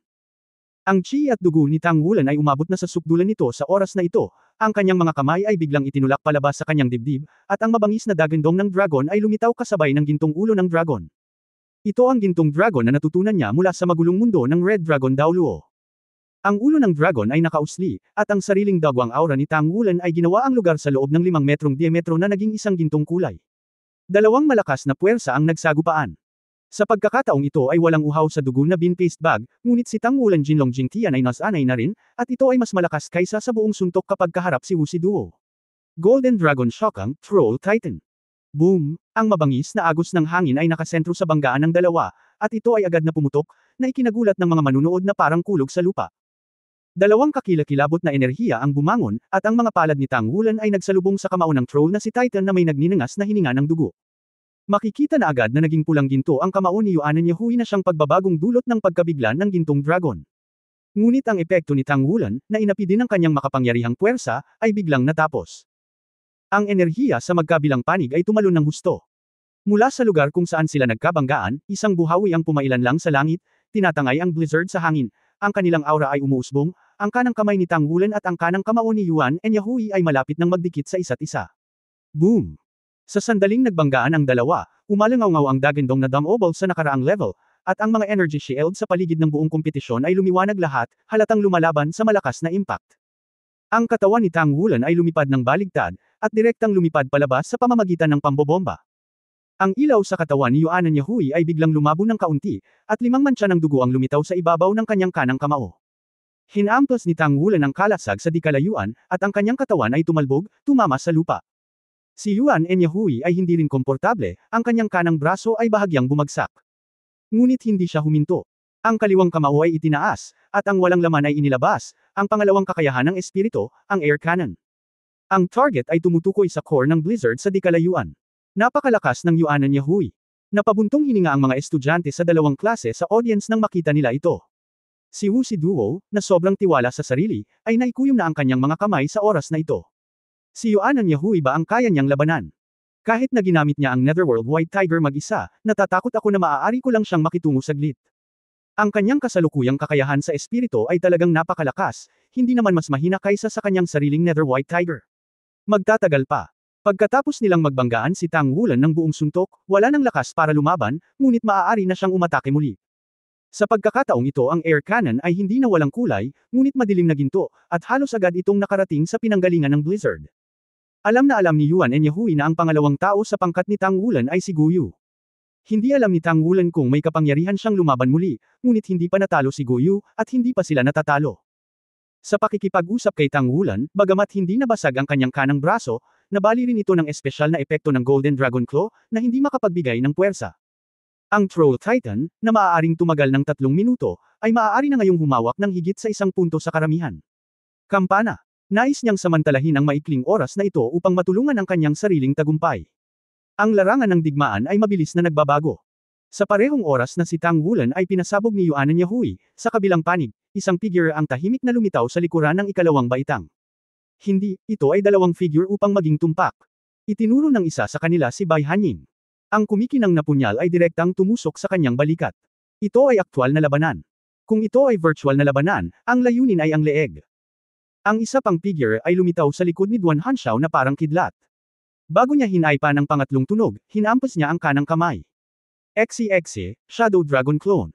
Ang chi at dugo ni Tang Wulan ay umabot na sa sukdulan nito sa oras na ito, ang kanyang mga kamay ay biglang itinulak palabas sa kanyang dibdib, at ang mabangis na dagandong ng dragon ay lumitaw kasabay ng gintong ulo ng dragon. Ito ang gintong dragon na natutunan niya mula sa magulong mundo ng Red Dragon Daoluo. Ang ulo ng dragon ay nakausli, at ang sariling dagwang aura ni Tang Wulan ay ginawa ang lugar sa loob ng 5 metrong diametro na naging isang gintong kulay. Dalawang malakas na puwersa ang nagsagupaan. Sa pagkakataong ito ay walang uhaw sa dugo na bean paste bag, ngunit si Tang Wulan Jinlong Jingtian ay nasanay na rin, at ito ay mas malakas kaysa sa buong suntok kapag kaharap si Wu Si Duo. Golden Dragon Shockang, Troll Titan. Boom! Ang mabangis na agos ng hangin ay nakasentro sa banggaan ng dalawa, at ito ay agad na pumutok, na ikinagulat ng mga manunood na parang kulog sa lupa. Dalawang kakilakilabot na enerhiya ang bumangon, at ang mga palad ni Tang Wulan ay nagsalubong sa kamao ng troll na si Titan na may nagninangas na hininga ng dugo. Makikita na agad na naging pulang ginto ang kamao ni Yuan Yahui na siyang pagbabagong dulot ng pagkabigla ng gintong dragon. Ngunit ang epekto ni Tang Wulan, na inapi din ng kanyang makapangyarihang puwersa, ay biglang natapos. Ang enerhiya sa magkabilang panig ay tumalon ng husto. Mula sa lugar kung saan sila nagkabanggaan, isang buhawi ang pumailan lang sa langit, tinatangay ang blizzard sa hangin, ang kanilang aura ay umuusbong, ang kanang kamay ni Tang Wulan at ang kanang kamao ni Yuan Yahui ay malapit ng magdikit sa isa't isa. Boom! Sa sandaling nagbanggaan ang dalawa, umalangaw-ngaw ang dagandong na dumobol sa nakaraang level, at ang mga energy shield sa paligid ng buong kompetisyon ay lumiwanag lahat, halatang lumalaban sa malakas na impact. Ang katawan ni Tang Wulan ay lumipad ng baligtad, at direktang lumipad palabas sa pamamagitan ng pambobomba. Ang ilaw sa katawan ni Yuan Yahui ay biglang lumabo ng kaunti, at 5 mantsa ng dugo ang lumitaw sa ibabaw ng kanyang kanang kamao. Hinampas ni Tang Wulan ang kalasag sa dikalayuan, at ang kanyang katawan ay tumalbog, tumama sa lupa. Si Yuan Yahui ay hindi rin komportable, ang kanyang kanang braso ay bahagyang bumagsak. Ngunit hindi siya huminto. Ang kaliwang kamao ay itinaas, at ang walang laman ay inilabas, ang pangalawang kakayahan ng espiritu, ang air cannon. Ang target ay tumutukoy sa core ng blizzard sa dikalayuan. Napakalakas ng Yuan Yahui. Napabuntong hininga ang mga estudyante sa dalawang klase sa audience nang makita nila ito. Si Wu Si Duo, na sobrang tiwala sa sarili, ay naikuyom na ang kanyang mga kamay sa oras na ito. Si Yuan Yahui ba ang kaya niyang labanan? Kahit na ginamit niya ang Netherworld White Tiger mag-isa, natatakot ako na maaari ko lang siyang makitungo saglit. Ang kanyang kasalukuyang kakayahan sa espiritu ay talagang napakalakas, hindi naman mas mahina kaysa sa kanyang sariling Nether White Tiger. Magtatagal pa. Pagkatapos nilang magbanggaan si Tang Wulan ng buong suntok, wala nang lakas para lumaban, ngunit maaari na siyang umatake muli. Sa pagkakataong ito ang air cannon ay hindi na walang kulay, ngunit madilim na ginto, at halos agad itong nakarating sa pinanggalingan ng blizzard. Alam na alam ni Yuan Yahui na ang pangalawang tao sa pangkat ni Tang Wulan ay si Guyu. Hindi alam ni Tang Wulan kung may kapangyarihan siyang lumaban muli, ngunit hindi pa natalo si Guyu, at hindi pa sila natatalo. Sa pakikipag-usap kay Tang Wulan, bagamat hindi nabasag ang kanyang kanang braso, nabali rin ito ng espesyal na epekto ng Golden Dragon Claw, na hindi makapagbigay ng puwersa. Ang Troll Titan, na maaaring tumagal ng 3 minuto, ay maaari na ngayong humawak ng higit sa 1 punto sa karamihan. Kampana. Nais niyang samantalahin ang maikling oras na ito upang matulungan ang kanyang sariling tagumpay. Ang larangan ng digmaan ay mabilis na nagbabago. Sa parehong oras na si Tang Wulan ay pinasabog ni Yuan Yahui, sa kabilang panig, isang figure ang tahimik na lumitaw sa likuran ng ikalawang baitang. Hindi, ito ay dalawang figure upang maging tumpak. Itinuro ng isa sa kanila si Bai Hanying. Ang kumikinang na punyal ay direktang tumusok sa kanyang balikat. Ito ay aktwal na labanan. Kung ito ay virtual na labanan, ang layunin ay ang leeg. Ang isa pang figure ay lumitaw sa likod ni Duan Hanxiao na parang kidlat. Bago niya hinaipan ang pangatlong tunog, hinampas niya ang kanang kamay. Exe, Shadow Dragon Clone.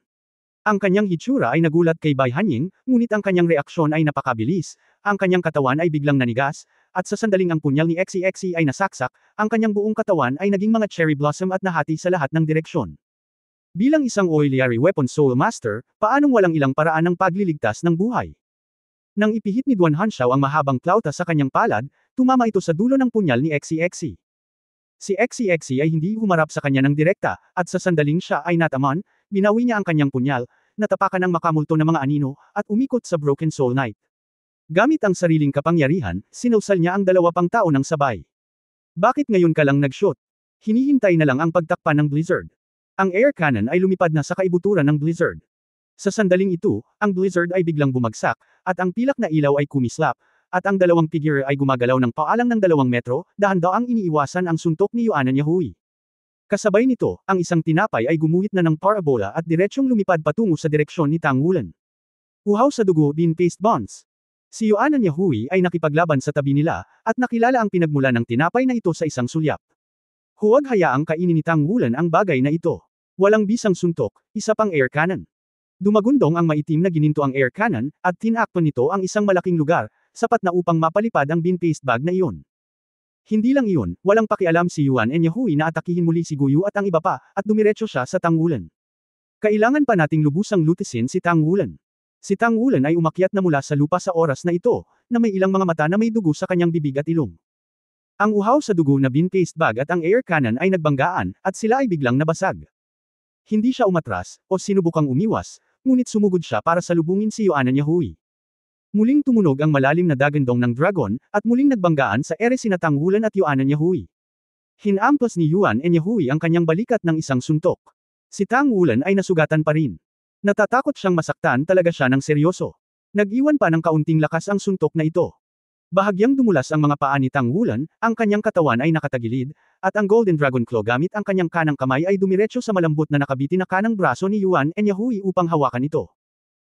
Ang kanyang hitsura ay nagulat kay Bai Hanying, ngunit ang kanyang reaksyon ay napakabilis, ang kanyang katawan ay biglang nanigas, at sa sandaling ang punyal ni Exe ay nasaksak, ang kanyang buong katawan ay naging mga cherry blossom at nahati sa lahat ng direksyon. Bilang isang Oiliary Weapon Soul Master, paanong walang ilang paraan ng pagliligtas ng buhay? Nang ipihit ni Duan Hanxiao ang mahabang klauta sa kanyang palad, tumama ito sa dulo ng punyal ni Exe. Si Exe ay hindi humarap sa kanya ng direkta, at sa sandaling siya ay nataman, binawi niya ang kanyang punyal, natapakan ng makamulto na mga anino, at umikot sa Broken Soul Knight. Gamit ang sariling kapangyarihan, sinawsal niya ang dalawa pang tao ng sabay. Bakit ngayon ka lang nag-shoot? Hinihintay na lang ang pagtakpan ng Blizzard. Ang air cannon ay lumipad na sa kaibuturan ng Blizzard. Sa sandaling ito, ang Blizzard ay biglang bumagsak, at ang pilak na ilaw ay kumislap, at ang dalawang figure ay gumagalaw ng paalang ng 2 metro, dahan-daang iniiwasan ang suntok ni Yuan Yahui. Kasabay nito, ang isang tinapay ay gumuhit na ng parabola at diretsyong lumipad patungo sa direksyon ni Tang Wulan. Uhaw sa dugo din paste bonds. Si Yuan Yahui ay nakipaglaban sa tabi nila, at nakilala ang pinagmula ng tinapay na ito sa isang sulyap. Huwag hayaang kainin ni Tang Wulan ang bagay na ito. Walang bisang suntok, isa pang air cannon. Dumagundong ang maitim na gininto ang air cannon, at tinakpan nito ang isang malaking lugar, sapat na upang mapalipad ang bean paste bag na iyon. Hindi lang iyon, walang pakialam si Yuan Yahui na atakihin muli si Guyu at ang iba pa, at dumiretso siya sa Tang Wulan. Kailangan pa nating lubusang lutisin si Tang Wulan. Si Tang Wulan ay umakyat na mula sa lupa sa oras na ito, na may ilang mga mata na may dugo sa kanyang bibig at ilong. Ang uhaw sa dugo na bean paste bag at ang air cannon ay nagbanggaan, at sila ay biglang nabasag. Hindi siya umatras, o sinubukang umiwas, ngunit sumugod siya para salubungin si Yuan Yahui. Muling tumunog ang malalim na dagandong ng dragon, at muling nagbanggaan sa ere sina Tang Wulan at Yuan Yahui. Hinampas ni Yuan Yahui ang kanyang balikat ng isang suntok. Si Tang Wulan ay nasugatan pa rin. Natatakot siyang masaktan talaga siya ng seryoso. Nag-iwan pa ng kaunting lakas ang suntok na ito. Bahagyang dumulas ang mga paa ni Tang Wulan, ang kanyang katawan ay nakatagilid, at ang Golden Dragon Claw gamit ang kanyang kanang kamay ay dumiretso sa malambot na nakabitin na kanang braso ni Yuan Yahui upang hawakan ito.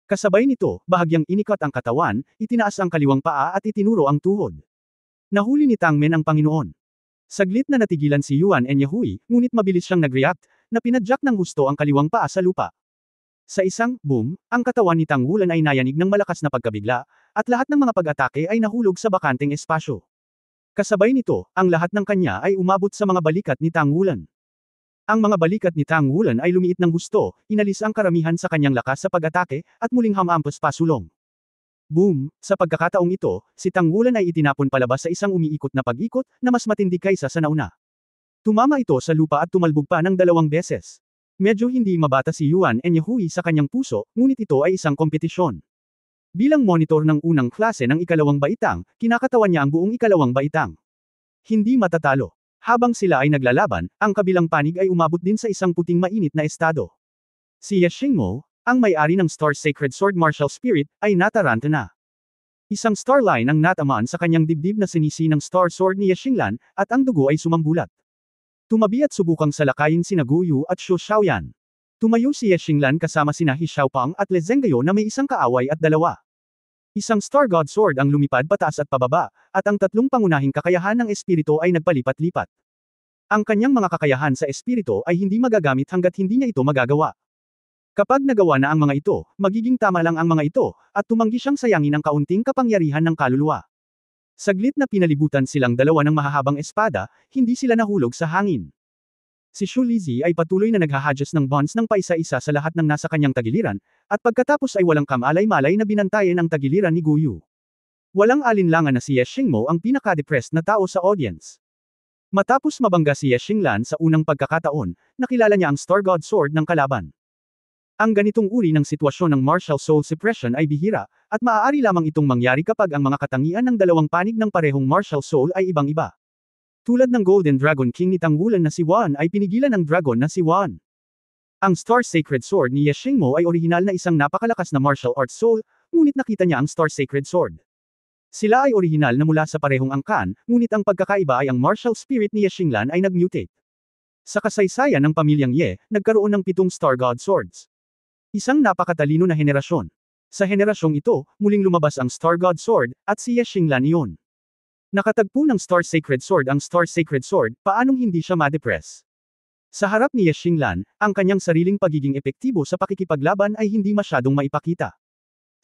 Kasabay nito, bahagyang inikat ang katawan, itinaas ang kaliwang paa at itinuro ang tuhod. Nahuli ni Tang Men ang Panginoon. Saglit na natigilan si Yuan Yahui, ngunit mabilis siyang nag-react, na pinadyak ng husto ang kaliwang paa sa lupa. Sa isang boom, ang katawan ni Tang Wulan ay nayanig ng malakas na pagkabigla, at lahat ng mga pag-atake ay nahulog sa bakanteng espasyo. Kasabay nito, ang lahat ng kanya ay umabot sa mga balikat ni Tang Wulan. Ang mga balikat ni Tang Wulan ay lumiit ng husto, inalis ang karamihan sa kanyang lakas sa pag-atake, at muling hamampas pasulong. Boom! Sa pagkakataong ito, si Tang Wulan ay itinapon palabas sa isang umiikot na pag-ikot, na mas matindi kaysa sa nauna. Tumama ito sa lupa at tumalbog pa ng 2 beses. Medyo hindi mabata si Yuan Yahui sa kanyang puso, ngunit ito ay isang kompetisyon. Bilang monitor ng unang klase ng ikalawang baitang, kinakatawan niya ang buong ikalawang baitang. Hindi matatalo. Habang sila ay naglalaban, ang kabilang panig ay umabot din sa isang puting mainit na estado. Si Ye Xingmo, ang may-ari ng Star Sacred Sword Martial Spirit, ay nataranta na. Isang starline ang natamaan sa kanyang dibdib na sinisi ng Star Sword ni Ye Xinglan, at ang dugo ay sumambulat. Tumabi at subukang salakayin sina Guyu at Xu Xiaoyan. Tumayo si Ye Xinglan kasama sina He Xiaopang at Le Zhenggayo na may isang kaaway at 2. Isang Star God Sword ang lumipad pataas at pababa, at ang 3 pangunahing kakayahan ng espiritu ay nagpalipat-lipat. Ang kanyang mga kakayahan sa espiritu ay hindi magagamit hanggat hindi niya ito magagawa. Kapag nagawa na ang mga ito, magiging tama lang ang mga ito, at tumanggi siyang sayangin ang kaunting kapangyarihan ng kaluluwa. Saglit na pinalibutan silang 2 ng mahahabang espada, hindi sila nahulog sa hangin. Si Xu Lizi ay patuloy na naghahadjust ng bonds ng paisa-isa sa lahat ng nasa kanyang tagiliran, at pagkatapos ay walang kamalay-malay na binantayan ang tagiliran ni Guyu. Walang alinlangan na si Ye Xingmo ang pinaka-depressed na tao sa audience. Matapos mabangga si Ye Xinglan sa unang pagkakataon, nakilala niya ang Star God Sword ng kalaban. Ang ganitong uri ng sitwasyon ng martial soul suppression ay bihira, at maaari lamang itong mangyari kapag ang mga katangian ng 2 panig ng parehong martial soul ay ibang-iba. Tulad ng Golden Dragon King ni Tang Wulan na si Wan ay pinigilan ng dragon na si Wan. Ang Star Sacred Sword ni Ye Shengmo ay orihinal na isang napakalakas na martial arts soul, ngunit nakita niya ang Star Sacred Sword. Sila ay orihinal na mula sa parehong angkan, ngunit ang pagkakaiba ay ang martial spirit ni Ye Xinglan ay nag-mutate. Sa kasaysayan ng pamilyang Ye, nagkaroon ng 7 Star God Swords. Isang napakatalino na henerasyon. Sa henerasyong ito, muling lumabas ang Star God Sword, at si Ye Xinglan iyon. Nakatagpo ng Star Sacred Sword ang Star Sacred Sword, paanong hindi siya ma-depress? Sa harap ni Ye Xinglan, ang kanyang sariling pagiging epektibo sa pakikipaglaban ay hindi masyadong maipakita.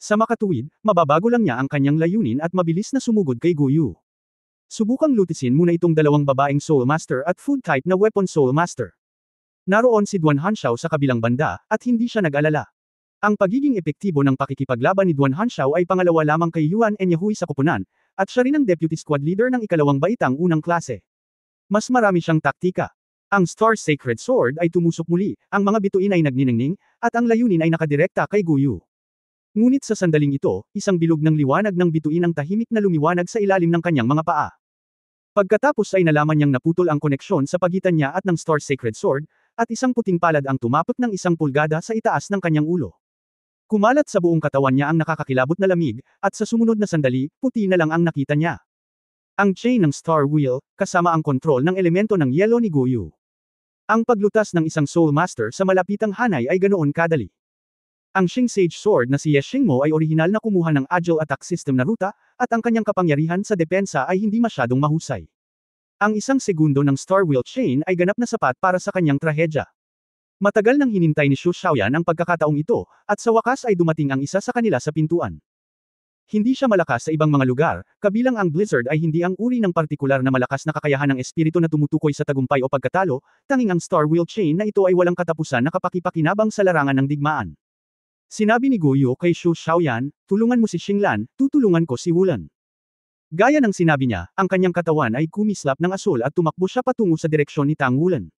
Sa makatuwid, mababago lang niya ang kanyang layunin at mabilis na sumugod kay Guyu. Subukang lutisin muna itong dalawang babaeng Soul Master at food type na Weapon Soul Master. Naroon si Duan Hanxiao sa kabilang banda, at hindi siya nag-alala. Ang pagiging epektibo ng pakikipaglaban ni Duan Hanxiao ay pangalawa lamang kay Yuan Enyahui sa koponan, at siya rin ang deputy squad leader ng ikalawang baitang unang klase. Mas marami siyang taktika. Ang Star Sacred Sword ay tumusok muli, ang mga bituin ay nagniningning, at ang layunin ay nakadirekta kay Guyu. Ngunit sa sandaling ito, isang bilog ng liwanag ng bituin ang tahimik na lumiwanag sa ilalim ng kanyang mga paa. Pagkatapos ay nalaman niyang naputol ang koneksyon sa pagitan niya at ng Star Sacred Sword, at isang puting palad ang tumapot ng 1 pulgada sa itaas ng kanyang ulo. Kumalat sa buong katawan niya ang nakakakilabot na lamig, at sa sumunod na sandali, puti na lang ang nakita niya. Ang chain ng Star Wheel, kasama ang kontrol ng elemento ng yelo ni Guyu. Ang paglutas ng isang Soul Master sa malapitang hanay ay ganoon kadali. Ang Xing Sage Sword na si Ye Shengmo ay orihinal na kumuha ng agile attack system na ruta, at ang kanyang kapangyarihan sa depensa ay hindi masyadong mahusay. Ang 1 segundo ng Star Wheel Chain ay ganap na sapat para sa kanyang trahedya. Matagal nang hinintay ni Xu Xiaoyan ang pagkakataong ito, at sa wakas ay dumating ang isa sa kanila sa pintuan. Hindi siya malakas sa ibang mga lugar, kabilang ang Blizzard ay hindi ang uri ng partikular na malakas na kakayahan ng espiritu na tumutukoy sa tagumpay o pagkatalo, tanging ang Star Wheel Chain na ito ay walang katapusan na kapakipakinabang sa larangan ng digmaan. Sinabi ni Guyu kay Xu Xiaoyan, tulungan mo si Xinglan, tutulungan ko si Wulan. Gaya ng sinabi niya, ang kanyang katawan ay kumislap ng asul at tumakbo siya patungo sa direksyon ni Tang Wulan.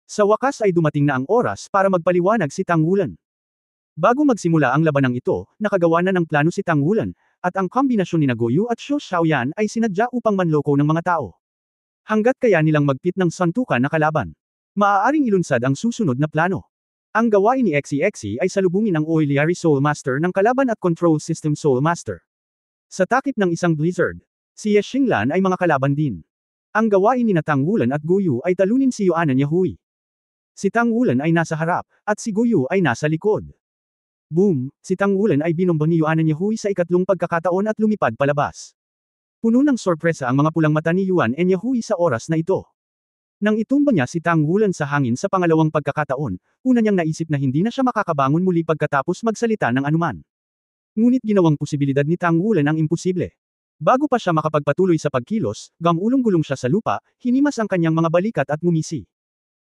Sa wakas ay dumating na ang oras para magpaliwanag si Tang Wulan. Bago magsimula ang labanang ito, nakagawa na ng plano si Tang Wulan, at ang kombinasyon ni Guyu at Xu Xiaoyan ay sinadya upang manloko ng mga tao. Hanggat kaya nilang magpit ng santukan na kalaban. Maaaring ilunsad ang susunod na plano. Ang gawain ni XEXE ay salubungin ang Oiliari Soul Master ng kalaban at Control System Soul Master. Sa takip ng isang Blizzard, si Ye Xinglan ay mga kalaban din. Ang gawain ni Tang Wulan at Guyu ay talunin si Yuan Enyahui. Si Tang Wulan ay nasa harap, at si Guyu ay nasa likod. Boom! Si Tang Wulan ay binomba ni Yuan Enyahui sa ikatlong pagkakataon at lumipad palabas. Puno ng sorpresa ang mga pulang mata ni Yuan Enyahui sa oras na ito. Nang itumba niya si Tang Wulan sa hangin sa pangalawang pagkakataon, una niyang naisip na hindi na siya makakabangon muli pagkatapos magsalita ng anuman. Ngunit ginawang posibilidad ni Tang Wulan ang imposible. Bago pa siya makapagpatuloy sa pagkilos, gamulong-gulong siya sa lupa, hinimas ang kanyang mga balikat at ngumisi.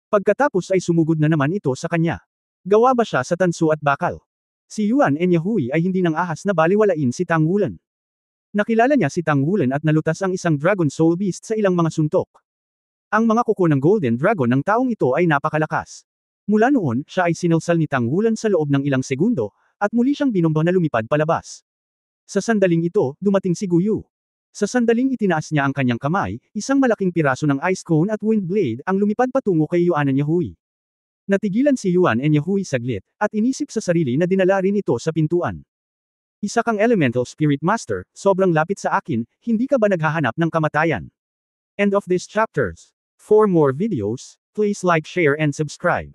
Pagkatapos ay sumugod na naman ito sa kanya. Gawa ba siya sa tanso at bakal? Si Yuan Enyahui ay hindi nang ahas na baliwalain si Tang Wulan. Nakilala niya si Tang Wulan at nalutas ang isang Dragon Soul Beast sa ilang mga suntok. Ang mga kuko ng Golden Dragon ng taong ito ay napakalakas. Mula noon, siya ay sinalsal ni Tang Wulan sa loob ng ilang segundo, at muli siyang binomba na lumipad palabas. Sa sandaling ito, dumating si Guyu. Sa sandaling itinaas niya ang kanyang kamay, isang malaking piraso ng Ice Cone at Wind Blade ang lumipad patungo kay Yuan Enyahui. Natigilan si Yuan Enyahui saglit, at inisip sa sarili na dinala rin ito sa pintuan. Isa kang Elemental Spirit Master, sobrang lapit sa akin, hindi ka ba naghahanap ng kamatayan? End of this chapters. For more videos, please like, share and subscribe.